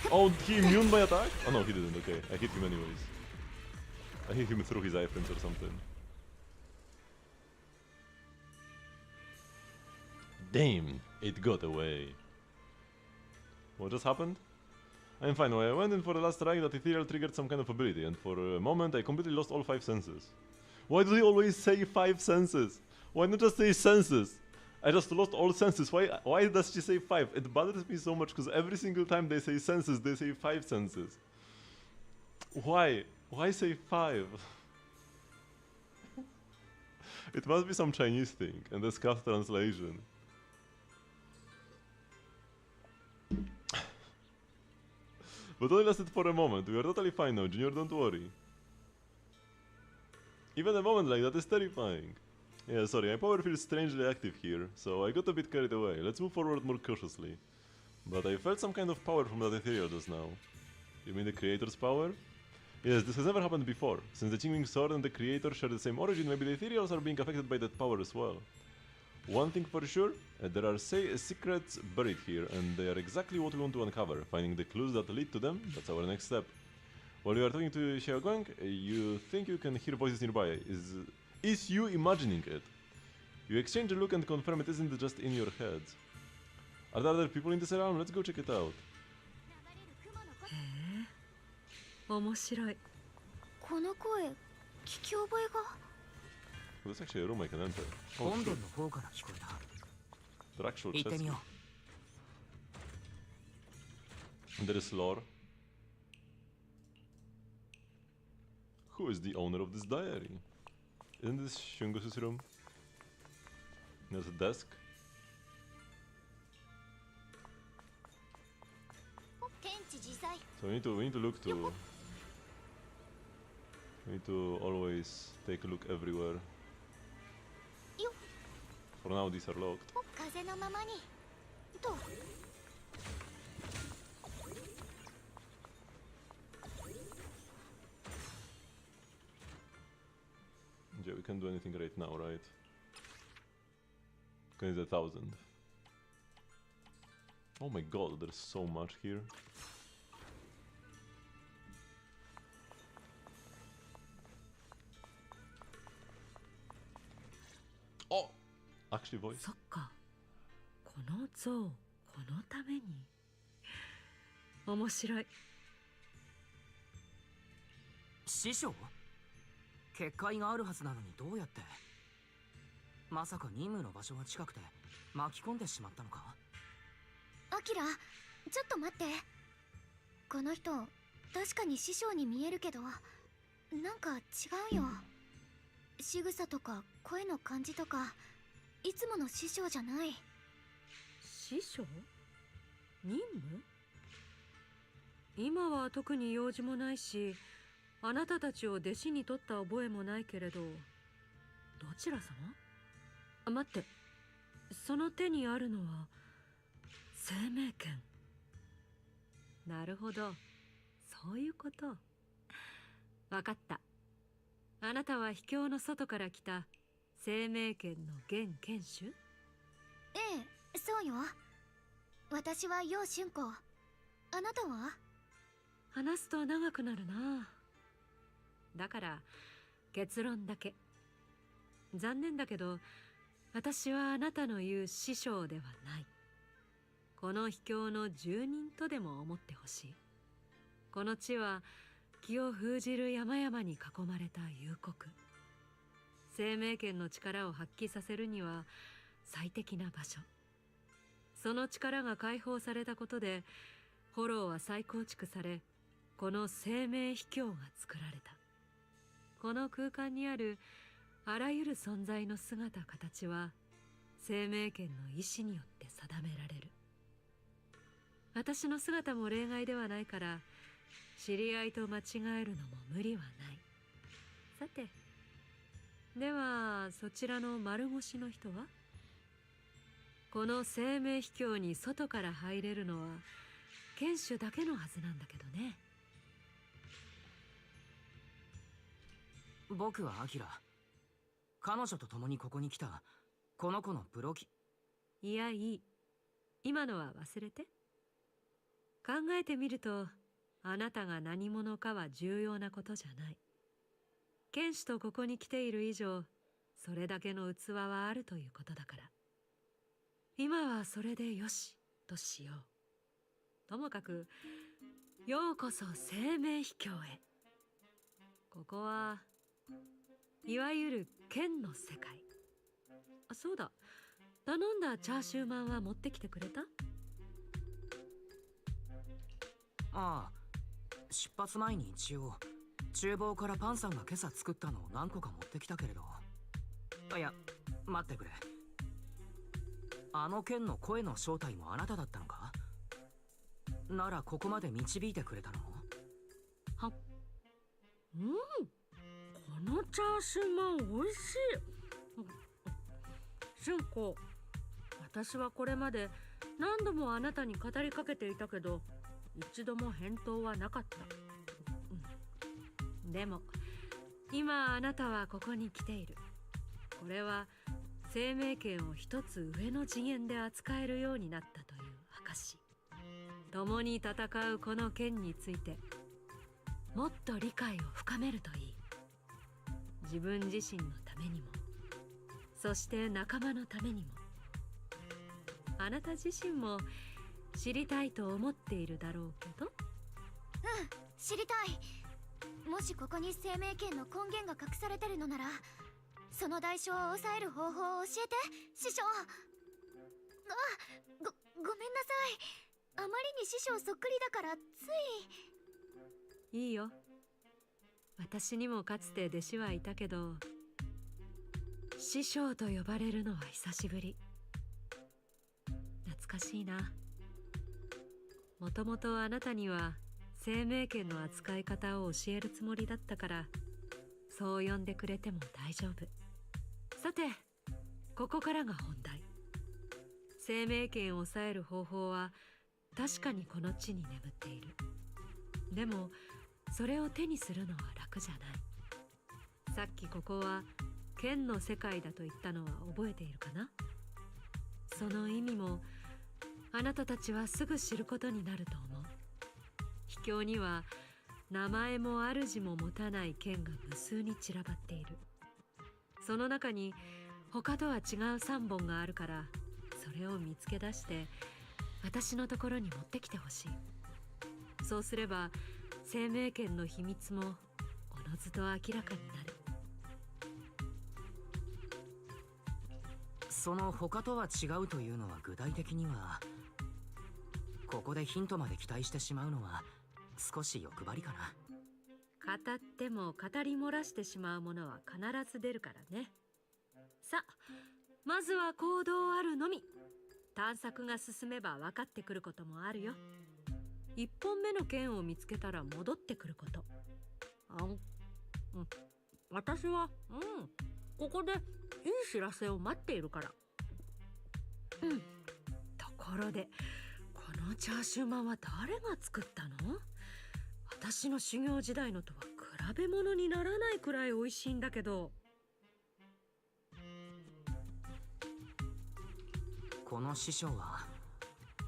Oh, he immune my attack? Oh no, he didn't, okay. I hit him anyways. I hit him through his iframes or something. Damn, it got away. What just happened? I'm fine. When I went in for the last strike, that ethereal triggered some kind of ability, and for a moment I completely lost all 5 senses. Why do they always say 5 senses? Why not just say senses? I just lost all senses. Why does she say 5? It bothers me so much because every single time they say senses, they say 5 senses. Why? Why say 5? It must be some Chinese thing, and a scuffed translation. But only lasted for a moment. We are totally fine now, Junior, don't worry. Even a moment like that is terrifying. Yeah, sorry, my power feels strangely active here, so I got a bit carried away. Let's move forward more cautiously. But I felt some kind of power from that ethereal just now. You mean the creator's power? Yes, this has never happened before. Since the Qingming Sword and the creator share the same origin, maybe the ethereals are being affected by that power as well. One thing for sure, there are secrets buried here, and they are exactly what we want to uncover. Finding the clues that lead to them, that's our next step. While you are talking to Xiaoguang, you think you can hear voices nearby. Is you imagining it? You exchange a look and confirm it isn't just in your head. Are there other people in this realm? Let's go check it out. Well, that's actually a room I can enter. Oh, sure. The actual chest. And there is lore. Who is the owner of this diary? Isn't this Shungosu's room? There's a desk. 天地自在 So we need to look to. We need to always take a look everywhere. よ For now, these are locked. 風のままにと Yeah, we can't do anything right now, right? Because it's 1,000. Oh my god, there's so much here. Oh! Actually voice. そっか、この像このために。面白い。師匠？結界があるはずなのにどうやって？まさか任務の場所が近くて巻き込んでしまったのか？アキラ、ちょっと待って。この人確かに師匠に見えるけど、なんか違うよ。仕草とか声の感じとかいつもの師匠じゃない。師匠？任務？今は特に用事もないし、あなたたちを弟子に取った覚えもないけれど、どちら様？あ、待って、その手にあるのは生命剣。なるほど、そういうこと。わかった。あなたは秘境の外から来た生命剣の現剣手？ええ、そうよ。私は楊春子。あなたは？話すと長くなるな。だから結論だけ。残念だけど、私はあなたの言う師匠ではない。この秘境の住人とでも思ってほしい。この地は気を封じる山々に囲まれた幽谷。生命剣の力を発揮させるには最適な場所。その力が解放されたことで、フォローは再構築され、この生命秘境が作られた。この空間にあるあらゆる存在の姿形は生命剣の意志によって定められる。私の姿も例外ではないから、知り合いと間違えるのも無理はない。さて、ではそちらの丸腰の人は？この生命秘境に外から入れるのは剣手だけのはずなんだけどね。僕はアキラ。彼女と共にここに来たこの子のプロキ。いや、いい。今のは忘れて。考えてみると、あなたが何者かは重要なことじゃない。剣士とここに来ている以上、それだけの器はあるということだから。今はそれでよしとしよう。ともかく、ようこそ生命秘境へ。ここはいわゆる剣の世界。あ、そうだ。頼んだチャーシューマンは持ってきてくれた？ああ、出発前に一応厨房からパンさんが今朝作ったのを何個か持ってきたけれど。いや、待ってくれ。あの剣の声の正体もあなただったのか？ならここまで導いてくれたの？は、うん、このチャーシューマンおいしい。俊子、私はこれまで何度もあなたに語りかけていたけど、一度も返答はなかった。でも今あなたはここに来ている。これは生命剣を一つ上の次元で扱えるようになったという証。共に戦うこの剣についてもっと理解を深めるといい。自分自身のためにも、そして仲間のためにも。あなた自身も知りたいと思っているだろうけど。うん、知りたい。もしここに生命剣の根源が隠されてるのなら、その代償を抑える方法を教えて、師匠。ごめんなさい。あまりに師匠そっくりだからつい。いいよ。私にもかつて弟子はいたけど、師匠と呼ばれるのは久しぶり。懐かしいな。もともとあなたには生命権の扱い方を教えるつもりだったから、そう呼んでくれても大丈夫。さて、ここからが本題。生命権を抑える方法は確かにこの地に眠っている。でもそれを手にするのは楽じゃない。さっきここは剣の世界だと言ったのは覚えているかな。その意味もあなたたちはすぐ知ることになると思う。秘境には名前も主も持たない剣が無数に散らばっている。その中に他とは違う3本があるから、それを見つけ出して私のところに持ってきてほしい。そうすれば生命権の秘密もおのずと明らかになる。その他とは違うというのは具体的には、ここでヒントまで期待してしまうのは少し欲張りかな。語っても語り漏らしてしまうものは必ず出るからね。さあ、まずは行動あるのみ。探索が進めば分かってくることもあるよ。1本目の剣を見つけたら戻ってくること。私はここでいい知らせを待っているから。ところで、このチャーシューマンは誰が作ったの？私の修行時代のとは比べ物にならないくらい美味しいんだけど。この師匠は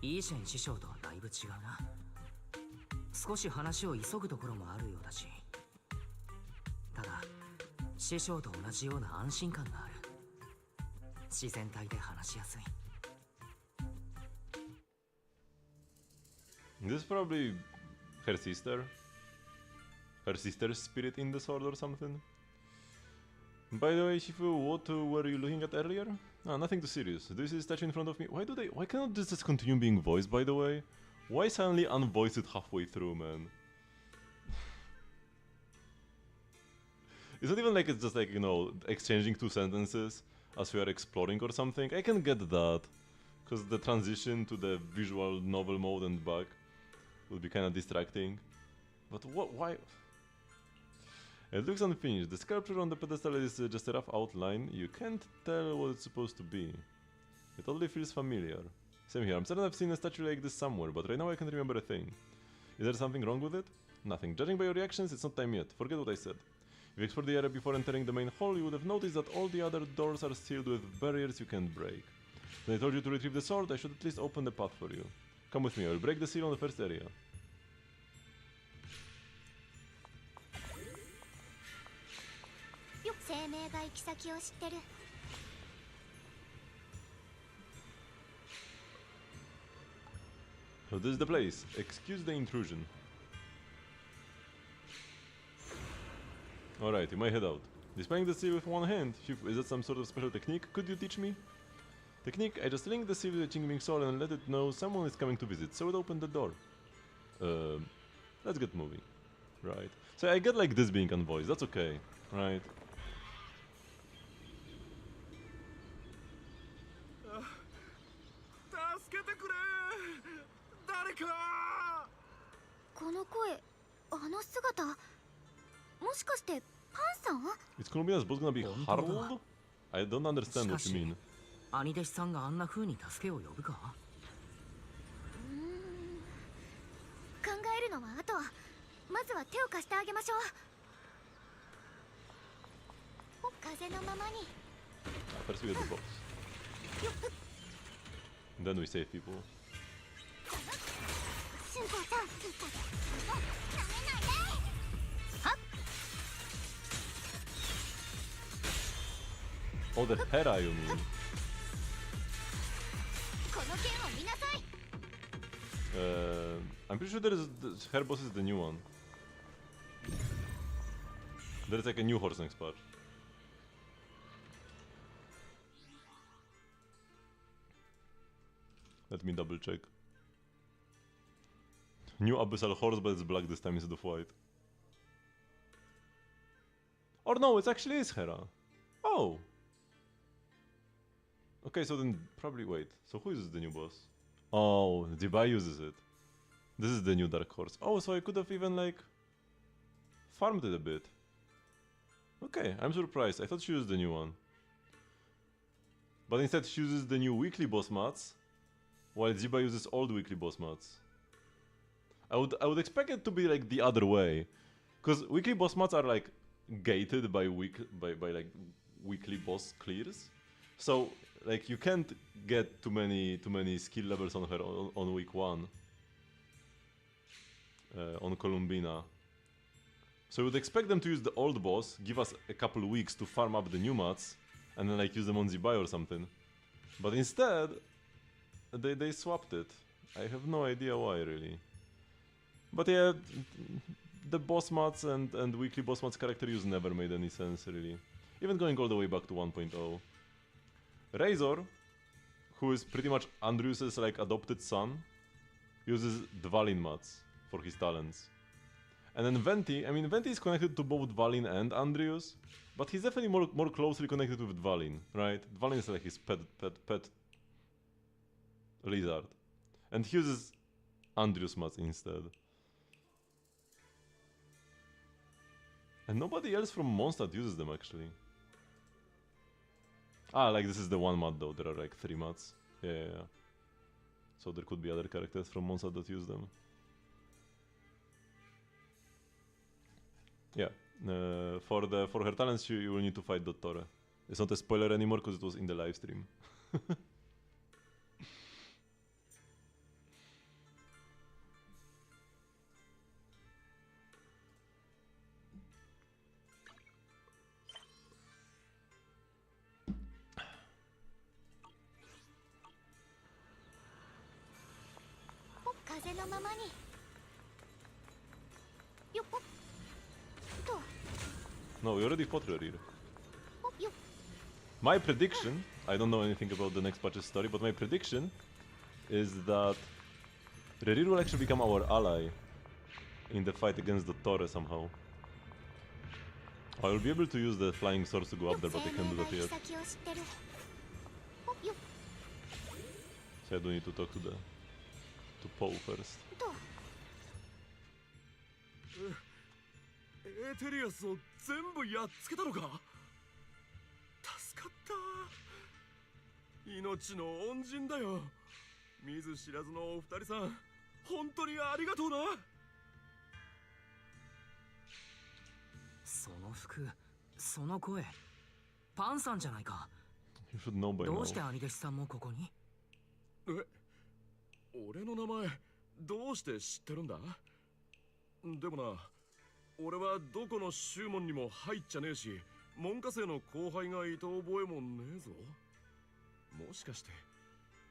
イーシェン師匠とはだいぶ違うな。少し話を急ぐところもあるようだし、ただ師匠と同じような安心感がある。自然体で話しやすい。 This is probably her sister. Her sister's spirit in the sword or something. By the way, Shifu, what were you looking at earlier? Ah, nothing too serious. Do you see the statue in front of me? Why cannot this just continue being voiced, by the way? Why suddenly unvoice it halfway through, man? It's not even like it's just like, you know, exchanging two sentences as we are exploring or something. I can get that, because the transition to the visual novel mode and back would be kind of distracting. But why? It looks unfinished. The sculpture on the pedestal is just a rough outline. You can't tell what it's supposed to be. It only feels familiar. Same here. I'm certain I've seen a statue like this somewhere, but right now I can't remember a thing. Is there something wrong with it? Nothing. Judging by your reactions, it's not time yet. Forget what I said. If you explored the area before entering the main hall, you would have noticed that all the other doors are sealed with barriers you can't break. When I told you to retrieve the sword, I should at least open the path for you. Come with me. I will break the seal on the first area. So this is the place. Excuse the intrusion. Alright, you may head out. Displaying the seal with one hand. Is that some sort of special technique? Could you teach me? Technique? I just link the seal with the Qingming sword and let it know someone is coming to visit, so it opened the door. Let's get moving. Right. So I get like this being unvoiced, that's okay. Right. Is Columbia's boss gonna be Harold? I don't understand what you mean. 兄弟子さんがあんな風に助けを呼ぶか？考えるのはあとは。まずは手を貸してあげましょう。風のままに。First we get the box. Then we save people. 春光さん、なめないで。はっ。Oh, the Hera, you mean? この剣を見なさい。I'm pretty sure her boss is the new one. There's like a new horse next part. Let me double check. New abyssal horse, but it's black this time instead of white. Or no, it actually is Hera. Oh. Okay, so then probably wait. So who uses the new boss? Oh, Jibai uses it. This is the new Dark Horse. Oh, so I could have even like farmed it a bit. Okay, I'm surprised. I thought she used the new one. But instead she uses the new weekly boss mats, while Jibai uses old weekly boss mats. I would expect it to be like the other way. Because weekly boss mats are like gated by like weekly boss clears. So like you can't get too many skill levels on her on week 1. On Columbina. So you would expect them to use the old boss, give us a couple weeks to farm up the new mats, and then like use them on Zibai or something. But instead, they swapped it. I have no idea why really. But yeah, the boss mats and weekly boss mats character use never made any sense really. Even going all the way back to 1.0. Razor, who is pretty much Andrius's like adopted son, uses Dvalin mats for his talents. And then Venti, I mean Venti is connected to both Dvalin and Andrius, but he's definitely more closely connected with Dvalin, right? Dvalin is like his pet lizard. And he uses Andrius mats instead. And nobody else from Mondstadt uses them actually. Ah, like this is the one mat though, there are like 3 mats. Yeah. So there could be other characters from Mondstadt that use them. Yeah, for her talents you will need to fight Dottore. It's not a spoiler anymore because it was in the live stream. No, we already fought Rerir. My prediction, I don't know anything about the next patch's story, but my prediction is that Rerir will actually become our ally in the fight against Dottore somehow. I will be able to use the flying swords to go up there, but I can't do that yet. So I do need to talk to Poe first. エテリアスを全部やっつけたのか。助かった。命の恩人だよ。見ず知らずのお二人さん、本当にありがとうな。その服、その声、パンさんじゃないか。You should know by now. どうして兄弟子さんもここに？俺の名前どうして知ってるんだ？でもな、俺はどこの宗門にも入っちゃねえし、門下生の後輩がいた覚えもねえぞ。もしかして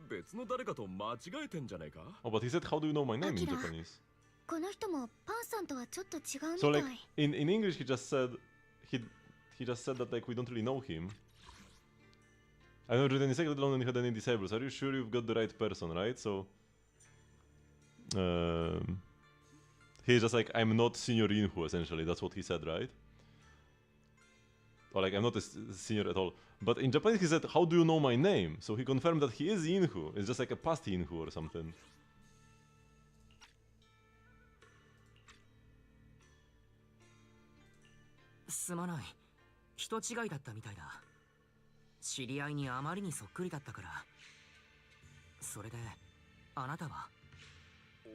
別の誰かと間違えてんじゃねえか？ Oh, but he said, how do you know my name in Japanese? この人もパンさんとはちょっと違うみたい。 So like in English he just said that like we don't really know him. I don't read any secret alone and had any disables. Are you sure you've got the right person, right? So he's just like, I'm not Senior Inhu, essentially. That's what he said, right? Or like, I'm not a senior at all. But in Japanese he said, how do you know my name? So he confirmed that he is Inhu. It's just like a past Inhu or something. すまない。人違いだったみたいだ。知り合いにあまりにそっくりだったから。それで、あなたは？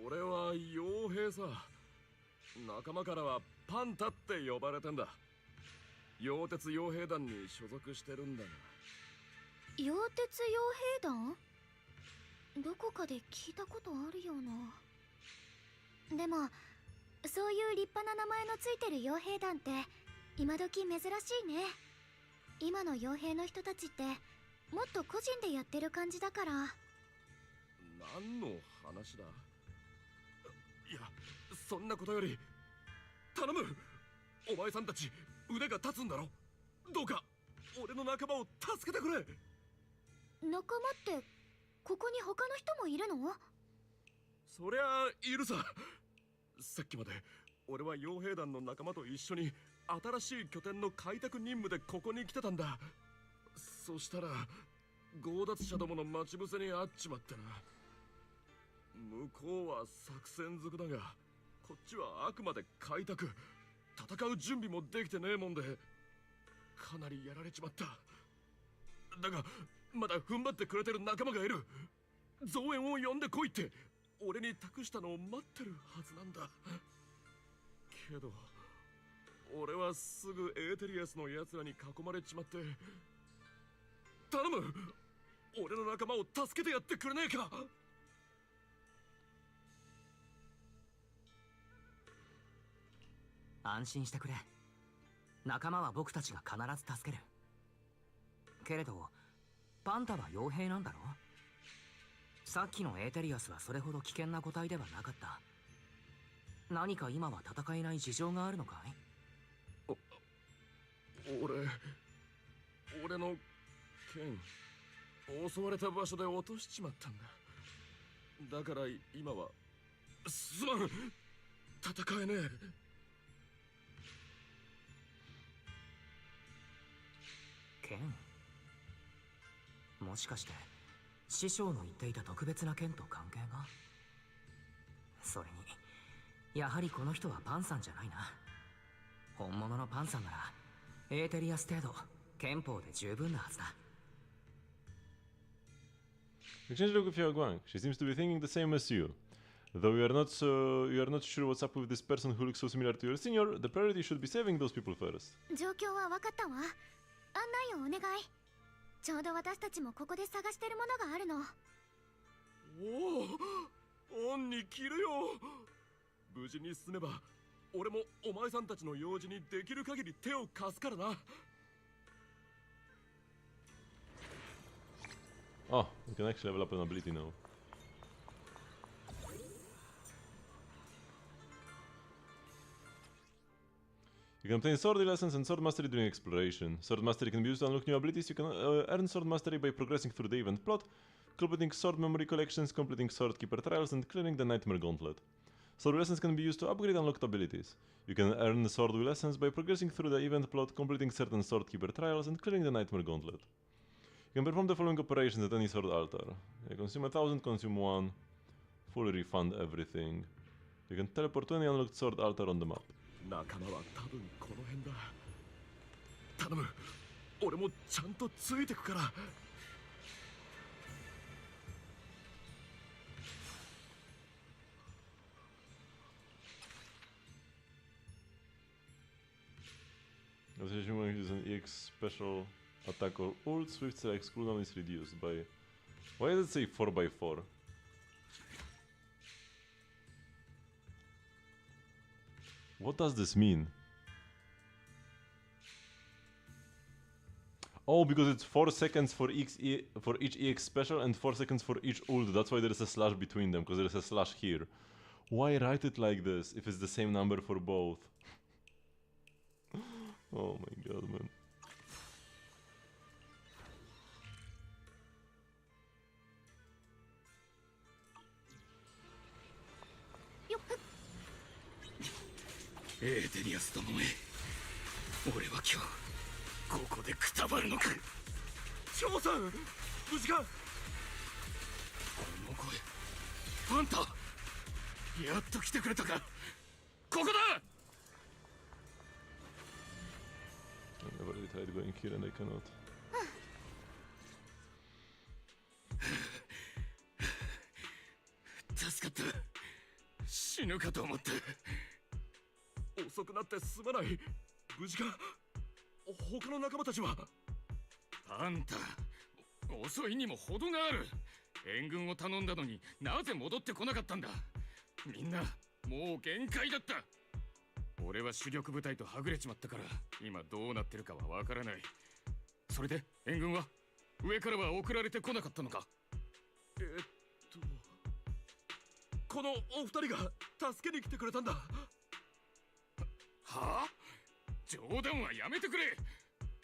俺は傭兵さ。仲間からはパンタって呼ばれてんだ。溶鉄傭兵団に所属してるんだが。溶鉄傭兵団？どこかで聞いたことあるような。でもそういう立派な名前のついてる傭兵団って今時珍しいね。今の傭兵の人たちってもっと個人でやってる感じだから。何の話だ？いや、そんなことより頼む。お前さんたち腕が立つんだろ。どうか俺の仲間を助けてくれ。仲間ってここに他の人もいるの？そりゃいるさ。さっきまで俺は傭兵団の仲間と一緒に新しい拠点の開拓任務でここに来てたんだ。そしたら強奪者どもの待ち伏せに遭っちまってな。向こうは作戦づくだが、こっちはあくまで開拓、戦う準備もできてねえもんで、かなりやられちまった。だがまだ踏ん張ってくれてる仲間がいる。増援を呼んでこいって俺に託したのを待ってるはずなんだ。けど俺はすぐエーテリアスの奴らに囲まれちまって。頼む、俺の仲間を助けてやってくれねえか。安心してくれ。仲間は僕たちが必ず助ける。けれどパンタは傭兵なんだろ。さっきのエーテリアスはそれほど危険な個体ではなかった。何か今は戦えない事情があるのかい？俺の剣襲われた場所で落としちまったんだ。だから今はすまん、戦えねえ。剣？もしかして師匠の言っていた特別な剣と関係が？それにやはりこの人はパンさんじゃないな。本物のパンさんならエーテリアス程度憲法で十分なはずだ。 Exchange log with Guang. She seems to be thinking the same as you. Though you are not sure what's up with this person who looks so similar to your senior, the priority should be saving those people first. 状況は分かったわ。案内をお願い。ちょうど私たちもここで探してるものがあるの。おお、恩に着るよ。無事に進めば俺もお前さんたちの用事にできる限り手を貸すからな。Oh, we can actually level up an ability now. You can obtain sword lessons and sword mastery during exploration. Sword mastery can be used to unlock new abilities. You can earn sword mastery by progressing through the event plot, completing sword memory collections, completing sword keeper trials, and clearing the nightmare gauntlet. Sword lessons can be used to upgrade unlocked abilities. You can earn sword lessons by progressing through the event plot, completing certain sword keeper trials, and clearing the nightmare gauntlet. You can perform the following operations at any sword altar. Consume 1,000, consume 1, fully refund everything. You can teleport to any unlocked sword altar on the map. 仲間は多分この辺だ。頼む、俺もちゃんとついてくから。Association when you use an EX special attack or ult, swift select cooldown is reduced by... Why does it say 4x4? What does this mean? Oh, because it's 4 seconds for each EX special and 4 seconds for each ult. That's why there is a slash between them, because there is a slash here. Why write it like this if it's the same number for both? Oh my god, man.エーテリアスどもめ、俺は今日ここでくたばるのか。張さん、無事か。この声、パンタ、やっと来てくれたか。ここだ。I never really tried going here and I cannot. 助かった。死ぬかと思った。遅くなってすまない。無事か。他の仲間たちは。あんた、遅いにも程がある。援軍を頼んだのになぜ戻ってこなかったんだ。みんなもう限界だった。俺は主力部隊とはぐれちまったから今どうなってるかはわからない。それで援軍は上からは送られてこなかったのか。このお二人が助けに来てくれたんだ。はあ？冗談はやめてくれ。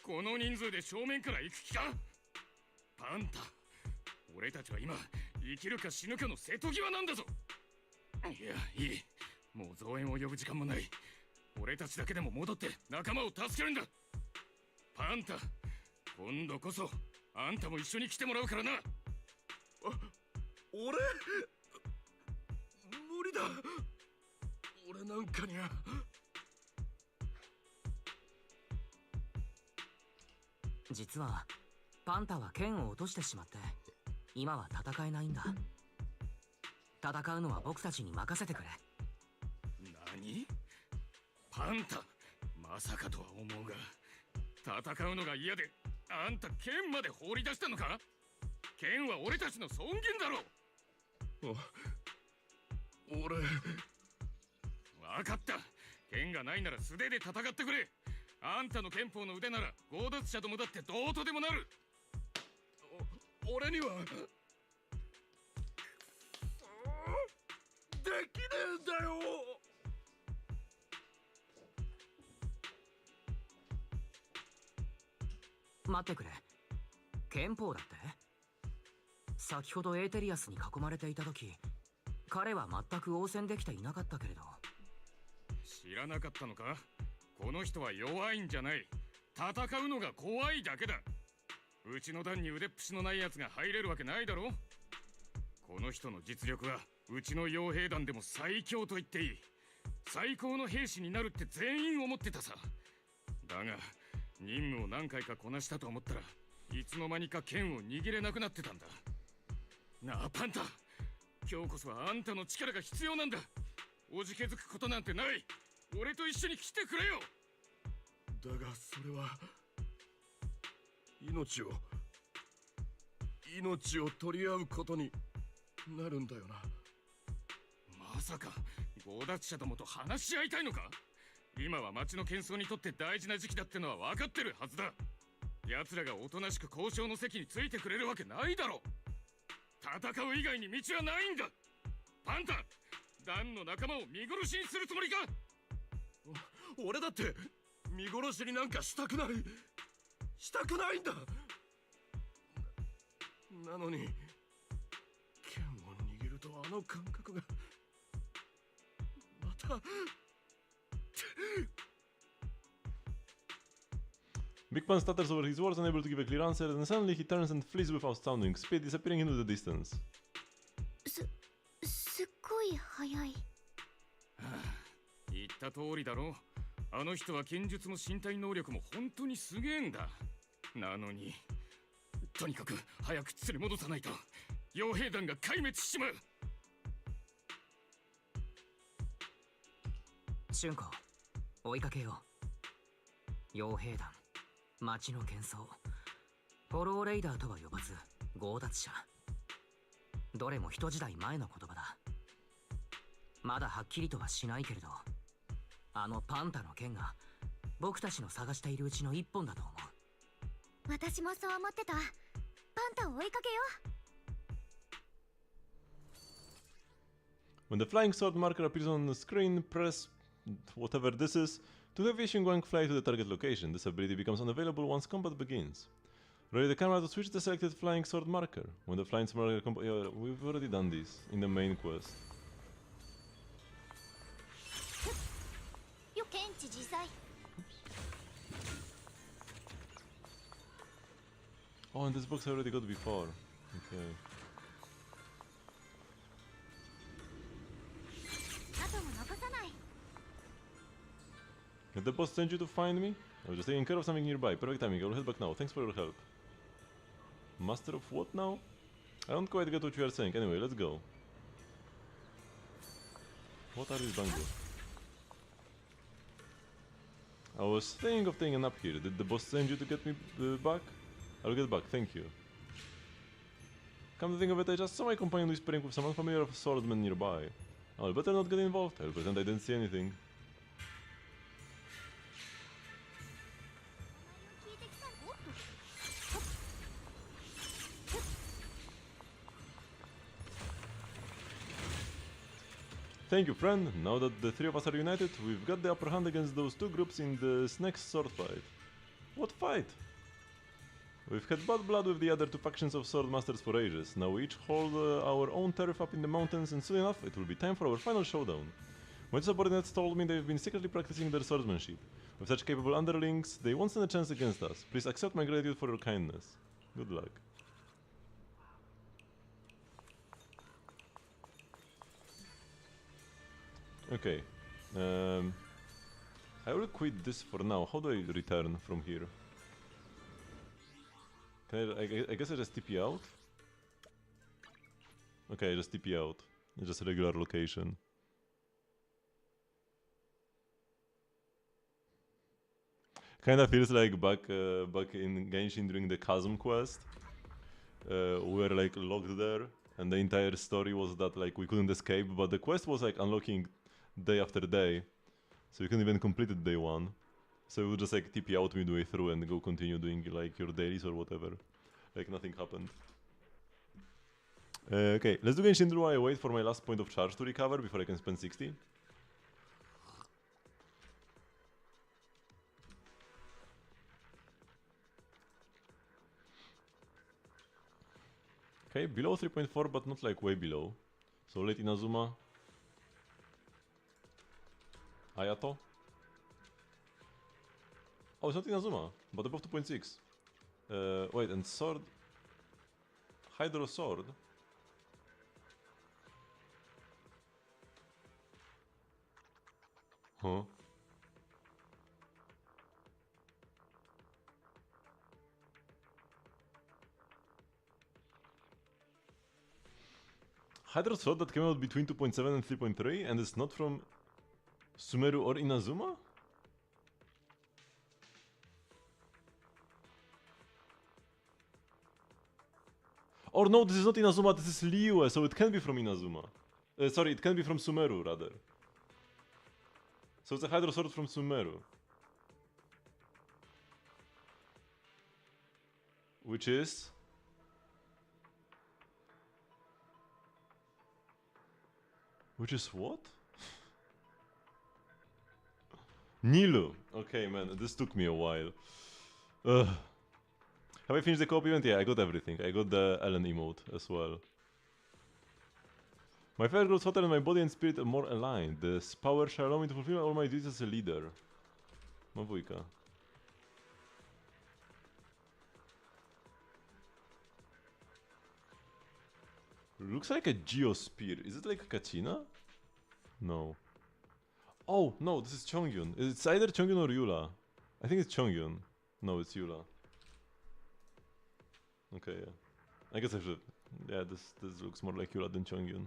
この人数で正面から行く気か。パンタ、俺たちは今生きるか死ぬかの瀬戸際なんだぞ。いや、いい。もう増援を呼ぶ時間もない。俺たちだけでも戻って仲間を助けるんだ。パンタ、今度こそあんたも一緒に来てもらうからな。俺無理だ。俺なんかにゃ。実はパンタは剣を落としてしまって今は戦えないんだ。戦うのは僕たちに任せてくれ。何？パンタ、まさかとは思うが、戦うのが嫌であんた剣まで放り出したのか？剣は俺たちの尊厳だろ。俺分かった。剣がないなら素手で戦ってくれ。あんたの剣法の腕なら強奪者どもだってどうとでもなる。俺にはできねえんだよ。待ってくれ。剣法だって？先ほどエーテリアスに囲まれていた時、彼は全く応戦できていなかったけれど。知らなかったのか？この人は弱いんじゃない。戦うのが怖いだけだ。うちの団に腕っぷしのないやつが入れるわけないだろ。この人の実力はうちの傭兵団でも最強と言っていい。最高の兵士になるって全員思ってたさ。だが任務を何回かこなしたと思ったらいつの間にか剣を握れなくなってたんだ。なあパンタ、今日こそはあんたの力が必要なんだ。おじけづくことなんてない。俺と一緒に来てくれよ。だがそれは命を取り合うことになるんだよな。まさか強奪者どもと話し合いたいのか？今は町の喧騒にとって大事な時期だってのは分かってるはずだ。奴らがおとなしく交渉の席についてくれるわけないだろ。戦う以外に道はないんだ。パンタ、ダンの仲間を見殺しにするつもりか？俺だって見殺しになんかしたくないんだ。なのに剣を握るとあの感覚がまた。Big Pan stutters over his words, unable to give a clear answer, and suddenly he turns and flees without sounding, speed disappearing into the distance. すっごい速い。言った通りだろ。あの人は剣術も身体能力も本当にすげえんだ。なのにとにかく早く連れ戻さないと傭兵団が壊滅しちまう。春子、追いかけよう。傭兵団、町の喧騒、フォローレイダーとは呼ばず強奪者、どれも一時代前の言葉だ。まだはっきりとはしないけれど、あのパンタの剣が僕たちの探しているうちの一本だと思う。私もそう思ってた。パンタを追いかけよWhenう。the flying sword marker appears on the screen, press whatever this is to have Vision Guang fly to the target location. This ability becomes unavailable once combat begins. Ready the camera to switch the selected flying sword marker. When the flying sword marker we've already done this in the main quest. よ、検知自在。 Oh, and this box I already got before. Okay. 後も残さない。 Did the boss send you to find me? I was just taking care of something nearby. Perfect timing. I will head back now. Thanks for your help. Master of what now? I don't quite get what you are saying. Anyway, let's go. What are these bangos? I was thinking of taking a nap here. Did the boss send you to get me back? I'll get back, thank you. Come to think of it, I just saw my companion whispering with some unfamiliar swordsman nearby. I'll better not get involved. I'll pretend I didn't see anything. Thank you, friend. Now that the three of us are united, we've got the upper hand against those two groups in this next sword fight. What fight? We've had bad blood with the other two factions of Swordmasters for ages. Now we each hold our own turf up in the mountains, and soon enough it will be time for our final showdown. My subordinates told me they've been secretly practicing their swordsmanship. With such capable underlings, they won't stand a chance against us. Please accept my gratitude for your kindness. Good luck. Okay. I will quit this for now. How do I return from here? Can I guess I just TP out? Okay, I just TP out. It's just a regular location. Kinda feels like back in Genshin during the Chasm quest. We were like locked there, and the entire story was that like we couldn't escape, but the quest was like unlocking day after day. So you couldn't even complete it day one. So you would just like TP out midway through and go continue doing like your dailies or whatever. Like nothing happened. Okay, let's do Genshin while I wait for my last point of charge to recover before I can spend 60. Okay, below 3.4 but not like way below. So late Inazuma. Ayato. Oh, it's not Inazuma, but above 2.6. Wait, and sword... Hydro sword? Huh? Hydro sword that came out between 2.7 and 3.3 and it's not from Sumeru or Inazuma? Or no, this is not Inazuma, this is Liyue, so it can be from Inazuma. Sorry, it can be from Sumeru, rather. So it's a Hydro Sword from Sumeru. Which is... Which is what? Nilu. Okay, man, this took me a while. Ugh. Have I finished the co-op event? Yeah, I got everything. I got the Ellen emote as well. My fire grows hotter and my body and spirit are more aligned. This power shall allow me to fulfill all my duties as a leader. Mawujka. Looks like a geospear. Is it like Kachina? No. Oh, no, this is Chongyun. It's either Chongyun or Yula. I think it's Chongyun. No, it's Yula. Okay, yeah. I guess I should... Yeah, this looks more like Yula than Chongyun.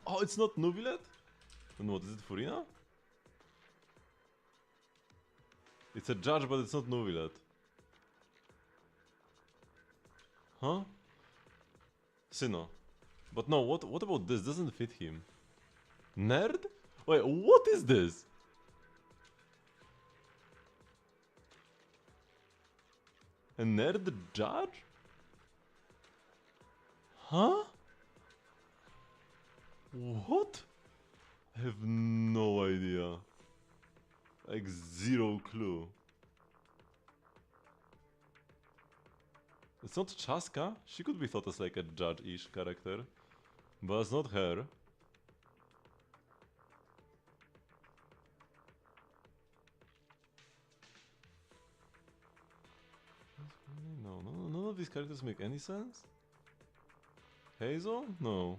Oh, it's not Nubilet? Then what, is it Furina? It's a judge, but it's not Nubilet. Huh? Sino. But no, what about this? Doesn't fit him. Nerd? Wait, what is this? A nerd judge? Huh? What? I have no idea. Like zero clue. It's not Chaska? She could be thought as like a judge-ish character. But it's not her. No, none of these characters make any sense? Hazel? No.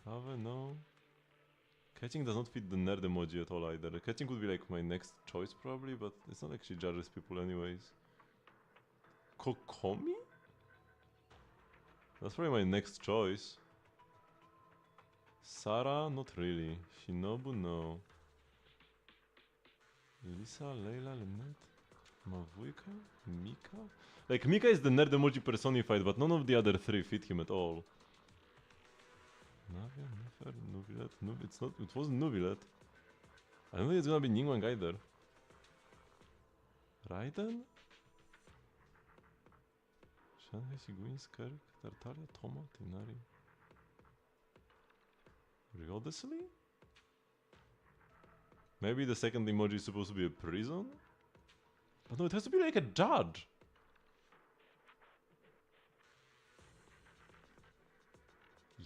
Kave? No. Catching does not fit the nerd emoji at all either. Catching would be like my next choice probably, but it's not like she judges people anyways. Kokomi? That's probably my next choice. Sarah? Not really. Shinobu? No. Lisa, Layla, Lynette? Mawujka? Mika? Like, Mika is the nerd emoji personified, but none of the other three fit him at all. Navia, Nefer, Nubilet, it's not, it wasn't Nubilet. I don't think it's gonna be Ningguang either. Raiden? Shanghai, Shiguin, Skirk, Tartaria, Toma, Tinari. Ryodesley? Maybe the second emoji is supposed to be a prison? But no, it has to be like a judge.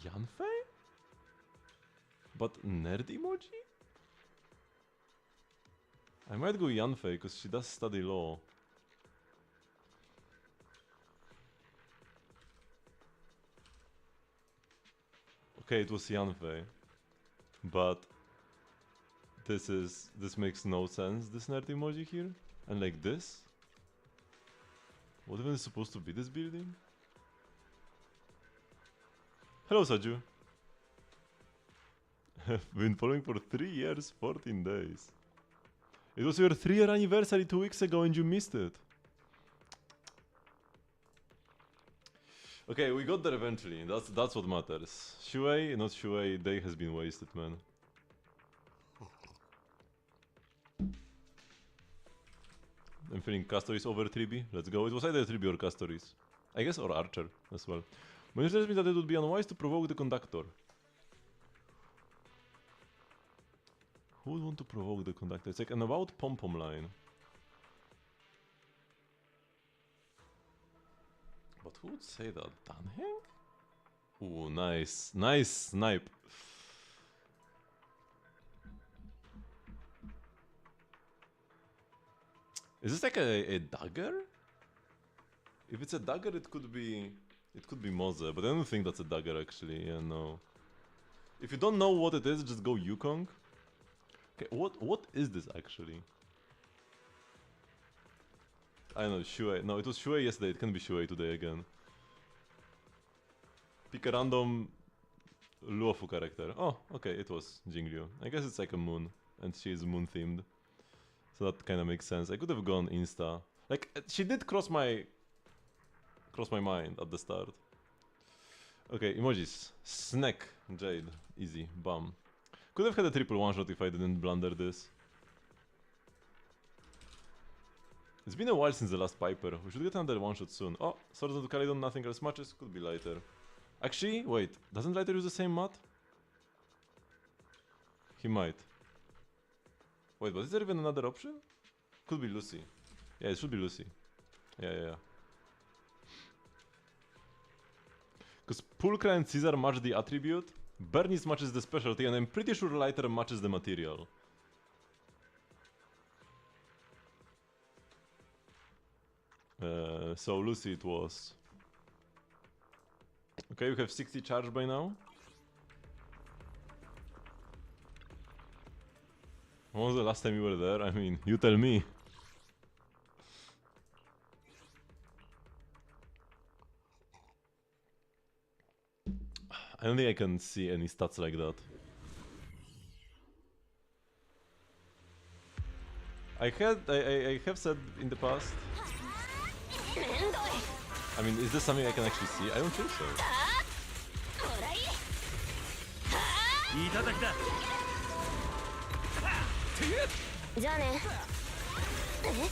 Yanfei? But nerd emoji? I might go Yanfei because she does study law. Okay, it was Yanfei. But this makes no sense, this nerd emoji here. And like this? What even is supposed to be this building? Hello, Saju. Have been following for 3 years, 14 days. It was your 3-year anniversary 2 weeks ago and you missed it. Okay, we got there eventually. That's what matters. Shuei, not Shuei, day has been wasted, man. I'm feeling Castoris over 3B. Let's go. It was either 3B or Castoris. I guess, or Archer as well. But it tells me that it would be unwise to provoke the conductor. Who would want to provoke the conductor? It's like an about pom-pom line. But who would say that? Danheng? Ooh, nice. Nice snipe. Is this like a dagger? If it's a dagger, it could be Moze, but I don't think that's a dagger actually. Yeah, no. If you don't know what it is, just go Yukong. Okay, what is this actually? I don't know, Shuei. No, it was Shuei yesterday, it can be Shuei today again. Pick a random Luofu character. Oh, okay, it was Jingliu. I guess it's like a moon, and she is moon themed. So that kind of makes sense. I could have gone Insta. Like, she did cross my mind at the start. Okay, emojis. Snack, Jade, easy, bam. Could have had a triple one-shot if I didn't blunder this. It's been a while since the last Piper. We should get another one-shot soon. Oh, Swords of Calydon, nothing else matches. Could be Lighter. Actually, wait. Doesn't Lighter use the same mat? He might. Wait, but is there even another option? Could be Lucy. Yeah, it should be Lucy. Yeah. Because Pulchra and Caesar match the attribute, Bernice matches the specialty, and I'm pretty sure Lighter matches the material. So Lucy it was. Okay, we have 60 charge by now. When was the last time you were there? I mean, you tell me. I don't think I can see any stats like that. I have said in the past. I mean, is this something I can actually see? I don't think so.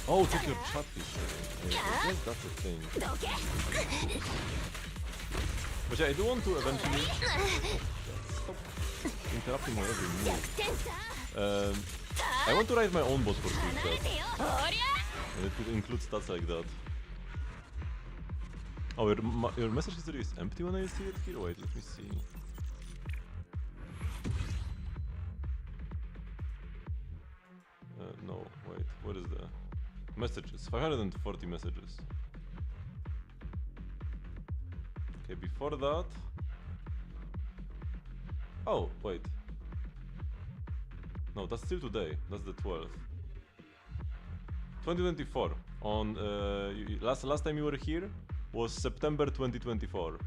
Oh, take your chat feature. I guess that's a thing. But yeah, I do want to eventually... Stop interrupting my every move. I want to write my own bot for Twitch. And it could include stats like that. Oh, your message history is empty when I see it here? Wait, let me see. No, wait, what is the... Messages, 540 messages. Okay, before that... Oh, wait. No, that's still today, that's the 12th. 2024, on... last time you were here was September 2024.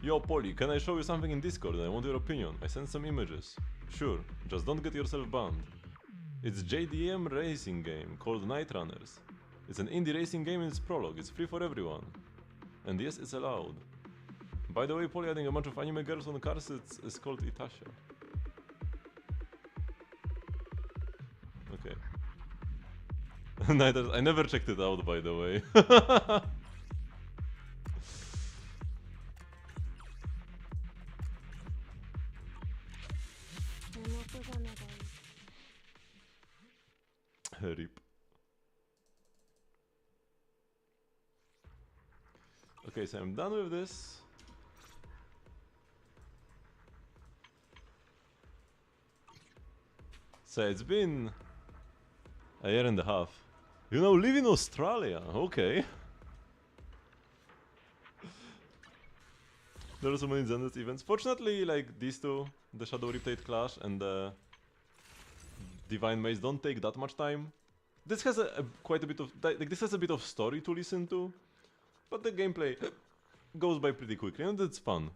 Yo, Polly, can I show you something in Discord? I want your opinion. I sent some images. Sure, just don't get yourself banned. It's JDM racing game called Night Runners. It's an indie racing game in its prologue. It's free for everyone. And yes, it's allowed. By the way, Polly adding a bunch of anime girls on cars, it's called Itasha. Okay. I never checked it out, by the way. Rip. Okay, so I'm done with this. So it's been a year and a half. You know, live in Australia. Okay. There are so many Zenless events. Fortunately, like these two, the Shadow Riptide Clash and the Divine Maze, don't take that much time. This has quite a bit of like this has a bit of story to listen to, but the gameplay goes by pretty quickly and it's fun.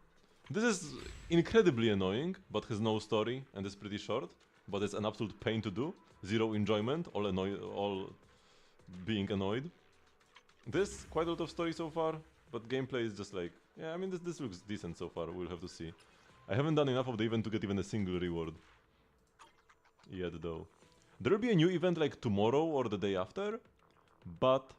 This is incredibly annoying, but has no story and is pretty short. But it's an absolute pain to do. Zero enjoyment, all being annoyed. There's quite a lot of story so far, but gameplay is just like, yeah, I mean this looks decent so far. We'll have to see. I haven't done enough of the event to get even a single reward yet, though. There will be a new event like tomorrow or the day after, but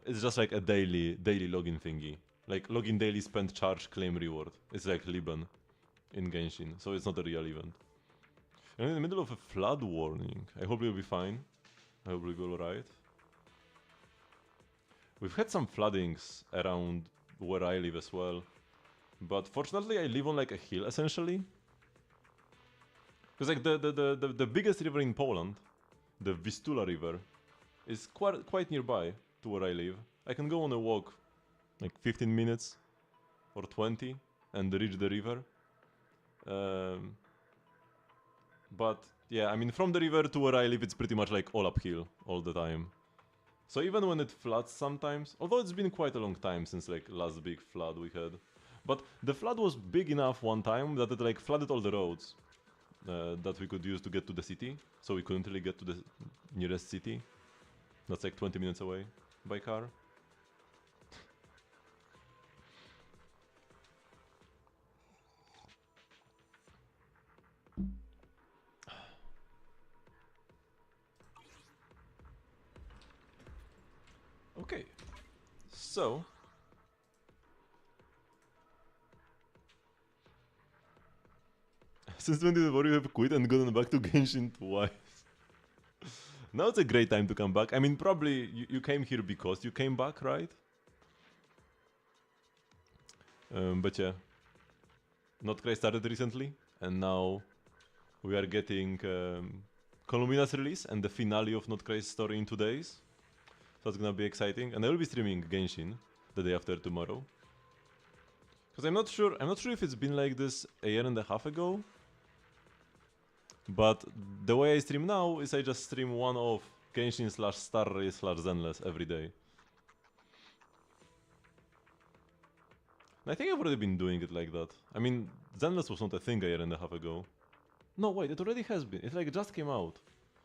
it's just like a daily login thingy. Like login daily, spend charge, claim reward. It's like Liban in Genshin, so it's not a real event. I'm in the middle of a flood warning. I hope we'll be fine. I hope we'll be alright. We've had some floodings around where I live as well. But fortunately I live on like a hill essentially. Because like the biggest river in Poland, the Vistula River, is quite nearby to where I live. I can go on a walk like 15 minutes or 20 and reach the river. But yeah, I mean from the river to where I live it's pretty much like all uphill all the time. So even when it floods sometimes, although it's been quite a long time since like last big flood we had. But the flood was big enough one time that it like flooded all the roads that we could use to get to the city. So we couldn't really get to the nearest city. That's like 20 minutes away by car. Okay, so since when did you have quit and gone back to Genshin twice? Now it's a great time to come back. I mean, probably you came here because you came back, right? But yeah, Notcry started recently, and now we are getting Columina's release and the finale of Notcry's story in 2 days. So it's gonna be exciting, and I will be streaming Genshin the day after tomorrow. Because I'm not sure if it's been like this a year and a half ago. But the way I stream now is I just stream one of Genshin / Star Race / Zenless every day. And I think I've already been doing it like that. I mean, Zenless was not a thing a year and a half ago. No, wait, it already has been. It like just came out.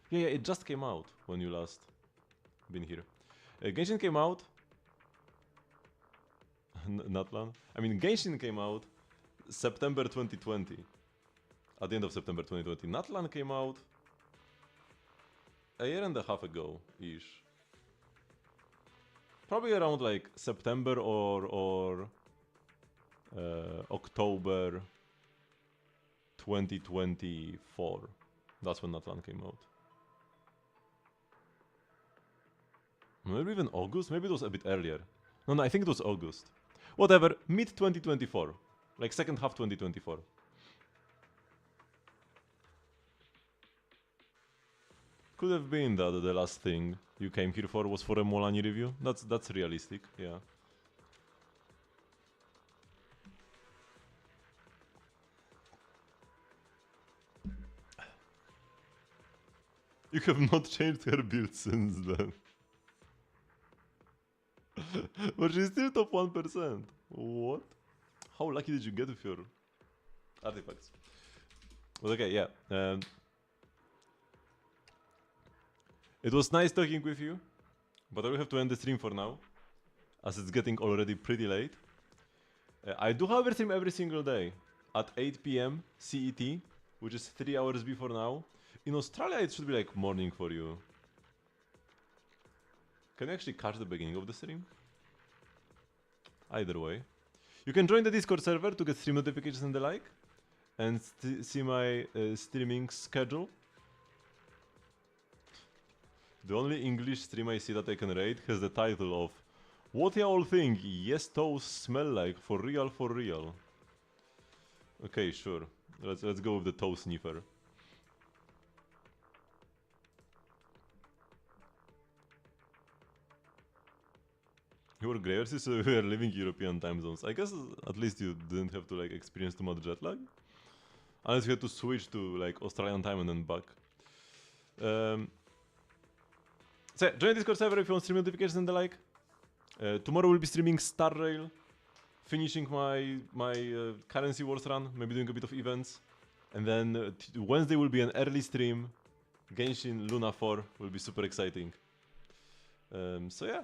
Yeah, it just came out when you last been here. Genshin came out. Natlan. I mean, Genshin came out September 2020. At the end of September 2020. Natlan came out a year and a half ago-ish. Probably around like September or October 2024. That's when Natlan came out. Maybe even August? Maybe it was a bit earlier. No, I think it was August. Whatever, mid-2024. Like second half 2024. Could have been that the last thing you came here for was for a Molani review. That's realistic, yeah. You have not changed her build since then. But she's still top 1%. What? How lucky did you get with your artifacts? But okay, yeah. It was nice talking with you, but I will have to end the stream for now, as it's getting already pretty late. I do however stream every single day at 8 PM CET, which is 3 hours before now. In Australia it should be like morning for you. Can you actually catch the beginning of the stream? Either way. You can join the Discord server to get stream notifications and the like, and see my streaming schedule. The only English stream I see that I can rate has the title of "What y'all think? Yes, toes smell like for real, for real." Okay, sure. Let's go with the toe sniffer. You were Greyers, so we are living European time zones. I guess at least you didn't have to like experience too much jet lag. Unless you had to switch to like Australian time and then back. So yeah, join the Discord server if you want stream notifications and the like. Tomorrow we'll be streaming Star Rail, finishing my currency wars run, maybe doing a bit of events. And then Wednesday will be an early stream. Genshin Luna 4 will be super exciting. So yeah,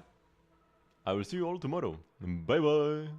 I will see you all tomorrow. Bye bye!